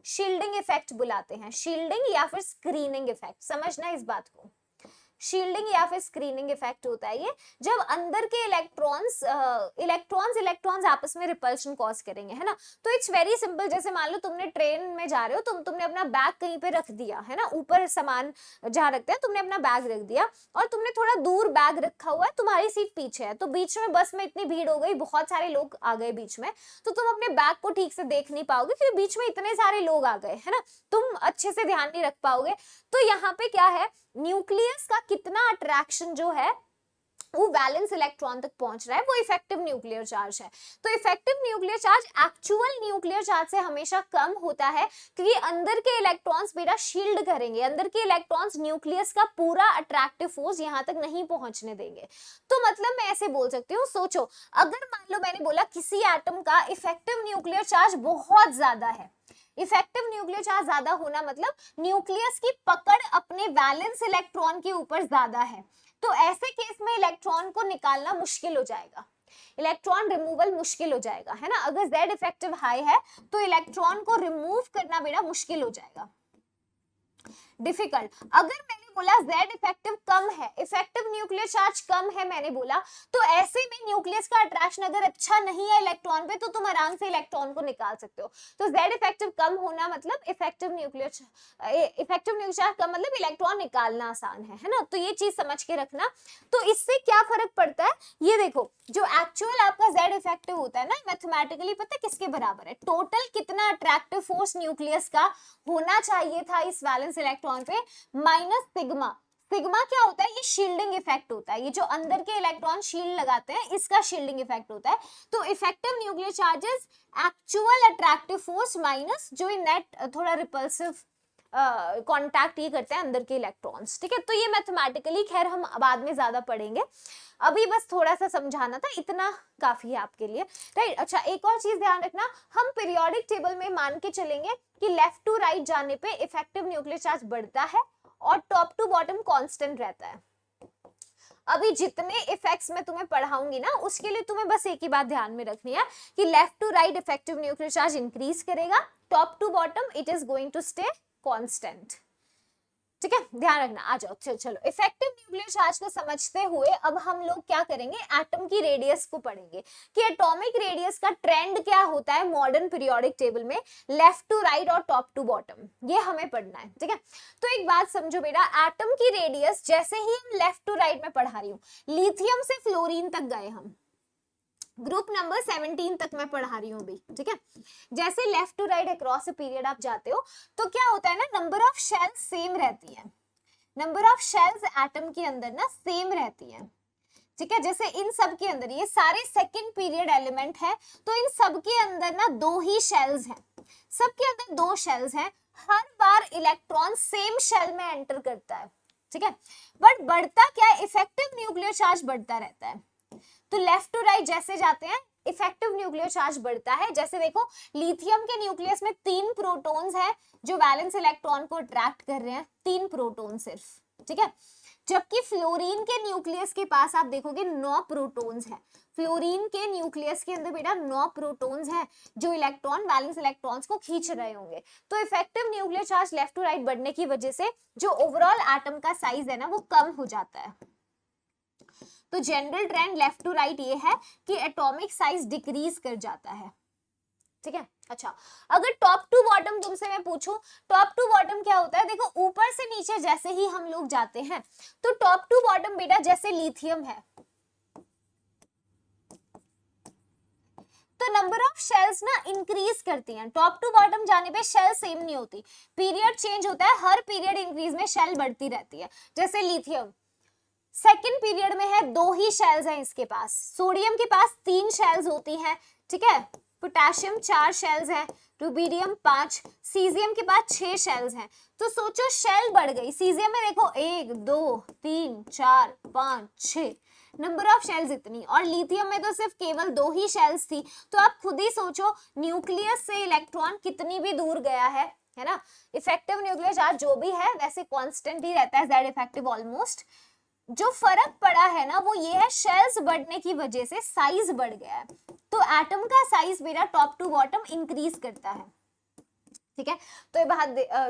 शील्डिंग इफेक्ट बुलाते हैं, शील्डिंग या फिर स्क्रीनिंग इफेक्ट। समझना इस बात को, शील्डिंग या फिर स्क्रीनिंग इफेक्ट होता है ये, जब अंदर के इलेक्ट्रॉन्स आपस में रिपल्शन कॉज करेंगे, है ना। तो इट्स वेरी सिंपल। जैसे मान लो तुमने ट्रेन में जा रहे हो, तुमने अपना बैग कहीं पे रख दिया, है ना, ऊपर सामान जहाँ रखते हैं, तुमने अपना बैग रख दिया और तुमने थोड़ा दूर बैग रखा हुआ है, तुम्हारी सीट पीछे है, तो बीच में बस में इतनी भीड़ हो गई, बहुत सारे लोग आ गए बीच में, तो तुम अपने बैग को ठीक से देख नहीं पाओगे, क्योंकि बीच में इतने सारे लोग आ गए, है ना, तुम अच्छे से ध्यान नहीं रख पाओगे। तो यहाँ पे क्या है, न्यूक्लियस का कितना अट्रैक्शन जो है वो वैलेंस इलेक्ट्रॉन तक पहुंच रहा है, वो इफेक्टिव न्यूक्लियर चार्ज है। तो effective nuclear charge actual nuclear charge से हमेशा कम होता है, क्योंकि अंदर के इलेक्ट्रॉन्स बेटा शील्ड करेंगे, अंदर के इलेक्ट्रॉन्स न्यूक्लियस का पूरा अट्रैक्टिव फोर्स यहां तक नहीं पहुंचने देंगे। तो मतलब मैं ऐसे बोल सकती हूँ, सोचो अगर मान लो मैंने बोला किसी एटम का इफेक्टिव न्यूक्लियर चार्ज बहुत ज्यादा है, इफेक्टिव न्यूक्लियर चार्ज ज्यादा होना मतलब न्यूक्लियस की पकड़ अपने वैलेंस इलेक्ट्रॉन के ऊपर ज्यादा है, तो ऐसे केस में इलेक्ट्रॉन को निकालना मुश्किल हो जाएगा, इलेक्ट्रॉन रिमूवल मुश्किल हो जाएगा, है ना। अगर Z इफेक्टिव हाई है तो इलेक्ट्रॉन को रिमूव करना बेटा मुश्किल हो जाएगा, डिफिकल्ट। अगर मैंने बोला Z इफेक्टिव कम है, इफेक्टिव न्यूक्लियर चार्ज कम है मैंने बोला, तो ऐसे में न्यूक्लियस का अट्रैक्शन अगर अच्छा नहीं है इलेक्ट्रॉन पे तो तुम आराम से इलेक्ट्रॉन को निकाल सकते हो। तो Z इफेक्टिव कम होना मतलब इफेक्टिव न्यूक्लियर चार्ज कम मतलब इलेक्ट्रॉन निकालना आसान है ना। तो ये चीज समझ के रखना। तो इससे क्या फर्क पड़ता है, ये देखो जो एक्चुअल आपका Z इफेक्टिव होता है ना, मैथमेटिकली पता है किसके बराबर है, टोटल कितना अट्रैक्टिव फोर्स न्यूक्लियस का होना चाहिए था इस वैलेंस इलेक्ट्रॉन पे, माइनस सिग्मा। सिग्मा क्या होता है, ये शील्डिंग इफेक्ट होता है, ये जो अंदर के इलेक्ट्रॉन शील्ड लगाते हैं इसका शील्डिंग इफेक्ट होता है। तो effective nuclear charges actual attractive force minus जो नेट थोड़ा रिपल्सिव कांटेक्ट ये करते हैं अंदर के इलेक्ट्रॉन्स, ठीक है। तो ये मैथमेटिकली खैर हम बाद में ज्यादा पढ़ेंगे, अभी बस थोड़ा सा समझाना था, इतना काफी है आपके लिए, राइट। अच्छा एक और चीज ध्यान रखना, हम पीरियोडिक टेबल में मान के चलेंगे कि लेफ्ट टू राइट जाने पे इफेक्टिव न्यूक्लियर चार्ज बढ़ता है और टॉप टू बॉटम कांस्टेंट रहता है। अभी जितने इफेक्ट्स मैं तुम्हें पढ़ाऊंगी ना उसके लिए तुम्हें बस एक ही बात ध्यान में रखनी है कि left to right effective nuclear charge increase करेगा, top to bottom it is going to stay constant, ठीक है, ध्यान रखना। आ जाओ चलो इफेक्टिव न्यूक्लियर चार्ज को समझते हुए अब हम लोग क्या करेंगे, एटम की रेडियस को पढ़ेंगे कि एटॉमिक रेडियस का ट्रेंड क्या होता है मॉडर्न पीरियोडिक टेबल में, लेफ्ट टू राइट और टॉप टू बॉटम, ये हमें पढ़ना है, ठीक है। तो एक बात समझो बेटा, एटम की रेडियस जैसे ही हम लेफ्ट टू राइट में पढ़ा रही हूँ, लिथियम से फ्लोरीन तक गए हम, ग्रुप नंबर 17 तक मैं पढ़ा रही हूँ अभी, ठीक है। जैसे left to right across a period आप जाते हो तो क्या होता है ना, नंबर ऑफ शेल्स सेम रहती है, नंबर ऑफ शेल्स एटम के अंदर ना सेम रहती है, ठीक है। जैसे इन सब के अंदर ये सारे सेकंड पीरियड एलिमेंट है, तो इन सब के अंदर ना दो ही शेल्स हैं, सबके अंदर दो शेल्स हैं, हर बार इलेक्ट्रॉन सेम शेल में एंटर करता है, ठीक है। बट बढ़ता क्या है, इफेक्टिव न्यूक्लियर चार्ज बढ़ता रहता है। तो लेफ्ट टू राइट जैसे जाते हैं इफेक्टिव न्यूक्लियर चार्ज बढ़ता है। जैसे देखो लिथियम के न्यूक्लियस में 3 प्रोटॉन्स हैं जो वैलेंस इलेक्ट्रॉन को अट्रैक्ट कर रहे हैं, 3 प्रोटॉन सिर्फ, ठीक है। जबकि फ्लोरीन के न्यूक्लियस के पास आप देखोगे 9 प्रोटॉन्स हैं, फ्लोरीन के न्यूक्लियस के अंदर बेटा 9 प्रोटॉन्स हैं जो इलेक्ट्रॉन वैलेंस इलेक्ट्रॉन्स को खींच रहे होंगे। तो effective nuclear charge left to right बढ़ने की वजह से जो ओवरऑल एटम का साइज है ना वो कम हो जाता है। तो general trend left to right ये है कि एटॉमिक साइज डिक्रीज कर जाता है, ठीक है। अच्छा अगर टॉप टू बॉटम तुमसे मैं पूछूं, टॉप टू बॉटम क्या होता है, देखो ऊपर से नीचे जैसे ही हम लोग जाते हैं तो टॉप टू बॉटम बेटा जैसे लिथियम है तो नंबर ऑफ शेल्स ना इंक्रीज करती हैं, टॉप टू बॉटम जाने पे शेल सेम नहीं होती, पीरियड चेंज होता है, हर पीरियड इंक्रीज में शेल बढ़ती रहती है। जैसे लिथियम सेकंड पीरियड में है 2 ही शेल्स हैं इसके पास, सोडियम के पास 3 शेल्स होती हैं, ठीक है, पोटेशियम 4 शेल्स हैं, रुबिडियम 5, सीजियम के पास 6 शेल्स हैं। तो सोचो शेल बढ़ गई, सीजियम में देखो 1 2 3 4 5 6 नंबर ऑफ शेल्स इतनी, और लिथियम में तो सिर्फ केवल 2 ही शेल्स थी। तो आप खुद ही सोचो न्यूक्लियस से इलेक्ट्रॉन कितनी भी दूर गया है ना। इफेक्टिव न्यूक्लियर चार्ज जो भी है वैसे कांस्टेंट ही रहता है, Z इफेक्टिव ऑलमोस्ट। जो फर्क पड़ा है ना वो ये है शेल्स बढ़ने की वजह से साइज बढ़ गया है, तो एटम का साइज मेरा टॉप टू बॉटम इंक्रीज करता है, ठीक है। तो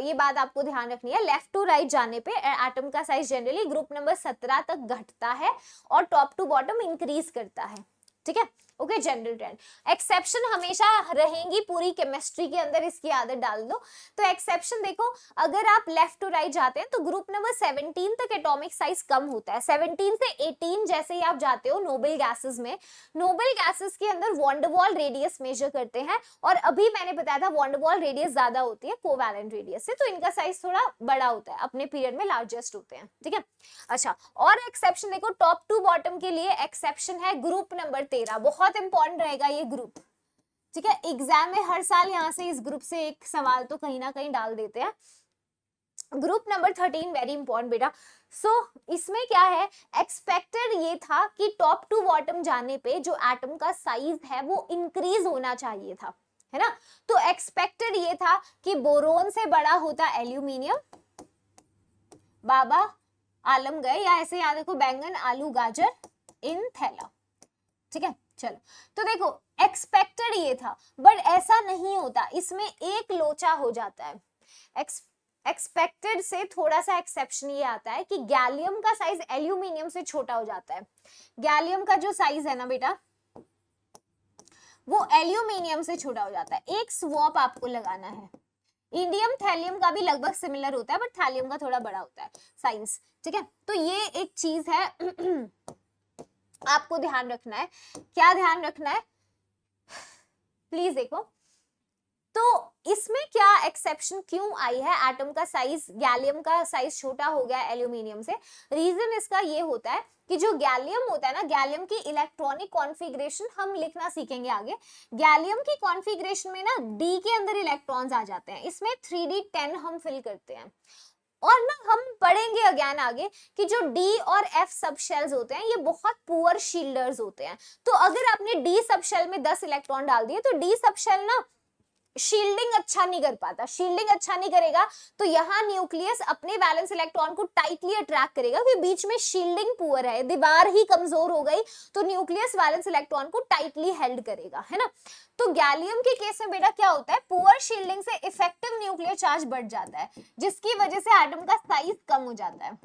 ये बात आपको ध्यान रखनी है, लेफ्ट टू राइट जाने पे एटम का साइज जनरली ग्रुप नंबर 17 तक घटता है और टॉप टू बॉटम इंक्रीज करता है, ठीक है। Okay, general trend. एक्सेप्शन हमेशा रहेंगी पूरी केमिस्ट्री के अंदर, इसकी आदत डाल दो। तो एक्सेप्शन देखो, अगर आप लेफ्ट टू राइट जाते हैं तो ग्रुप नंबर 17 तक एटॉमिक साइज कम होता है। 17 से 18 जैसे ही आप जाते हो नोबल गैसेस में, नोबल गैसेस के अंदर वॉन्डरवॉल रेडियस मेजर करते हैं, और अभी मैंने बताया था वॉन्डरवॉल रेडियस ज्यादा होती है कोवैलेंट रेडियस से, तो इनका साइज थोड़ा बड़ा होता है, अपने पीरियड में लार्जेस्ट होते हैं, ठीक है। अच्छा, और एक्सेप्शन देखो, टॉप टू बॉटम के लिए एक्सेप्शन है ग्रुप नंबर 13, बहुत इंपॉर्टेंट रहेगा ये ग्रुप, ठीक है। एग्जाम में हर साल यहाँ से इस ग्रुप से एक सवाल तो कहीं ना कहीं डाल देते हैं। ग्रुप नंबर 13 वेरी इंपॉर्टेंट बेटा। सो इसमें क्या है, एक्सपेक्टेड ये था कि टॉप टू बॉटम जाने पे जो एटम का साइज है वो इंक्रीज होना चाहिए था, है ना। तो एक्सपेक्टेड ये था कि बोरोन से बड़ा होता एल्यूमिनियम, बाबा आलम गए, या ऐसे याद रखो बैंगन आलू गाजर इन थैला, ठीक है। चलो, तो देखो एक्सपेक्टेड ये था, बट ऐसा नहीं होता, इसमें एक लोचा हो जाता है। एक्सपेक्टेड से थोड़ा सा एक्सेप्शन ये आता है कि गैलियम का साइज एल्यूमिनियम से छोटा हो जाता है। गैलियम का जो साइज है ना बेटा, वो एल्यूमिनियम से छोटा हो जाता है। एक स्वॉप आपको लगाना है। इंडियम थैलियम का भी लगभग सिमिलर होता है, बट थैलियम का थोड़ा बड़ा होता है साइज, ठीक है। तो ये एक चीज है आपको ध्यान रखना है। क्या ध्यान रखना है, प्लीज देखो। तो इसमें क्या एक्सेप्शन क्यों आई है, एटम का साइज, गैलियम का साइज छोटा हो गया एल्यूमिनियम से। रीजन इसका ये होता है कि जो गैलियम होता है ना, गैलियम की इलेक्ट्रॉनिक कॉन्फ़िगरेशन हम लिखना सीखेंगे आगे। गैलियम की कॉन्फ़िगरेशन में ना डी के अंदर इलेक्ट्रॉन्स आ जाते हैं, इसमें 3d10 हम फिल करते हैं। और ना हम पढ़ेंगे अगेन आगे कि जो डी और एफ सब शेल्स होते हैं ये बहुत पुअर शील्डर्स होते हैं। तो अगर आपने डी सब शेल में 10 इलेक्ट्रॉन डाल दिए तो डी सब शेल ना शील्डिंग अच्छा नहीं कर पाता। शील्डिंग अच्छा नहीं करेगा तो यहाँ न्यूक्लियस अपने वैलेंस इलेक्ट्रॉन को टाइटली अट्रैक्ट करेगा, क्योंकि बीच में शील्डिंग पुअर है, दीवार ही कमजोर हो गई, तो न्यूक्लियस वैलेंस इलेक्ट्रॉन को टाइटली हेल्ड करेगा, है ना। तो गैलियम के केस में बेटा क्या होता है, पुअर शील्डिंग से इफेक्टिव न्यूक्लियर चार्ज बढ़ जाता है, जिसकी वजह से एटम का साइज कम हो जाता है,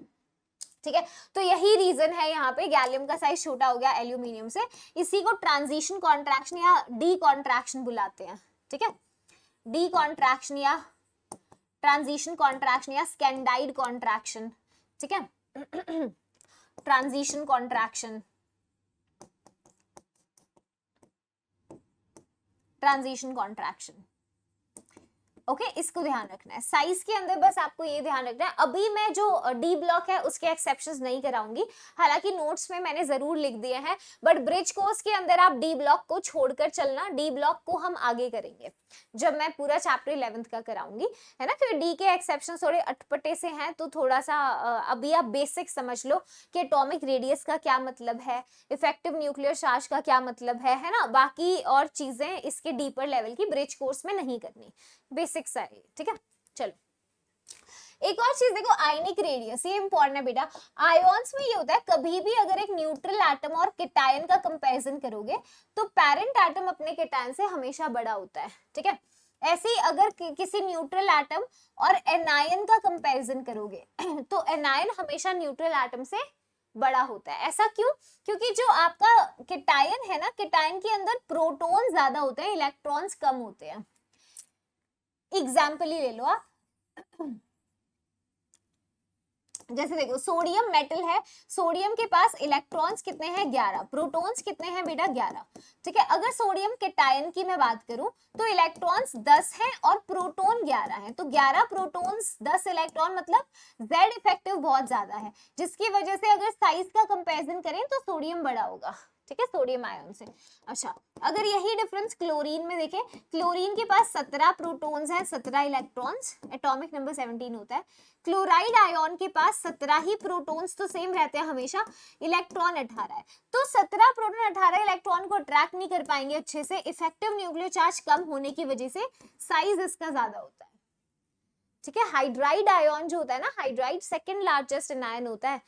ठीक है। तो यही रीजन है यहाँ पे गैलियम का साइज छोटा हो गया एल्यूमिनियम से। इसी को ट्रांजिशन कॉन्ट्रैक्शन या डी कॉन्ट्रैक्शन बुलाते हैं, ठीक है। डी कॉन्ट्रैक्शन या ट्रांजिशन कॉन्ट्रैक्शन या स्कैंडाइड कॉन्ट्रैक्शन, ठीक है। Transition contraction, transition contraction, okay इसको ध्यान रखना है। साइज के अंदर बस आपको ये ध्यान रखना है। अभी मैं जो डी ब्लॉक है उसके एक्सेप्शंस नहीं कराऊंगी, हालांकि नोट्स में मैंने जरूर लिख दिए हैं, बट ब्रिज कोर्स के अंदर आप डी ब्लॉक को छोड़कर चलना। डी ब्लॉक को हम आगे करेंगे जब मैं पूरा चैप्टर 11th का कराऊंगी, है ना। क्योंकि डी के एक्सेप्शन थोड़े अटपटे से हैं, तो थोड़ा सा अभी आप बेसिक समझ लो कि एटॉमिक रेडियस का क्या मतलब है, इफेक्टिव न्यूक्लियर चार्ज का क्या मतलब है ना। बाकी और चीजें इसके डीपर लेवल की ब्रिज कोर्स में नहीं करनी, बेसिक सारी, ठीक है। चलो, एक और चीज देखो, आयनिक रेडियस, ये इंपॉर्टेंट है बेटा। आयोन्स में ये होता है, कभी भी अगर एक न्यूट्रल एटम और केटायन का कंपैरिजन करोगे तो पेरेंट एटम अपने केटायन से हमेशा बड़ा होता है, ठीक है। ऐसे ही अगर किसी न्यूट्रल एटम और एनायन का कंपैरिजन करोगे तो एनायन हमेशा न्यूट्रल एटम से बड़ा होता है। ऐसा क्यों? क्योंकि जो आपका केटायन है ना, केटायन के अंदर प्रोटॉन ज्यादा होते हैं, इलेक्ट्रॉन्स कम होते हैं। एग्जाम्पल ही ले लो आप, जैसे देखो सोडियम मेटल है, सोडियम के पास इलेक्ट्रॉन्स कितने हैं 11, प्रोटॉन्स कितने हैं बेटा 11, ठीक है। अगर सोडियम केटायन की मैं बात करूं तो इलेक्ट्रॉन्स 10 हैं और प्रोटॉन 11 हैं, तो 11 प्रोटॉन्स 10 इलेक्ट्रॉन, मतलब Z इफेक्टिव बहुत ज्यादा है, जिसकी वजह से अगर साइज का कंपैरिजन करें तो सोडियम बड़ा होगा, ठीक है, सोडियम आयन से। अच्छा, अगर यही डिफरेंस क्लोरीन में देखें, क्लोरीन के पास 17 प्रोटॉन्स हैं, 17 इलेक्ट्रॉन्स, एटॉमिक नंबर 17 होता है। क्लोराइड आयन के पास 17 ही प्रोटॉन्स तो सेम रहते हैं हमेशा, इलेक्ट्रॉन 18 है। तो 17 प्रोटॉन 18 इलेक्ट्रॉन को अट्रैक्ट नहीं कर पाएंगे अच्छे से, इफेक्टिव न्यूक्लियर चार्ज कम होने की वजह से साइज इसका ज्यादा होता है, ठीक है। हाइड्राइड आयन जो होता है ना, हाइड्राइड सेकंड लार्जेस्ट एनायन होता है।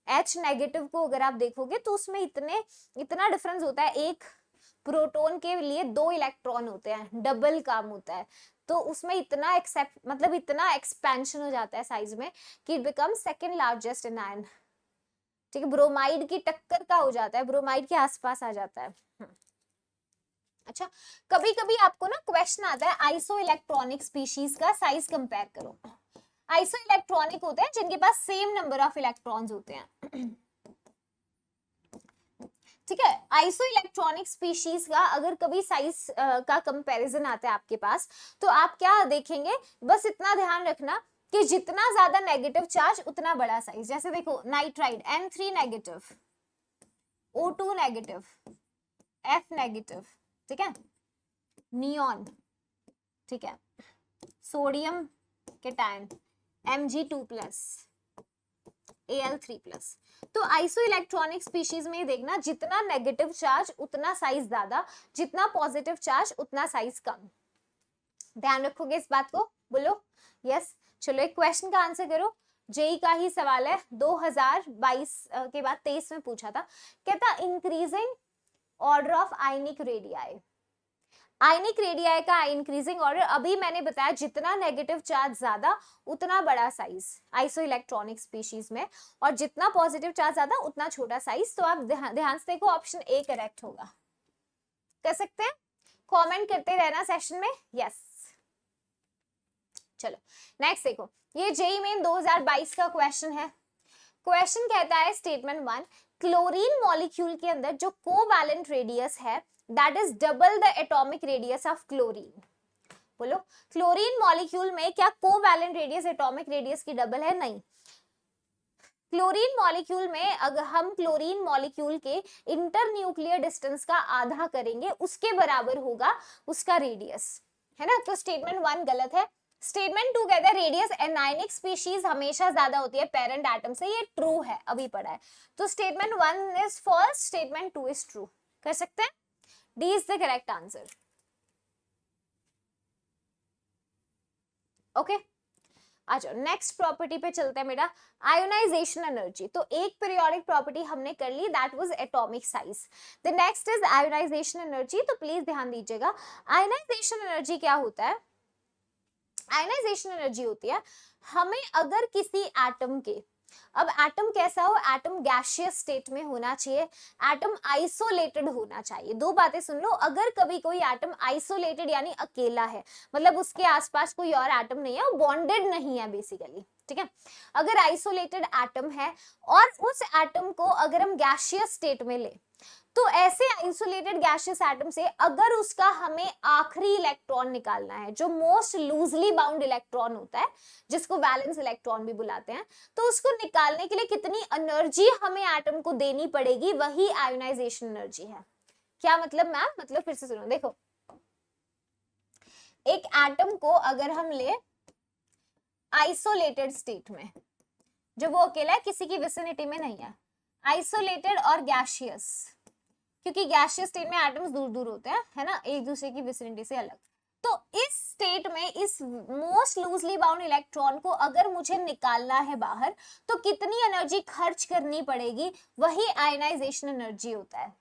H नेगेटिव को अगर आप देखोगे तो उसमें इतना डिफरेंस होता है, एक प्रोटॉन के लिए 2 इलेक्ट्रॉन होते हैं, डबल काम होता है, तो उसमें इतना मतलब इतना एक्सपेंशन हो जाता है साइज में कि it become second largest anion, ठीक है। ब्रोमाइड की टक्कर का हो जाता है, ब्रोमाइड के आसपास आ जाता है। अच्छा, कभी कभी आपको ना क्वेश्चन आता है आइसो इलेक्ट्रॉनिक स्पीशीज का साइज कंपेयर करो। आइसो इलेक्ट्रॉनिक होते हैं जिनके पास सेम नंबर ऑफ इलेक्ट्रॉन्स होते हैं। ठीक है, आइसो इलेक्ट्रॉनिक स्पीशीज का अगर कभी साइज का कंपैरिजन आता है आपके पास, तो आप क्या देखेंगे, बस इतना ध्यान रखना कि जितना ज्यादा नेगेटिव चार्ज उतना बड़ा साइज। जैसे देखो nitride N3 negative, O2 negative, F negative, ठीक है, नियॉन, ठीक है, सोडियम केटायन Mg2+, Al3+। तो आइसो इलेक्ट्रॉनिक स्पीशीज में देखना जितना नेगेटिव चार्ज उतना साइज ज्यादा, जितना पॉजिटिव चार्ज उतना साइज कम। ध्यान रखोगे इस बात को, बोलो यस। चलो एक क्वेश्चन का आंसर करो, जेई का ही सवाल है, 2022 के बाद 23 में पूछा था। कहता increasing order of ionic radii, ionic radii का इंक्रीजिंग ऑर्डर, अभी मैंने बताया जितना नेगेटिव चार्ज ज्यादा उतना बड़ा साइज आइसो इलेक्ट्रॉनिक स्पीशीज में, और जितना पॉजिटिव चार्ज ज्यादा उतना छोटा साइज। तो आप ध्यान से देखो, ऑप्शन ए करेक्ट होगा। कर सकते हैं, कमेंट करते रहना सेशन में, यस। चलो नेक्स्ट देखो, ये जेई मेन 2022 का क्वेश्चन है। क्वेश्चन कहता है स्टेटमेंट 1, क्लोरीन मॉलिक्यूल के अंदर जो कोवैलेंट रेडियस है that is double the atomic radius of chlorine. बोलो क्लोरीन मॉलिक्यूल में क्या कोवैलेंट रेडियस एटॉमिक रेडियस की डबल है? नहीं। क्लोरीन मॉलिक्यूल में अगर हम क्लोरीन मॉलिक्यूल के इंटरन्यूक्लियर डिस्टेंस का आधा करेंगे, उसके बराबर होगा उसका रेडियस, है ना। तो स्टेटमेंट 1 गलत है। स्टेटमेंट 2 कहता है रेडियस एनायनिक स्पीशीज हमेशा ज्यादा होती है पेरेंट एटम से, ये ट्रू है, अभी पढ़ा है। तो statement 1 is false, statement 2 is true. कर सकते हैं, D is the correct answer. Okay, आ जाओ नेक्स्ट प्रॉपर्टी पे चलते हैं बेटा, आयोनाइजेशन एनर्जी। तो एक पीरियोडिक प्रॉपर्टी हमने कर ली, that was atomic size. The next is ionisation energy. तो प्लीज ध्यान दीजिएगा, आयोनाइजेशन एनर्जी क्या होता है? आयोनाइजेशन एनर्जी होती है हमें अगर किसी एटम के, अब एटम कैसा हो, एटम गैसियस स्टेट में होना चाहिए, एटम आइसोलेटेड होना चाहिए। दो बातें सुन लो, अगर कभी कोई एटम आइसोलेटेड यानी अकेला है, मतलब उसके आसपास कोई और एटम नहीं है, वो बॉन्डेड नहीं है बेसिकली, ठीक है। अगर आइसोलेटेड एटम है और उस एटम को अगर हम गैसियस स्टेट में ले, तो ऐसे आइसोलेटेड गैसियस एटम से अगर उसका हमें आखिरी इलेक्ट्रॉन निकालना है, जो मोस्ट लूजली बाउंड इलेक्ट्रॉन होता है, जिसको वैलेंस इलेक्ट्रॉन भी बुलाते हैं, तो उसको निकालने के लिए कितनी एनर्जी हमें एटम को देनी पड़ेगी, वही आयोनाइजेशन एनर्जी है। क्या मतलब मैम? मतलब फिर से सुनो, देखो एक एटम को अगर हम ले आइसोलेटेड स्टेट में, जो वो अकेला है, किसी की विसिनिटी में नहीं है, आइसोलेटेड और गैसियस, क्योंकि गैसियस स्टेट में एटम्स दूर दूर होते हैं, है ना, एक दूसरे की विसिनिटी से अलग। तो इस स्टेट में इस मोस्ट लूजली बाउंड इलेक्ट्रॉन को अगर मुझे निकालना है बाहर, तो कितनी एनर्जी खर्च करनी पड़ेगी, वही आयनाइजेशन एनर्जी होता है।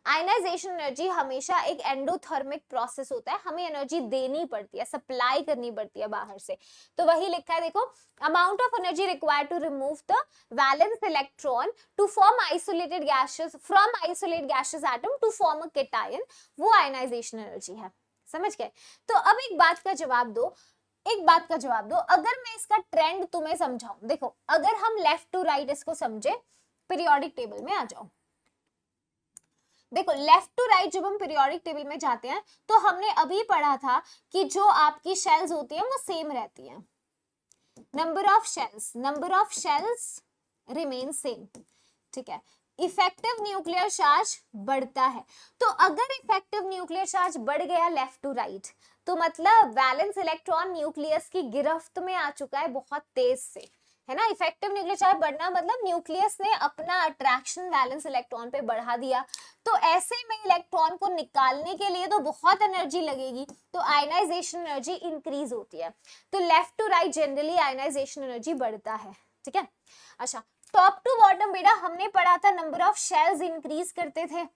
आयनाइजेशन एनर्जी हमेशा एक एंडोथर्मिक प्रोसेस होता है, हमें एनर्जी देनी पड़ती है, सप्लाई करनी पड़ती है बाहर से। तो वही लिखा है, देखो amount of energy required to remove the valence electron to form isolated gases from isolated gases atom to form a cation, वो आयनाइजेशन एनर्जी है। समझ गए? तो अब एक बात का जवाब दो, एक बात का जवाब दो, अगर मैं इसका ट्रेंड तुम्हें समझाऊं। देखो अगर हम लेफ्ट टू राइट इसको समझे, पीरियोडिक टेबल में आ जाओ। देखो लेफ्ट टू राइट जब हम पीरियोडिक टेबल में जाते हैं, तो हमने अभी पढ़ा था कि जो आपकी शेल्स होती हैं वो सेम रहती हैं, number of shells remain same, ठीक है। इफेक्टिव न्यूक्लियर चार्ज बढ़ता है, तो अगर इफेक्टिव न्यूक्लियर चार्ज बढ़ गया लेफ्ट टू राइट, तो मतलब वैलेंस इलेक्ट्रॉन न्यूक्लियस की गिरफ्त में आ चुका है बहुत तेज से, है ना। इफेक्टिव न्यूक्लियर चार्ज बढ़ना मतलब न्यूक्लियस ने अपना अट्रैक्शन वैलेंस इलेक्ट्रॉन पे बढ़ा दिया, तो ऐसे में इलेक्ट्रॉन को निकालने के लिए तो बहुत एनर्जी लगेगी, तो आयनाइजेशन एनर्जी इंक्रीज होती है। तो left to right generally ionisation energy बढ़ता है, ठीक है। अच्छा टॉप टू बॉटम बेटा हमने पढ़ा था नंबर ऑफ शेल्स इंक्रीज करते थे,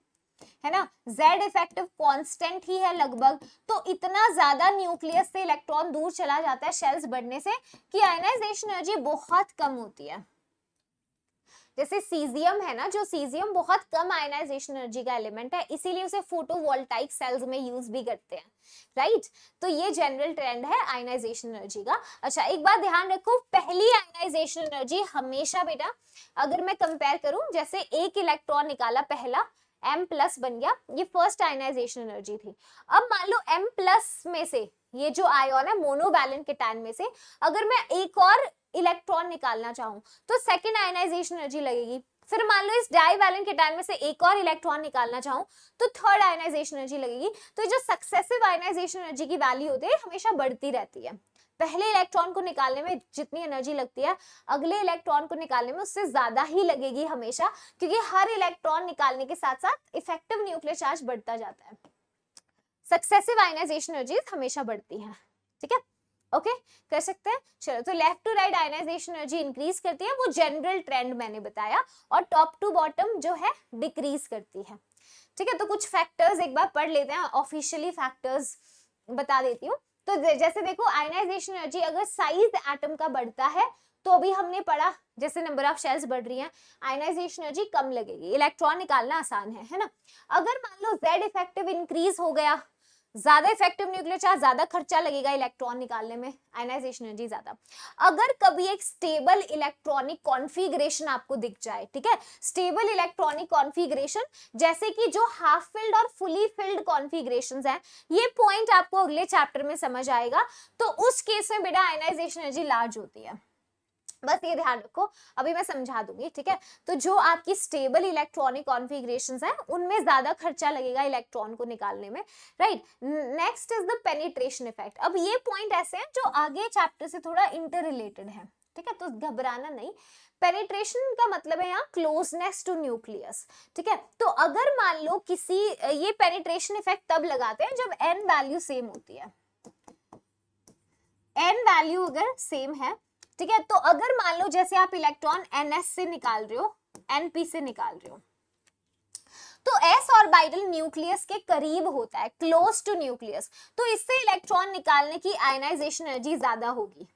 है ना, Z इफेक्टिव कांस्टेंट ही है लगभग, तो इतना ज्यादा न्यूक्लियस से इलेक्ट्रॉन दूर चला जाता है शेल्स बढ़ने से कि आयनाइजेशन एनर्जी बहुत कम होती है। जैसे सीजियम है ना, जो सीजियम बहुत कम आयनाइजेशन एनर्जी का एलिमेंट है, इसीलिए उसे फोटोवोल्टाइक सेल्स में यूज भी करते हैं, राइट। तो ये जनरल ट्रेंड है आयनाइजेशन एनर्जी का। अच्छा, एक बात ध्यान रखो, पहली आयनाइजेशन एनर्जी हमेशा बेटा, अगर मैं कंपेयर करूं, जैसे एक इलेक्ट्रॉन निकाला पहला, M+ बन गया, ये फर्स्ट आयनाइजेशन एनर्जी थी। अब मान लो M+ में से ये जो आयन है मोनोवैलेंट केटायन में से अगर मैं एक और इलेक्ट्रॉन निकालना चाहूं तो सेकेंड आयनाइजेशन एनर्जी लगेगी। फिर मान लो इस डाइवैलेंट केटायन में से एक और इलेक्ट्रॉन निकालना चाहूं तो थर्ड आयनाइजेशन एनर्जी लगेगी। तो जो सक्सेसिव आयनाइजेशन एनर्जी की वैल्यू होती है हमेशा बढ़ती रहती है। पहले इलेक्ट्रॉन को निकालने में जितनी एनर्जी लगती है अगले इलेक्ट्रॉन को निकालने में उससे ज्यादा ही लगेगी हमेशा, क्योंकि हर इलेक्ट्रॉन निकालने के साथ साथ इफेक्टिव न्यूक्लियर चार्ज बढ़ता जाता है। सक्सेसिव आयनाइजेशन एनर्जी हमेशा बढ़ती है, ठीक है, ओके कर सकते हैं। चलो, तो left to right ionisation energy increase करती है, वो जनरल ट्रेंड मैंने बताया, और टॉप टू बॉटम जो है डिक्रीज करती है, ठीक है। तो कुछ फैक्टर्स एक बार पढ़ लेते हैं, ऑफिशियली फैक्टर्स बता देती हूँ। तो जैसे देखो, आयनाइजेशन एनर्जी अगर साइज एटम का बढ़ता है तो अभी हमने पढ़ा, जैसे नंबर ऑफ शेल्स बढ़ रही हैं, आयनाइजेशन एनर्जी कम लगेगी, इलेक्ट्रॉन निकालना आसान है ना। अगर मान लो Z इफेक्टिव इंक्रीज हो गया, ज्यादा इफेक्टिव न्यूक्लियर चार्ज, ज्यादा खर्चा लगेगा इलेक्ट्रॉन निकालने में, आयनाइजेशन एनर्जी ज्यादा। अगर कभी एक स्टेबल इलेक्ट्रॉनिक कॉन्फ़िगरेशन आपको दिख जाए, ठीक है, स्टेबल इलेक्ट्रॉनिक कॉन्फ़िगरेशन, जैसे कि जो हाफ फिल्ड और फुली फिल्ड कॉन्फ़िगरेशंस हैं, ये पॉइंट आपको अगले चैप्टर में समझ आएगा। तो उस केस में बेटा आयनाइजेशन एनर्जी लार्ज होती है, बस ये ध्यान रखो, अभी मैं समझा दूंगी, ठीक है। तो जो आपकी स्टेबल इलेक्ट्रॉनिक कॉन्फ़िगरेशंस हैं उनमें ज्यादा खर्चा लगेगा इलेक्ट्रॉन को निकालने में, right. Next is the penetration effect. अब ये पॉइंट ऐसे हैं जो आगे चैप्टर से थोड़ा इंटर रिलेटेड है, ठीक है, तो घबराना नहीं। पेनिट्रेशन का मतलब है यहाँ क्लोजनेस टू न्यूक्लियस, ठीक है। तो अगर मान लो किसी, ये पेनिट्रेशन इफेक्ट तब लगाते हैं जब n वैल्यू सेम होती है, n वैल्यू अगर सेम है, ठीक है। तो अगर मान लो जैसे आप इलेक्ट्रॉन NS से निकाल रहे हो, NP से निकाल रहे हो, तो s ऑर्बिटल न्यूक्लियस के करीब होता है, क्लोज टू न्यूक्लियस, तो इससे इलेक्ट्रॉन निकालने की आयनाइजेशन एनर्जी ज्यादा होगी,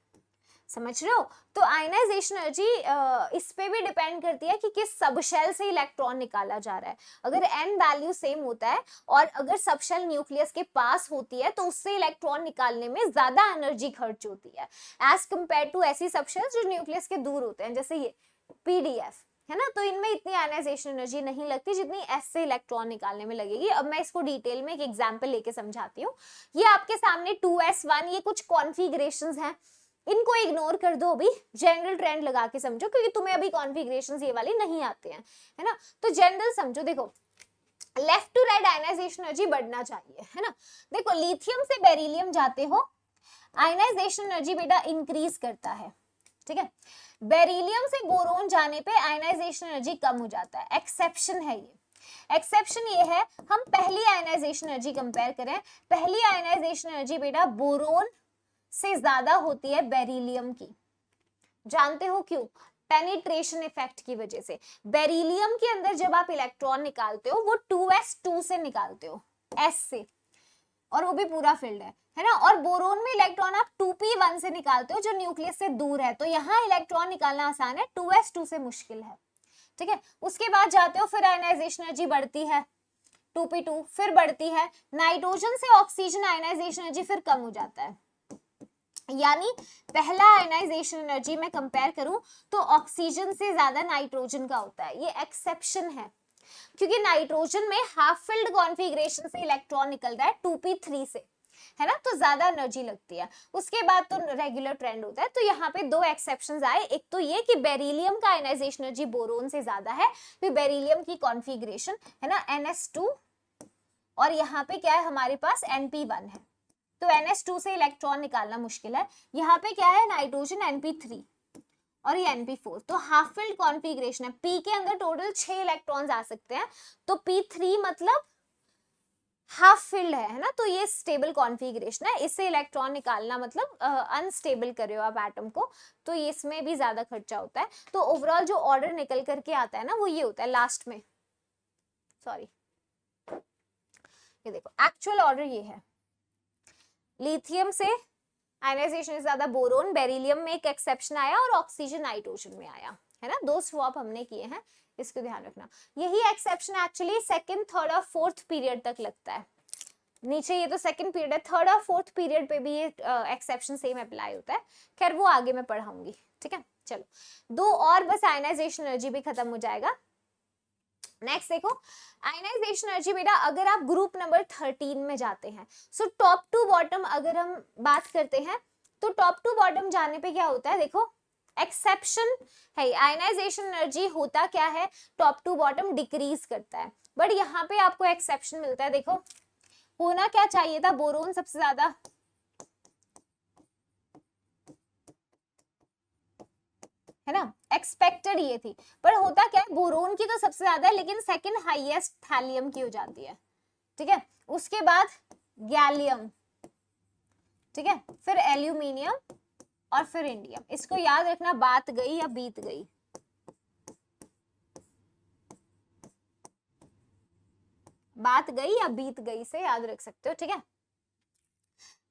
समझ रहे हो। तो आयनाइजेशन एनर्जी इस पे भी डिपेंड करती है कि किस सबशेल से इलेक्ट्रॉन निकाला जा रहा है। अगर n वैल्यू सेम होता है और अगर सबशेल न्यूक्लियस के पास होती है तो उससे इलेक्ट्रॉन निकालने में ज्यादा एनर्जी खर्च होती है एज कंपेयर टू ऐसी सबशेल जो न्यूक्लियस के दूर होते हैं, जैसे ये PDF है ना। तो इनमें इतनी आयनाइजेशन एनर्जी नहीं लगती जितनी S से इलेक्ट्रॉन निकालने में लगेगी। अब मैं इसको डिटेल में एक एग्जांपल लेके समझाती हूँ। ये आपके सामने 2s1, ये कुछ कॉन्फ़िगरेशंस हैं, इनको इग्नोर कर दो, अभी जनरल ट्रेंड लगा के समझो, क्योंकि तुम्हें अभी कॉन्फ़िगरेशंस ये वाले नहीं आते हैं, है ना। तो जनरल समझो, देखो left to right ionisation energy बढ़ना चाहिए, है ना। देखो लिथियम से बेरिलियम जाते हो, आयनाइजेशन एनर्जी बेटा इंक्रीज करता है, ठीक है। बेरिलियम से बोरोन जाने पे आयनाइजेशन एनर्जी कम हो जाता है, एक्सेप्शन है ये। एक्सेप्शन ये है, हम पहली आयनाइजेशन एनर्जी कंपेयर करें, पहली आयनाइजेशन एनर्जी बेटा बोरोन से ज्यादा होती है बेरिलियम की, जानते हो क्यों? पेनिट्रेशन इफेक्ट की वजह से। बेरिलियम के अंदर जब आप इलेक्ट्रॉन निकालते हो वो 2s2 से निकालते हो, S से, और वो भी पूरा फिल्ड है ना। और बोरोन में इलेक्ट्रॉन आप 2p1 से निकालते हो जो न्यूक्लियस से दूर है, तो यहाँ इलेक्ट्रॉन निकालना आसान है, 2s2 से मुश्किल है, ठीक है। उसके बाद जाते हो, फिर आयनाइजेशन एनर्जी बढ़ती है 2p2, फिर बढ़ती है, नाइट्रोजन से ऑक्सीजन आयनाइजेशन एनर्जी फिर कम हो जाता है। यानी पहला आयनाइजेशन एनर्जी में कंपेयर करूं तो ऑक्सीजन से ज्यादा नाइट्रोजन का होता है, ये एक्सेप्शन है, क्योंकि नाइट्रोजन में हाफ फिल्ड कॉन्फ़िगरेशन से इलेक्ट्रॉन निकल रहा है 2p3 से, है ना, तो ज्यादा एनर्जी लगती है। उसके बाद तो रेगुलर ट्रेंड होता है। तो यहाँ पे दो एक्सेप्शंस आए, एक तो ये कि बेरिलियम का आयनाइजेशन एनर्जी बोरोन से ज्यादा है, फिर बेरिलियम की कॉन्फ़िगरेशन है ना NS2, और यहाँ पे क्या है हमारे पास NP1 है, तो NS2 से इलेक्ट्रॉन निकालना मुश्किल है। यहाँ पे क्या है नाइट्रोजन NP3 और ये NP4, तो हाफ फिल्ड कॉन्फ़िगरेशन है, P के अंदर टोटल 6 इलेक्ट्रॉन्स आ सकते हैं, तो P3 मतलब हाफ फिल्ड है ना, तो ये स्टेबल कॉन्फ़िगरेशन है, इससे इलेक्ट्रॉन निकालना मतलब अनस्टेबल कर रहे हो आप एटम को, तो इसमें भी ज्यादा खर्चा होता है। तो ओवरऑल जो ऑर्डर निकल करके आता है ना वो ये होता है लास्ट में, सॉरी ये देखो एक्चुअल ऑर्डर ये है, लिथियम से आयनाइजेशन ज्यादा बोरोन, बेरिलियम में एक एक्सेप्शन आया और ऑक्सीजन नाइट्रोजन में आया, है ना, 2 स्वैप हमने किए हैं, इसको ध्यान रखना। यही एक्सेप्शन एक्चुअली सेकंड, थर्ड और फोर्थ पीरियड तक लगता है। नीचे ये तो सेकंड पीरियड है, थर्ड और फोर्थ पीरियड पे भी ये एक्सेप्शन सेम अप्लाई होता है। खैर वो आगे मैं पढ़ाऊंगी, ठीक है। चलो 2 और बस आयनाइजेशन एनर्जी भी खत्म हो जाएगा। नेक्स्ट देखो, आयनाइजेशन एनर्जी बेटा अगर आप ग्रुप नंबर 13 में जाते हैं, सो टॉप टू बॉटम अगर हम बात करते हैं तो टॉप टू बॉटम जाने पे क्या होता है, देखो एक्सेप्शन है, आयनाइजेशन एनर्जी होता क्या है, टॉप टू बॉटम डिक्रीज करता है, बट यहाँ पे आपको एक्सेप्शन मिलता है। देखो होना क्या चाहिए था, बोरोन सबसे ज्यादा, है ना, एक्सपेक्टेड ये थी, पर होता क्या है, बोरोन की तो सबसे ज्यादा है लेकिन सेकंड हाईएस्ट थैलियम की हो जाती है, ठीक है। उसके बाद गैलियम, ठीक है, फिर एल्यूमिनियम और फिर इंडियम। इसको याद रखना, बात गई या बीत गई, बात गई या बीत गई से याद रख सकते हो, ठीक है।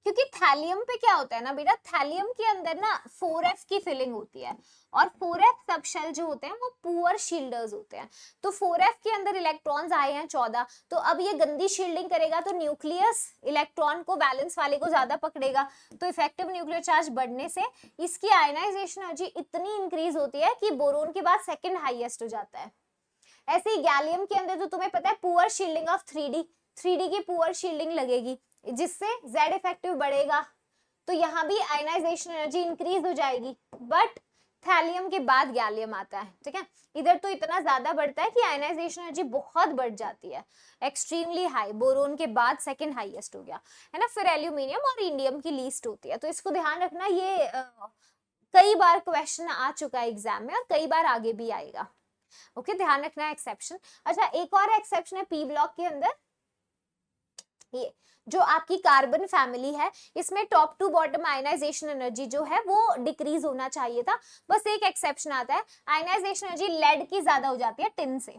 क्योंकि थैलियम पे क्या होता है ना बेटा, थैलियम के अंदर ना 4f की फिलिंग होती है और 4f सबशेल जो होते हैं वो पुअर शील्डर्स होते हैं। तो 4f के अंदर इलेक्ट्रॉन्स आए हैं 14, तो अब ये गंदी शील्डिंग करेगा तो न्यूक्लियस इलेक्ट्रॉन को, बैलेंस वाले को ज्यादा पकड़ेगा, तो इफेक्टिव न्यूक्लियर चार्ज बढ़ने से इसकी आयनाइजेशन एनर्जी इतनी इंक्रीज होती है कि बोरोन के बाद सेकेंड हाईएस्ट हो जाता है। ऐसे ही गैलियम के अंदर तो तुम्हें पता है पुअर शील्डिंग ऑफ 3d की पुअर शील्डिंग लगेगी, जिससे Z इफेक्टिव बढ़ेगा, तो यहाँ भी आयनाइजेशन एनर्जी इंक्रीज हो जाएगी, बट थैलियम के बाद गैलियम आता है, ठीक है। इधर तो इतना ज्यादा बढ़ता है कि आयनाइजेशन एनर्जी बहुत बढ़ जाती है, एक्सट्रीमली हाई, बोरोन के बाद सेकंड हाईएस्ट हो गया, है ना। फिर एल्यूमिनियम और इंडियम की लीस्ट होती है, तो इसको ध्यान रखना, ये कई बार क्वेश्चन आ चुका है एग्जाम में और कई बार आगे भी आएगा, ओके, ध्यान रखना है एक्सेप्शन। अच्छा एक और एक्सेप्शन है पी ब्लॉक के अंदर, ये जो आपकी कार्बन फैमिली है, इसमें top to bottom ionisation energy जो है वो डिक्रीज होना चाहिए था, बस एक एक्सेप्शन आता है, आयनाइजेशन एनर्जी लेड की ज्यादा हो जाती है टिन से।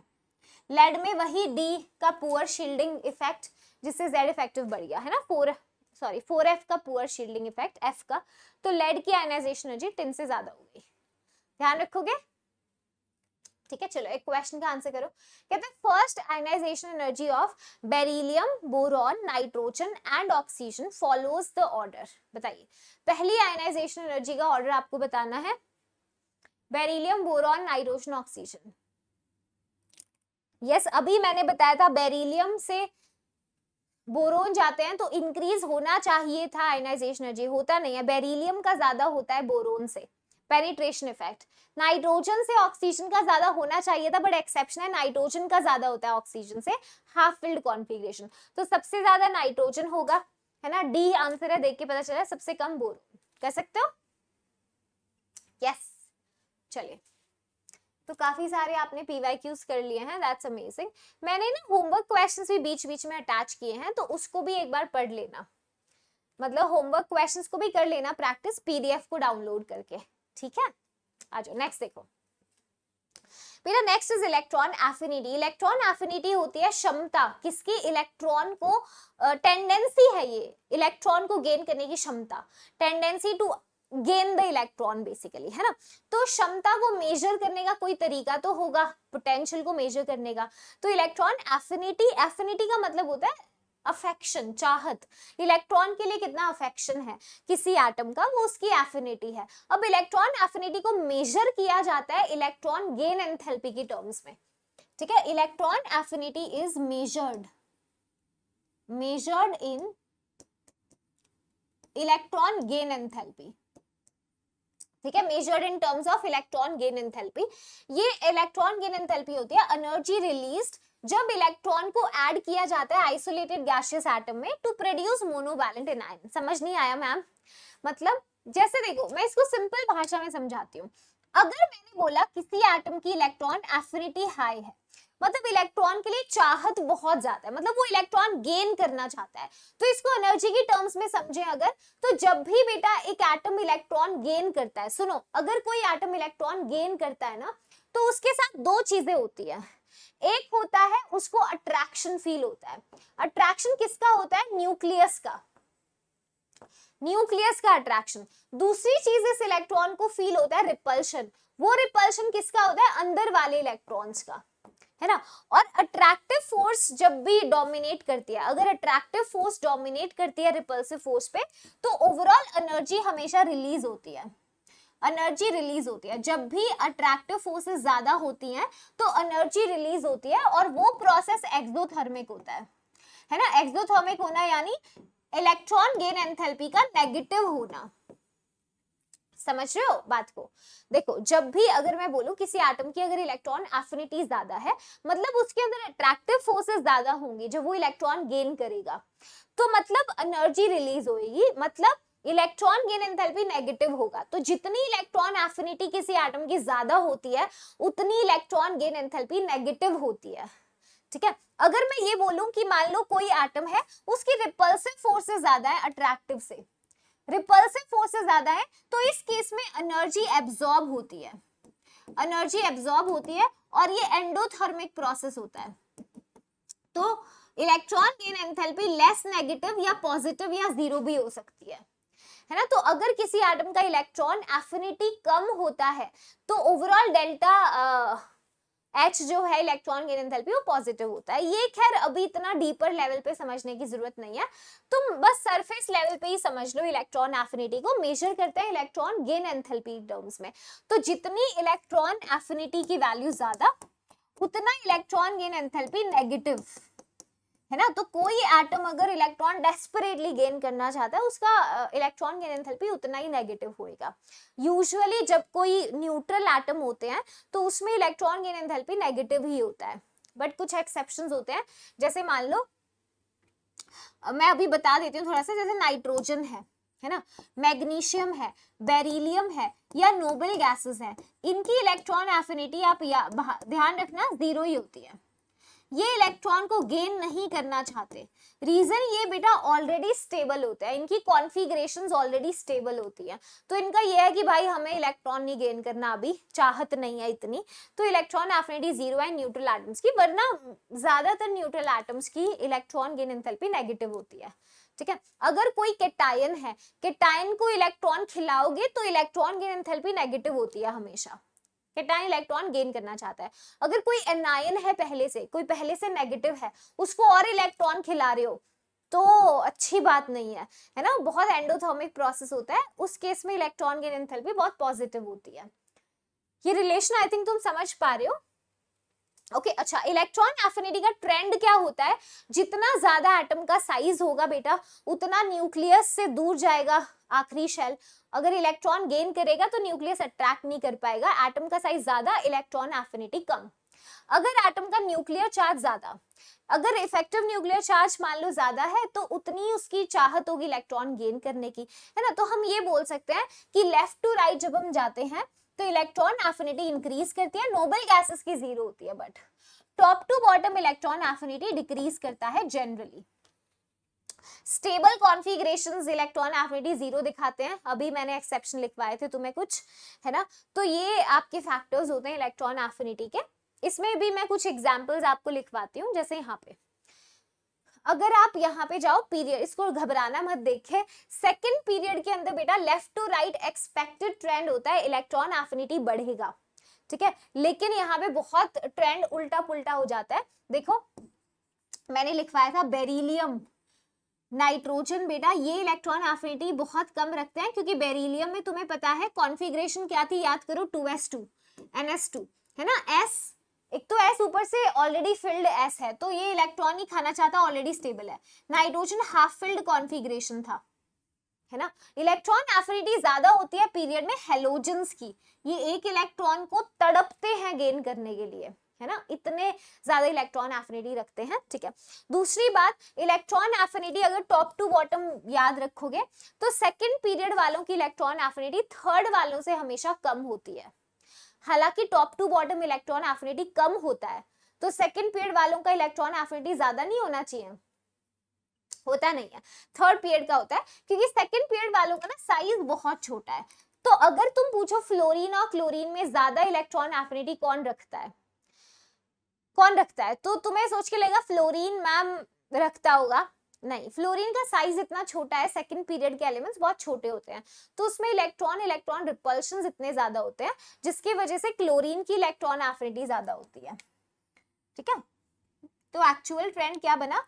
लेड में वही डी का पुअर शील्डिंग इफेक्ट, जिससे जेड इफेक्टिव बढ़ गया, है ना, 4f का पुअर शील्डिंग इफेक्ट f का, तो लेड की आयनाइजेशन एनर्जी टिन से ज्यादा हो गई, ध्यान रखोगे, ठीक है। चलो एक क्वेश्चन का आंसर करो, कहते हैं first ionisation energy of beryllium, boron, nitrogen and oxygen follows the order. बताइए पहली आयनाइजेशन एनर्जी का ऑर्डर आपको बताना है, beryllium, boron, nitrogen, oxygen. Yes अभी मैंने बताया था बेरिलियम से बोरोन जाते हैं तो इंक्रीज होना चाहिए था आयनाइजेशन एनर्जी, होता नहीं है, बेरिलियम का ज्यादा होता है बोरोन से, पेनिट्रेशन इफेक्ट। नाइट्रोजन से ऑक्सीजन का ज्यादा होना चाहिए था, बट एक्सेप्शन है, नाइट्रोजन का ज्यादा होता है ऑक्सीजन से, हाफ फिल्ड कॉन्फ़िगरेशन, तो सबसे ज्यादा नाइट्रोजन होगा, है ना, डी आंसर है, देख के पता चला, सबसे कम बोरोन, कह सकते हो, यस। चलिए तो काफी सारे आपने पीवाईक्यूज कर लिए हैं, दैट्स अमेजिंग। मैंने ना होमवर्क क्वेश्चंस भी बीच बीच में अटैच किए हैं, तो उसको भी एक बार पढ़ लेना, मतलब होमवर्क क्वेश्चंस को भी कर लेना प्रैक्टिस, पीडीएफ को डाउनलोड करके, ठीक है। आ जाओ नेक्स्ट देखो बेटा, next is electron affinity. Electron affinity होती है क्षमता, किसकी, इलेक्ट्रॉन को, टेंडेंसी है ये इलेक्ट्रॉन को गेन करने की क्षमता, tendency to gain the electron basically, है ना। तो क्षमता को मेजर करने का कोई तरीका तो होगा, पोटेंशियल को मेजर करने का, तो इलेक्ट्रॉन एफिनिटी, एफिनिटी का मतलब होता है अफेक्शन, चाहत, इलेक्ट्रॉन के लिए कितना अफेक्शन है किसी एटम का, वो उसकी एफिनिटी है। अब इलेक्ट्रॉन एफिनिटी को मेजर किया जाता है इलेक्ट्रॉन गेन एंथैल्पी की टर्म्स में, ठीक है। Electron affinity is measured in electron gain enthalpy, ठीक है, measured in terms of electron gain enthalpy. ये इलेक्ट्रॉन गेन एंथैल्पी होती है एनर्जी रिलीज्ड जब इलेक्ट्रॉन को ऐड किया जाता है आइसोलेटेड गैसियस एटम में टू प्रोड्यूस मोनोवैलेंट एनायन। समझ नहीं आया मैम, मतलब जैसे देखो मैं इसको सिंपल भाषा में समझाती हूँ, अगर मैंने बोला किसी एटम की इलेक्ट्रॉन एफिनिटी हाई है, मतलब इलेक्ट्रॉन के लिए चाहत बहुत ज्यादा है, मतलब वो इलेक्ट्रॉन गेन करना चाहता है, तो इसको एनर्जी की टर्म्स में समझे अगर, तो जब भी बेटा एक एटम इलेक्ट्रॉन गेन करता है, सुनो, अगर कोई एटम इलेक्ट्रॉन गेन करता है ना, तो उसके साथ दो चीजें होती है, एक होता है उसको अट्रैक्शन फील होता है, अट्रैक्शन किसका होता है, न्यूक्लियस का, न्यूक्लियस का अट्रैक्शन। दूसरी चीज इस इलेक्ट्रॉन को फील होता है रिपल्शन। वो रिपल्शन किसका होता है? अंदर वाले इलेक्ट्रॉन्स का, है ना। और अट्रैक्टिव फोर्स जब भी डोमिनेट करती है, अगर अट्रैक्टिव फोर्स डोमिनेट करती है रिपल्सिव फोर्स पे, तो ओवरऑल एनर्जी हमेशा रिलीज होती है। एनर्जी रिलीज होती है जब भी अट्रैक्टिव फोर्सेस ज्यादा होती हैं, तो एनर्जी रिलीज होती है, और वो प्रोसेस एक्सोथर्मिक होता है ना। एक्सोथर्मिक होना यानी इलेक्ट्रॉन गेन एंथैल्पी का नेगेटिव होना। समझ रहे हो बात को? देखो, जब भी अगर मैं बोलूं किसी एटम की अगर इलेक्ट्रॉन एफिनिटी ज्यादा है, मतलब उसके अंदर अट्रैक्टिव फोर्सेस ज्यादा होंगी जब वो इलेक्ट्रॉन गेन करेगा, तो मतलब एनर्जी रिलीज होगी, मतलब इलेक्ट्रॉन गेन एंथैल्पी नेगेटिव होगा। तो जितनी इलेक्ट्रॉन एफिनिटी किसी एटम की ज्यादा होती है, उतनी इलेक्ट्रॉन गेन एंथैल्पी नेगेटिव होती है। ठीक है। अगर मैं ये बोलूं कि मान लो कोई एटम है, उसकी रिपल्सिव फोर्सेस ज्यादा है अट्रैक्टिव से, रिपल्सिव फोर्सेस ज्यादा है, तो इस केस में एनर्जी एब्जॉर्ब होती है, एनर्जी एब्जॉर्ब होती है, और ये एंडोथर्मिक प्रोसेस होता है। तो electron gain enthalpy less negative या पॉजिटिव या जीरो भी हो सकती है ना। तो अगर किसी एटम का इलेक्ट्रॉन एफिनिटी कम होता है, तो ओवरऑल डेल्टा H जो है इलेक्ट्रॉन गेन एंथैल्पी वो पॉजिटिव होता है। ये खैर अभी इतना डीपर लेवल पे समझने की जरूरत नहीं है, तुम बस सरफेस लेवल पे ही समझ लो। इलेक्ट्रॉन एफिनिटी को मेजर करते हैं इलेक्ट्रॉन गेन एंथैल्पी टर्म्स में। तो जितनी इलेक्ट्रॉन एफिनिटी की वैल्यू ज्यादा, उतना इलेक्ट्रॉन गेन एंथैल्पी नेगेटिव, है ना। तो कोई एटम अगर इलेक्ट्रॉन डेस्परेटली गेन करना चाहता है, उसका इलेक्ट्रॉन गेन एंथैल्पी उतना ही नेगेटिव होएगा। यूजुअली जब कोई न्यूट्रल एटम होते हैं, तो उसमें इलेक्ट्रॉन गेन एंथैल्पी नेगेटिव ही होता है, बट कुछ एक्सेप्शंस होते हैं। जैसे मान लो, मैं अभी बता देती हूँ थोड़ा सा, जैसे नाइट्रोजन है ना, मैग्नीशियम है, बेरिलियम है, या नोबल गैसेस है, इनकी इलेक्ट्रॉन एफिनिटी आप ध्यान रखना जीरो ही होती है। ये इलेक्ट्रॉन को गेन नहीं करना चाहते। रीजन ये बेटा ऑलरेडी स्टेबल होता है, इनकी कॉन्फ़िगरेशंस ऑलरेडी स्टेबल होती है। तो इनका ये है कि भाई हमें इलेक्ट्रॉन नहीं गेन करना, अभी चाहत नहीं है इतनी, तो इलेक्ट्रॉन एफिनिटी जीरो है न्यूट्रल एटम्स की। वरना ज्यादातर न्यूट्रल एटम्स की इलेक्ट्रॉन गेन एंथैल्पी नेगेटिव होती है। ठीक है। अगर कोई केटायन है, केटायन को इलेक्ट्रॉन खिलाओगे तो इलेक्ट्रॉन गेन एंथैल्पी नेगेटिव होती है हमेशा। केटायन इलेक्ट्रॉन गेन करना चाहता है। अगर कोई एनायन है पहले से, कोई पहले से नेगेटिव है, उसको और इलेक्ट्रॉन खिला रहे हो, तो अच्छी बात नहीं है ना। बहुत एंडोथर्मिक प्रोसेस होता है, उस केस में इलेक्ट्रॉन गेन एंथैल्पी बहुत पॉजिटिव होती है। ये रिलेशन आई थिंक तुम समझ पा रहे हो। ओके अच्छा, इलेक्ट्रॉन एफिनिटी का ट्रेंड क्या होता है? जितना ज्यादा एटम का साइज होगा बेटा, उतना न्यूक्लियस से दूर जाएगा आखिरी शेल। अगर इलेक्ट्रॉन गेन करेगा तो न्यूक्लियस अट्रैक्ट नहीं कर पाएगा। एटम का साइज ज्यादा, इलेक्ट्रॉन एफिनिटी कम। अगर एटम का न्यूक्लियर चार्ज ज्यादा, अगर इफेक्टिव न्यूक्लियर चार्ज मान लो ज्यादा है, तो उतनी उसकी चाहत होगी इलेक्ट्रॉन गेन करने की, है ना। तो हम ये बोल सकते हैं कि लेफ्ट टू राइट जब हम जाते हैं, तो इलेक्ट्रॉन एफिनिटी इंक्रीज करती है। नोबल गैसेस की जीरो होती है, but top to bottom electron affinity decrease करता है generally. Stable configurations electron affinity zero दिखाते हैं। अभी मैंने एक्सेप्शन लिखवाए थे तुम्हें कुछ, है ना। तो ये आपके फैक्टर्स होते हैं इलेक्ट्रॉन एफिनिटी के। इसमें भी मैं कुछ एग्जांपल्स आपको लिखवाती हूँ। जैसे यहाँ पे अगर आप यहाँ पे जाओ पीरियड, इसको घबराना मत, देखे सेकंड पीरियड के अंदर बेटा left to right expected trend होता है, इलेक्ट्रॉन एफिनिटी बढ़ेगा। ठीक है। लेकिन यहाँ पे बहुत ट्रेंड उल्टा पुल्टा हो जाता है। देखो मैंने लिखवाया था बेरिलियम, नाइट्रोजन, बेटा ये इलेक्ट्रॉन एफिनिटी बहुत कम रखते हैं, क्योंकि बेरिलियम में तुम्हें पता है कॉन्फ़िगरेशन क्या थी, याद करो, 2s2 ns2, है ना। s एक तो s ऊपर से ऑलरेडी फिल्ड s है, तो ये इलेक्ट्रॉन ही खाना चाहता, ऑलरेडी स्टेबल है। नाइट्रोजन हाफ फिल्ड कॉन्फ़िगरेशन था, है ना। इलेक्ट्रॉन एफिनिटी ज्यादा होती है पीरियड में हैलोजेंस की, ये एक इलेक्ट्रॉन को तड़पते हैं गेन करने के लिए, है ना, इतने ज्यादा इलेक्ट्रॉन एफिनिटी रखते हैं। ठीक है। दूसरी बात, इलेक्ट्रॉन एफिनिटी अगर टॉप टू बॉटम याद रखोगे, तो सेकंड पीरियड वालों की इलेक्ट्रॉन एफिनिटी थर्ड वालों से हमेशा कम होती है। हालांकि top to bottom electron affinity कम होता है, तो सेकंड पीरियड वालों का इलेक्ट्रॉन एफिनिटी ज्यादा नहीं होना चाहिए, होता नहीं है, थर्ड पीरियड का होता है, क्योंकि सेकंड पीरियड वालों का ना साइज बहुत छोटा है। तो अगर तुम पूछो फ्लोरीन और क्लोरीन में ज्यादा इलेक्ट्रॉन एफिनिटी कौन रखता है, कौन रखता है, तो तुम्हें सोच के लगेगा फ्लोरीन मैम रखता होगा, नहीं, फ्लोरीन का साइज इतना छोटा है, सेकंड पीरियड के एलिमेंट्स बहुत छोटे होते हैं, तो उसमें इलेक्ट्रॉन इलेक्ट्रॉन रिपल्शन इतने ज्यादा होते हैं जिसकी वजह से क्लोरीन की इलेक्ट्रॉन एफिनिटी ज्यादा होती है। ठीक है, तो एक्चुअल ट्रेंड क्या बना,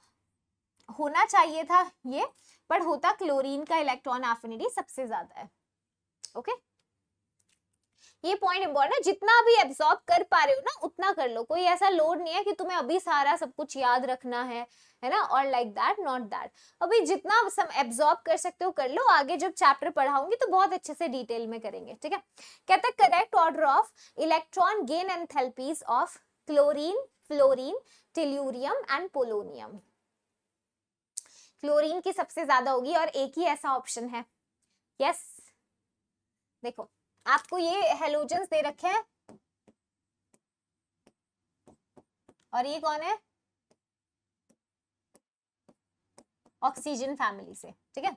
होना चाहिए था ये, पर होता क्लोरीन का इलेक्ट्रॉन एफिनिटी सबसे ज्यादा है। ओके, ये पॉइंट इंपॉर्टेंट है, जितना भी एब्सॉर्ब कर पा रहे हो ना उतना कर लो, कोई ऐसा लोड नहीं है कि तुम्हें अभी सारा सब कुछ याद रखना है ना, और लाइक दैट, नॉट दैट, अभी जितना सम एब्सॉर्ब कर सकते हो कर लो, आगे जब चैप्टर पढ़ाऊंगी तो बहुत अच्छे से डिटेल में करेंगे। ठीक है, कहता है correct order of electron gain enthalpies of chlorine, fluorine, tellurium and polonium. Chlorine की सबसे ज्यादा होगी और एक ही ऐसा ऑप्शन है। यस, देखो आपको ये हेलोजेंस दे रखे हैं और ये कौन है, ऑक्सीजन फैमिली से। ठीक है,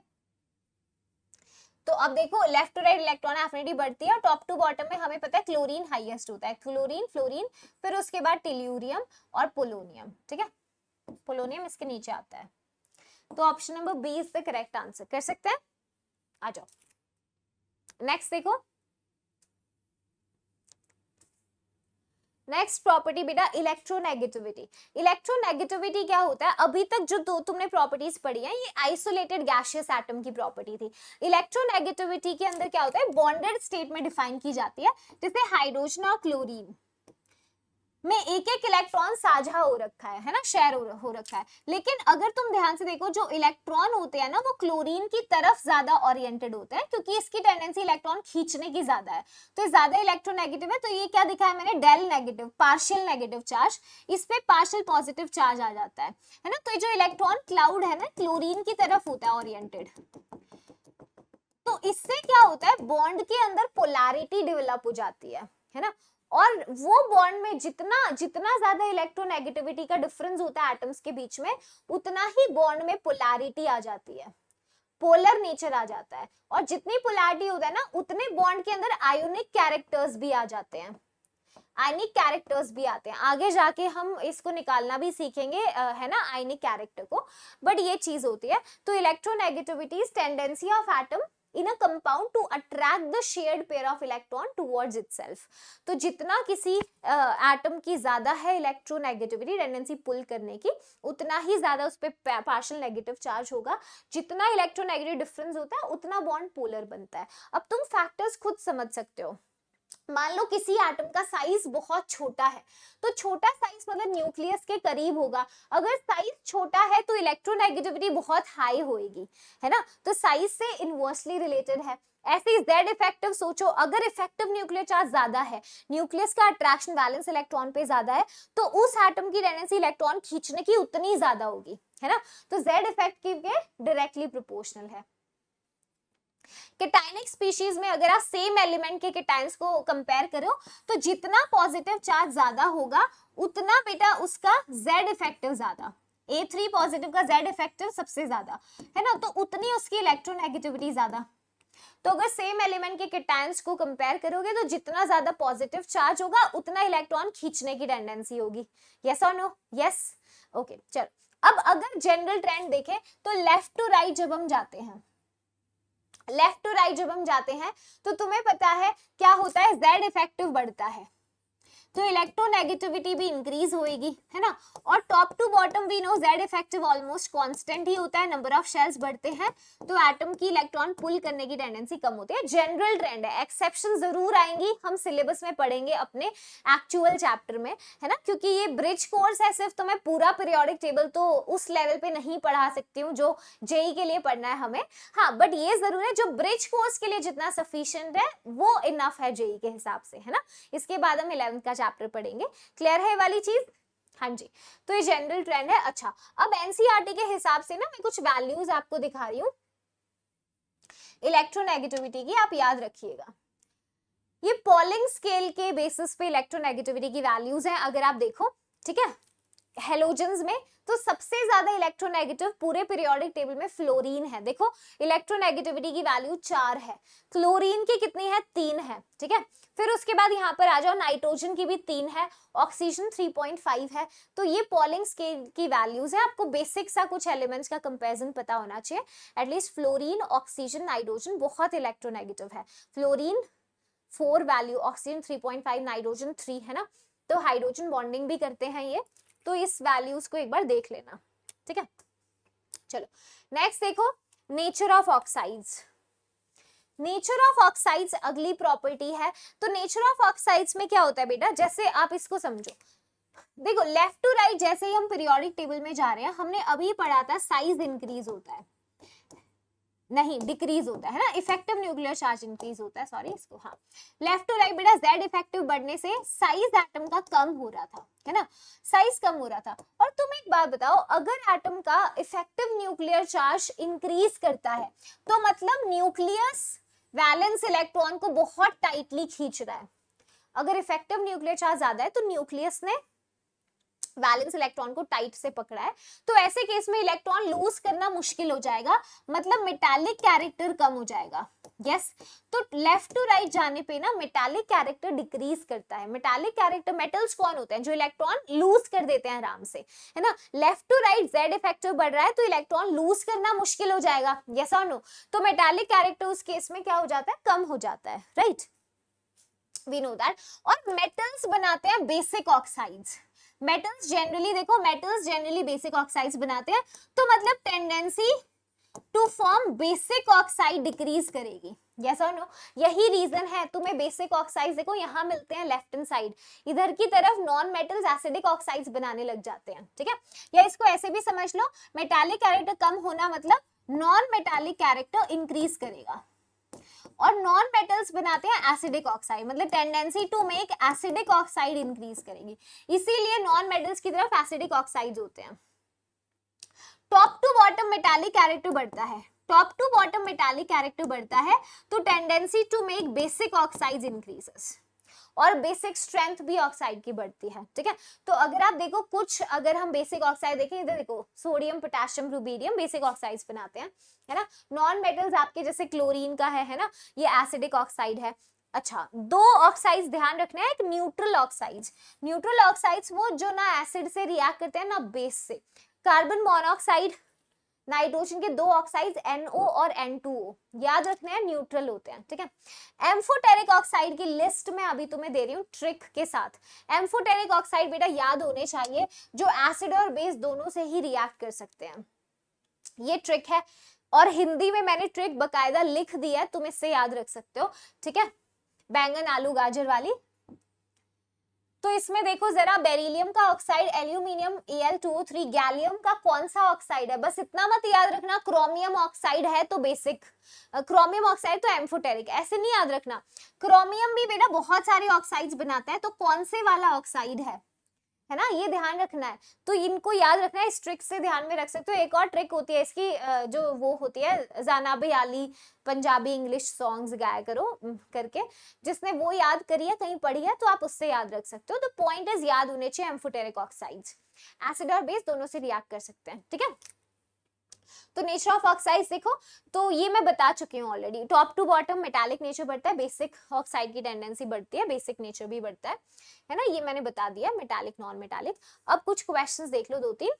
तो अब देखो left to right electron affinity बढ़ती है और टॉप टू बॉटम में हमें पता है क्लोरीन हाईएस्ट होता है, क्लोरीन, फ्लोरीन, फिर उसके बाद टेल्यूरियम और पोलोनियम। ठीक है, पोलोनियम इसके नीचे आता है, तो option number B is the correct answer. कर सकते हैं, आ जाओ नेक्स्ट देखो। नेक्स्ट प्रॉपर्टी बेटा इलेक्ट्रोनेगेटिविटी। इलेक्ट्रोनेगेटिविटी क्या होता है, अभी तक जो दो तुमने प्रॉपर्टीज पढ़ी है ये आइसोलेटेड गैसियस एटम की प्रॉपर्टी थी। इलेक्ट्रोनेगेटिविटी के अंदर क्या होता है, बॉन्डेड स्टेट में डिफाइन की जाती है, जैसे हाइड्रोजन और क्लोरीन में एक एक इलेक्ट्रॉन साझा हो रखा है ना, शेयर हो रखा है, लेकिन अगर तुम ध्यान से देखो जो इलेक्ट्रॉन होते हैं ना वो क्लोरीन की तरफ ज्यादा ओरिएंटेड होते हैं, क्योंकि इसकी टेंडेंसी इलेक्ट्रॉन खींचने की ज्यादा है, तो ये ज्यादा इलेक्ट्रोनेगेटिव है। तो ये क्या दिखाया मैंने, del negative, partial negative charge, इस पे पार्शियल पॉजिटिव चार्ज आ जाता है ना। तो ये जो इलेक्ट्रॉन क्लाउड है ना क्लोरीन की तरफ होता है ओरिएंटेड, तो इससे क्या होता है, बॉन्ड के अंदर पोलैरिटी डेवलप हो जाती है ना, और वो बॉन्ड में जितना जितना ज्यादा इलेक्ट्रोनेगेटिविटी का डिफरेंस होता है एटम्स के बीच में, उतना ही बॉन्ड में पोलैरिटी आ जाती है, पोलर नेचर आ जाता है, और जितनी पोलैरिटी होता है ना उतने बॉन्ड के अंदर आयोनिक कैरेक्टर्स भी आ जाते हैं, आयनिक कैरेक्टर्स भी आते हैं। आगे जाके हम इसको निकालना भी सीखेंगे है ना, आयनिक कैरेक्टर को, बट ये चीज होती है। तो electronegativity is tendency of atom in a compound to attract the shared pair of electron towards itself। तो जितना किसी एटम की ज्यादा है इलेक्ट्रोनेगेटिविटी, टेंडेंसी पुल करने की, उतना ही ज्यादा उस पे पार्शियल नेगेटिव चार्ज होगा, जितना इलेक्ट्रोनेगेटिव डिफरेंस होता है उतना बॉन्ड पोलर बनता है। अब तुम फैक्टर्स खुद समझ सकते हो, मान लो किसी एटम का साइज बहुत छोटा है, तो छोटा साइज मतलब न्यूक्लियस के करीब होगा, अगर साइज छोटा है तो इलेक्ट्रोनेगेटिविटी बहुत हाई होगी, है ना, तो साइज से इनवर्सली रिलेटेड है। ऐसे ही जेड इफेक्टिव सोचो, अगर इफेक्टिव न्यूक्लियर चार्ज ज्यादा है, न्यूक्लियस का अट्रैक्शन बैलेंस इलेक्ट्रॉन पे ज्यादा है, तो उस एटम की टेंडेंसी इलेक्ट्रॉन खींचने की उतनी ज्यादा होगी, है ना, तो जेड इफेक्टिव के डायरेक्टली प्रोपोर्शनल है। केटाइनिक स्पीशीज में अगर आप सेम एलिमेंट के केटाइन्स को कंपेयर करो, तो जितना पॉजिटिव चार्ज ज्यादा होगा उतना बेटा उसका जेड इफेक्टिव ज्यादा, A3 पॉजिटिव का जेड इफेक्टिव सबसे ज्यादा, है ना, तो उतनी उसकी इलेक्ट्रोनेगेटिविटी ज्यादा। तो अगर सेम एलिमेंट के केटाइन्स को कंपेयर करोगे तो जितना ज्यादा पॉजिटिव चार्ज होगा उतना इलेक्ट्रॉन खींचने की टेंडेंसी होगी। यस और नो? Yes, okay. चलो अब अगर जनरल ट्रेंड देखें तो लेफ्ट टू राइट जब हम जाते हैं, लेफ्ट टू राइट जब हम जाते हैं तो तुम्हें पता है क्या होता है, जेड इफेक्टिव बढ़ता है, तो इलेक्ट्रोनेगेटिविटी भी इंक्रीज होएगी, है ना, और top to bottom we know Z effective almost constant ही होता है, नंबर ऑफ शेल्स बढ़ते हैं तो एटम की इलेक्ट्रॉन पुल करने की टेंडेंसी कम होती है। जनरल ट्रेंड है, एक्सेप्शन जरूर आएंगी, हम सिलेबस में पढ़ेंगे अपने एक्चुअल चैप्टर में, है ना, क्योंकि ये ब्रिज कोर्स है, सिर्फ तो मैं पूरा पीरियोडिक टेबल तो उस लेवल पे नहीं पढ़ा सकती हूँ जो जेई के लिए पढ़ना है हमें, हाँ, बट ये जरूर है जो ब्रिज कोर्स के लिए जितना सफिशिएंट है वो इनफ है जेई के हिसाब से, है ना। इसके बाद हम 11th का चैप्टर पढ़ेंगे, क्लियर है ये वाली चीज? हाँ जी, तो ये जनरल ट्रेंड है। अच्छा, अब एनसीईआरटी के हिसाब से ना मैं कुछ वैल्यूज आपको दिखा रही हूँ इलेक्ट्रोनेगेटिविटी की, आप याद रखिएगा। ये पॉलिंग स्केल के बेसिस पे इलेक्ट्रोनेगेटिविटी की वैल्यूज हैं, अगर आप देखो, ठीक है, हेलोजेंस में तो सबसे ज्यादा इलेक्ट्रोनेगेटिव पूरे पीरियोडिक टेबल में फ्लोरीन है। देखो इलेक्ट्रोनेगेटिविटी की वैल्यू 4 है, क्लोरीन की कितनी है 3 है, ठीक है। फिर उसके बाद यहाँ पर आ जाओ, नाइट्रोजन की भी 3 है, ऑक्सीजन 3.5 है। तो ये पॉलिंग स्केल की वैल्यूज है। आपको बेसिक सा कुछ एलिमेंट्स का कंपैरिजन पता होना चाहिए। एटलीस्ट फ्लोरीन, ऑक्सीजन, नाइट्रोजन बहुत इलेक्ट्रोनेगेटिव है। फ्लोरीन 4 वैल्यू, ऑक्सीजन 3.5, नाइट्रोजन 3 है ना। तो हाइड्रोजन बॉन्डिंग भी करते हैं ये, तो इस वैल्यूज को एक बार देख लेना, ठीक है। चलो नेक्स्ट देखो, nature of oxides. Nature of oxides अगली प्रॉपर्टी है। तो नेचर ऑफ ऑक्साइड्स में क्या होता है बेटा, जैसे आप इसको समझो, देखो लेफ्ट टू राइट जैसे ही हम पीरियोडिक टेबल में जा रहे हैं, हमने अभी पढ़ा था साइज इंक्रीज होता है, नहीं डिक्रीज होता है ना, इफेक्टिव न्यूक्लियर चार्ज इंक्रीज होता है, सॉरी इसको, हाँ लेफ्ट टू राइट बेटा जेड इफेक्टिव बढ़ने से साइज एटम का कम हो रहा था, है ना, साइज कम हो रहा था। और तुम एक बात बताओ, अगर एटम का इफेक्टिव न्यूक्लियर चार्ज इंक्रीज करता है तो मतलब न्यूक्लियस वैलेंस इलेक्ट्रॉन को बहुत टाइटली खींच रहा है। अगर इफेक्टिव न्यूक्लियर चार्ज ज्यादा है तो न्यूक्लियस ने वैलेंस इलेक्ट्रॉन को टाइट से पकड़ा है, तो ऐसे केस में इलेक्ट्रॉन लूज करना मुश्किल हो जाएगा, मतलब मेटालिक कैरेक्टर कम हो जाएगा। यस, तो लेफ्ट टू राइट जाने पे ना मेटालिक कैरेक्टर डिक्रीज करता है। मेटालिक कैरेक्टर, मेटल्स कौन होते हैं, जो इलेक्ट्रॉन लूज कर देते हैं आराम से, है ना। Left to right Z effective बढ़ रहा है तो इलेक्ट्रॉन लूज करना मुश्किल हो जाएगा, यस और नो। तो मेटालिक कैरेक्टर उस केस में क्या हो जाता है, कम हो जाता है, राइट, वी नो दैट। और मेटल्स बनाते हैं बेसिक ऑक्साइड्स। मेटल्स जनरली देखो, मेटल्स जनरली बेसिक ऑक्साइड्स बनाते हैं, तो मतलब tendency to form basic oxide decrease करेगी, यस और नो। यही रीजन है, तुम्हें बेसिक ऑक्साइड्स देखो यहाँ मिलते हैं लेफ्ट हैंड साइड, इधर की तरफ नॉन मेटल्स एसिडिक ऑक्साइड्स बनाने लग जाते हैं, ठीक है। या इसको ऐसे भी समझ लो, मेटालिक कैरेक्टर कम होना मतलब नॉन मेटालिक कैरेक्टर इंक्रीज करेगा। और नॉन मेटल्स बनाते हैं एसिडिक ऑक्साइड, मतलब tendency to make acidic oxide increase करेगी, इसीलिए नॉन मेटल्स की तरफ एसिडिक ऑक्साइड्स होते हैं। Top to bottom metallic character बढ़ता है, top to bottom metallic character बढ़ता है तो tendency to make basic oxides increases, और बेसिक स्ट्रेंथ भी ऑक्साइड की बढ़ती है, ठीक है। तो अगर आप देखो कुछ, अगर हम बेसिक ऑक्साइड देखें, इधर देखो sodium, potassium, rubidium basic oxides बनाते हैं, है ना। नॉन मेटल्स आपके जैसे क्लोरीन का है ना, ये एसिडिक ऑक्साइड है। अच्छा, दो ऑक्साइड्स ध्यान रखना है, एक न्यूट्रल ऑक्साइड्स। न्यूट्रल ऑक्साइड्स वो जो ना एसिड से रिएक्ट करते हैं ना बेस से। कार्बन मोनोऑक्साइड, नाइट्रोजन के दो ऑक्साइड्स NO और N2O याद रखने हैं, न्यूट्रल होते हैं, ठीक है। एम्फोटेरिक ऑक्साइड की लिस्ट में अभी तुम्हें दे रही हूँ ट्रिक के साथ। एम्फोटेरिक ऑक्साइड बेटा याद होने चाहिए, जो एसिड और बेस दोनों से ही रिएक्ट कर सकते हैं, ये ट्रिक है। और हिंदी में मैंने ट्रिक बकायदा लिख दी है, तुम इससे याद रख सकते हो, ठीक है। बैंगन आलू गाजर वाली। तो इसमें देखो जरा, बेरिलियम का ऑक्साइड, एल्यूमिनियम Al2O3, गैलियम का कौन सा ऑक्साइड है, बस इतना मत याद रखना क्रोमियम ऑक्साइड है तो बेसिक, क्रोमियम ऑक्साइड तो एम्फोटेरिक, ऐसे नहीं याद रखना। क्रोमियम भी बेटा बहुत सारे ऑक्साइड्स बनाता है, तो कौन से वाला ऑक्साइड है ना, ये ध्यान रखना है। तो इनको याद रखना है, इस ट्रिक से ध्यान में रख सकते हो। एक और ट्रिक होती है इसकी, जो वो होती है, जाना बयाली पंजाबी इंग्लिश सॉन्ग्स गाया करो करके, जिसने वो याद करी है, कहीं पढ़ी है, तो आप उससे याद रख सकते हो। तो पॉइंट इज याद होने चाहिए, एम्फोटेरिक ऑक्साइड्स एसिड और बेस दोनों से रिएक्ट कर सकते हैं, ठीक है। तो नेचर ऑफ ऑक्साइड्स देखो, तो ये मैं बता चुकी हूँ already. Top to bottom metallic nature बढ़ता है, बेसिक ऑक्साइड की टेंडेंसी बढ़ती है, बेसिक नेचर भी बढ़ता है ना, ये मैंने बता दिया, मेटालिक नॉन मेटालिक। अब कुछ क्वेश्चंस देख लो, दो तीन।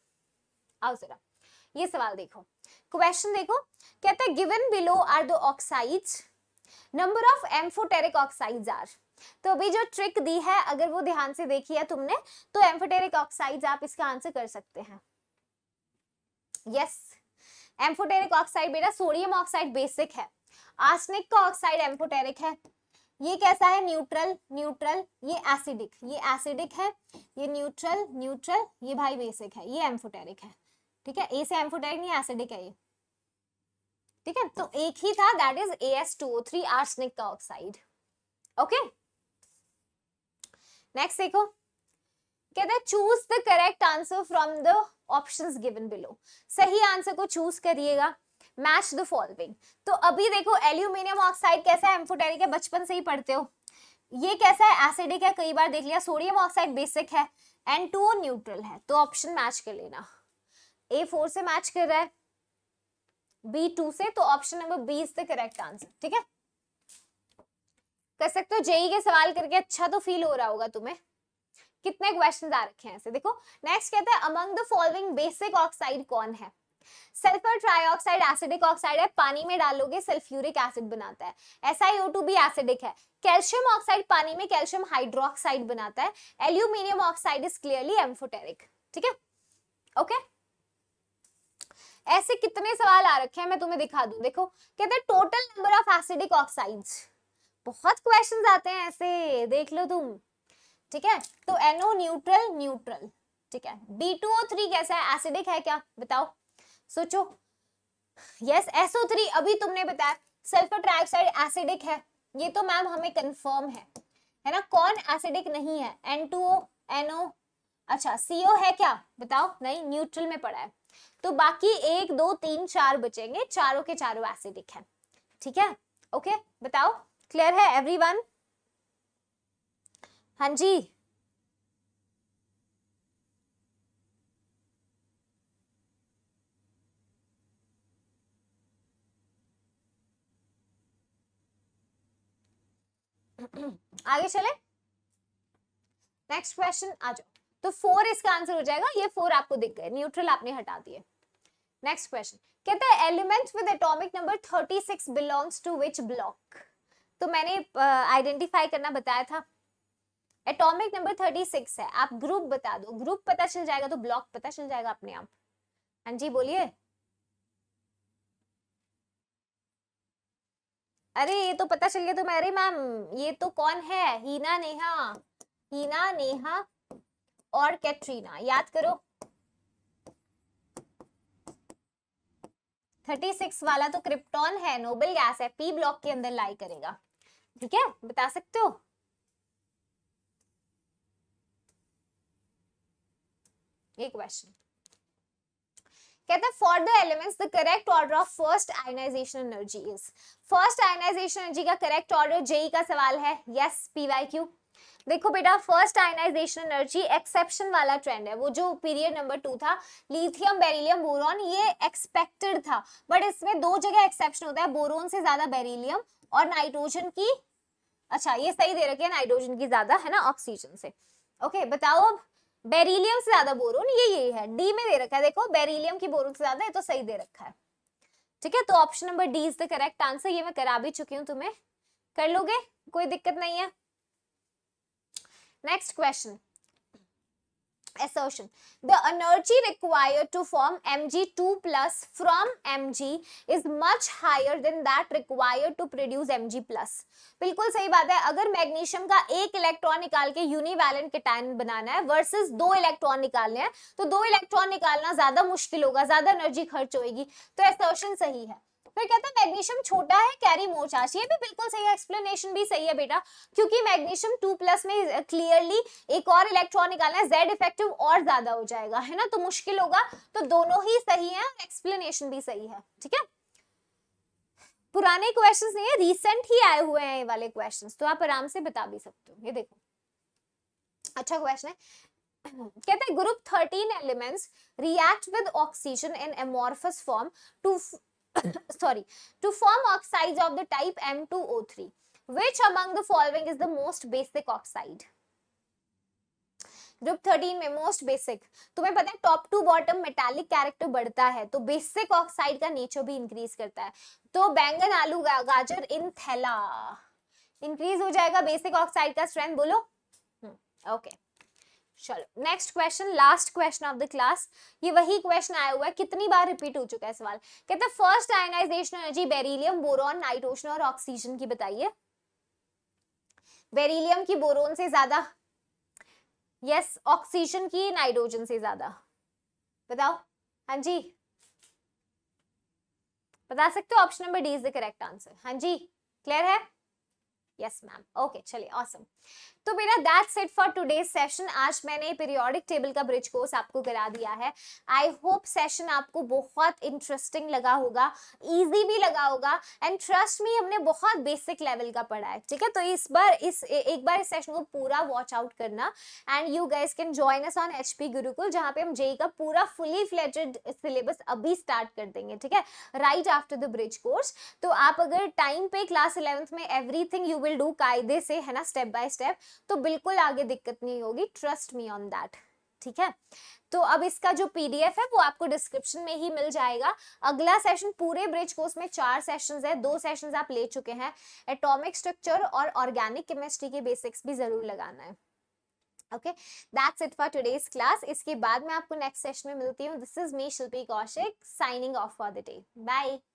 आओ जरा ये सवाल देखो, क्वेश्चन देखो, कहता है given below are the oxides, number of amphoteric oxides are. तो अभी जो ट्रिक दी है, अगर वो ध्यान से देखी है तुमने, तो एम्फोटेरिक ऑक्साइड्स आप इसका आंसर कर सकते हैं। यस, एम्फोटेरिक ऑक्साइड बेटा, सोडियम ऑक्साइड बेसिक है, आर्सेनिक का ऑक्साइड एम्फोटेरिक है, ये कैसा है, न्यूट्रल न्यूट्रल, ये एसिडिक, ये एसिडिक है, ये न्यूट्रल न्यूट्रल, ये भाई बेसिक है, ये एम्फोटेरिक है, ठीक है। ए से एम्फोटेरिक नहीं, एसिडिक है ये, ठीक है। तो एक ही था, दैट इज As2O3 आर्सेनिक का ऑक्साइड, ओके। नेक्स्ट देखो, कहता है choose the correct answer from the options given below, सही आंसर को चूज करिएगा, मैच द फॉलोइंग। तो अभी देखो एल्यूमिनियम ऑक्साइड कैसा है, एम्फोटेरिक है, बचपन से ही पढ़ते हो, ये कैसा है, एसिडिक है, कई बार देख लिया। सोडियम ऑक्साइड बेसिक है, N2O न्यूट्रल है, तो ऑप्शन मैच कर लेना। A4 से मैच कर रहा है, B2 से, तो option number B is the correct answer. ठीक है, कर सकते हो। जेई के सवाल करके अच्छा तो फील हो रहा होगा तुम्हें। कितने क्वेश्चंस आ रखे हैं ऐसे, देखो। नेक्स्ट कहता है among the following basic oxide कौन है? सल्फर ट्राइऑक्साइड एसिडिक ऑक्साइड है, पानी में डालोगे सल्फ्यूरिक एसिड बनाता है। SiO2 भी एसिडिक है। कैल्शियम ऑक्साइड पानी में कैल्शियम हाइड्रोक्साइड बनाता है। Aluminium oxide is clearly amphoteric. ठीक है, ओके। ऐसे कितने सवाल आ रखे हैं मैं तुम्हें दिखा दूं। देखो, कहते हैं total number of acidic oxides. बहुत क्वेश्चंस आते हैं ऐसे, देख लो तुम। ठीक है, तो NO न्यूट्रल न्यूट्रल। ठीक है, B2O3 कैसा है, एसिडिक है क्या, बताओ, सोचो। यस, SO3 अभी तुमने बताया। सल्फर ट्राइऑक्साइड एसिडिक है, ये तो मैम हमें कंफर्म है ना। कौन एसिडिक नहीं है? N2O, NO, अच्छा CO है क्या, बताओ। नहीं, न्यूट्रल में पड़ा है। तो बाकी 1 2 3 4 बचेंगे, चारों के चारों एसिडिक है। ठीक है, ओके, बताओ, क्लियर है एवरीवन? हाँ जी, आगे चले। नेक्स्ट क्वेश्चन आ जाओ। तो 4 इसका आंसर हो जाएगा, ये 4 आपको दिख गए, न्यूट्रल आपने हटा दिए। नेक्स्ट क्वेश्चन कहता है elements with atomic number 36 belongs to which block? तो मैंने आइडेंटिफाई करना बताया था। एटॉमिक नंबर 36 है, आप ग्रुप बता दो, ग्रुप पता चल जाएगा तो ब्लॉक पता चल जाएगा अपने आप। हाँ जी, बोलिए। अरे ये तो पता चल गया तुम्हें। अरे मैम, ये तो कौन है, हीना नेहा, हीना नेहा और कैटरीना, याद करो। 36 वाला तो क्रिप्टॉन है, नोबल गैस है, पी ब्लॉक के अंदर लाई करेगा। ठीक है, बता सकते हो। एक क्वेश्चन कहता है for the elements the correct order of first ionisation energy is. First ionisation energy का करेक्ट ऑर्डर, जेई का सवाल है। Yes, PYQ। देखो बेटा, फर्स्ट आयनाइजेशन एनर्जी एक्सेप्शन वाला ट्रेंड है, वो जो पीरियड नंबर 2 था, लिथियम बेरिलियम बोरॉन, ये एक्सपेक्टेड था। बट इसमें 2 जगह एक्सेप्शन होता है, बोरोन से ज्यादा बेरिलियम और नाइट्रोजन की, अच्छा ये सही दे रखे है, नाइट्रोजन की ज्यादा है ना ऑक्सीजन से। ओके, बताओ अब। बेरिलियम से ज्यादा बोरोन, ये है, डी में दे रखा है, देखो बेरिलियम की बोरोन से ज्यादा है, तो सही दे रखा है। ठीक है, तो option number D is the correct answer. ये मैं करा भी चुकी हूं तुम्हें, कर लोगे, कोई दिक्कत नहीं है। Next question, assertion the energy required to form Mg2 plus from Mg is much higher than that required to produce Mg plus। बिल्कुल सही बात है। अगर मैग्नीशियम का एक इलेक्ट्रॉन निकाल के यूनिवैलेंट कैटायन बनाना है वर्सेस 2 इलेक्ट्रॉन निकालने हैं, तो 2 इलेक्ट्रॉन निकालना ज्यादा मुश्किल होगा, ज्यादा एनर्जी खर्च होगी, तो assertion सही है। फिर कहता है मैग्नीशियम छोटा है, कैरी मोर चार्ज, ये भी बिल्कुल सही है, एक्सप्लेनेशन भी सही है बेटा, क्योंकि मैग्नीशियम 2+ में क्लियरली एक और इलेक्ट्रॉन निकालना है, Z इफेक्टिव और ज्यादा हो जाएगा, है ना, तो मुश्किल होगा, तो दोनों ही सही है, एक्सप्लेनेशन भी सही है। ठीक है, पुराने क्वेश्चंस नहीं है, रिसेंट ही आए हुए हैं ये वाले क्वेश्चंस, तो आप आराम से बता भी सकते हो। ये देखो, अच्छा क्वेश्चन है, कहते हैं group 13 elements react with oxygen in amorphous form to sorry to form oxides of the type M2O3 which among the following is the most basic oxide। Group 13 में मोस्ट बेसिक, तुम्हें पता है top to bottom metallic character बढ़ता है, तो basic oxide का nature भी increase करता है, तो बैंगन आलू गाजर इन थैला इंक्रीज हो जाएगा बेसिक ऑक्साइड का स्ट्रेंथ, बोलो। ओके, चलो next question, last question of the class. ये वही क्वेश्चन आया हुआ है, कितनी बार रिपीट हो चुका है सवाल। कहते हैं first ionisation energy beryllium boron nitrogen और ऑक्सीजन की बताइए। बेरिलियम की बोरोन से ज्यादा, यस, ऑक्सीजन की नाइट्रोजन से ज्यादा, बताओ। हाँ जी, बता सकते हो, option number D is the correct answer. हाँ जी, क्लियर है। यस मैम, ओके चलिए ऑसम। तो बेटा that's it for today's session. आज मैंने पीरियोडिक टेबल का ब्रिज कोर्स आपको करा दिया है। आई होप सेशन आपको बहुत इंटरेस्टिंग लगा होगा, इजी भी लगा होगा, एंड ट्रस्ट मी हमने बहुत बेसिक लेवल का पढ़ा है, ठीक है। तो इस बार एक बार इस सेशन को पूरा वॉच आउट करना, and you guys can join us on HP Gurukul, जहां पे हम जेई का पूरा फुली फ्लेजेड सिलेबस अभी स्टार्ट कर देंगे, ठीक है, right after the bridge course. तो आप अगर टाइम पे क्लास 11th में एवरीथिंग यू विल डू कायदे से, है ना, स्टेप बाय स्टेप, तो बिल्कुल आगे दिक्कत नहीं होगी, ट्रस्ट मी ऑन दैट, ठीक है। तो अब इसका जो पीडीएफ है वो आपको डिस्क्रिप्शन में ही मिल जाएगा। अगला सेशन पूरे ब्रिज कोर्स में 4 सेशंस है, 2 सेशंस आप ले चुके हैं, एटॉमिक स्ट्रक्चर और ऑर्गेनिक केमिस्ट्री के बेसिक्स भी जरूर लगाना है। Okay, that's it for today's class. इसके बाद मैं आपको नेक्स्ट सेशन में मिलती हूँ। This is me Shilpi Kaushik signing off for the day. Bye.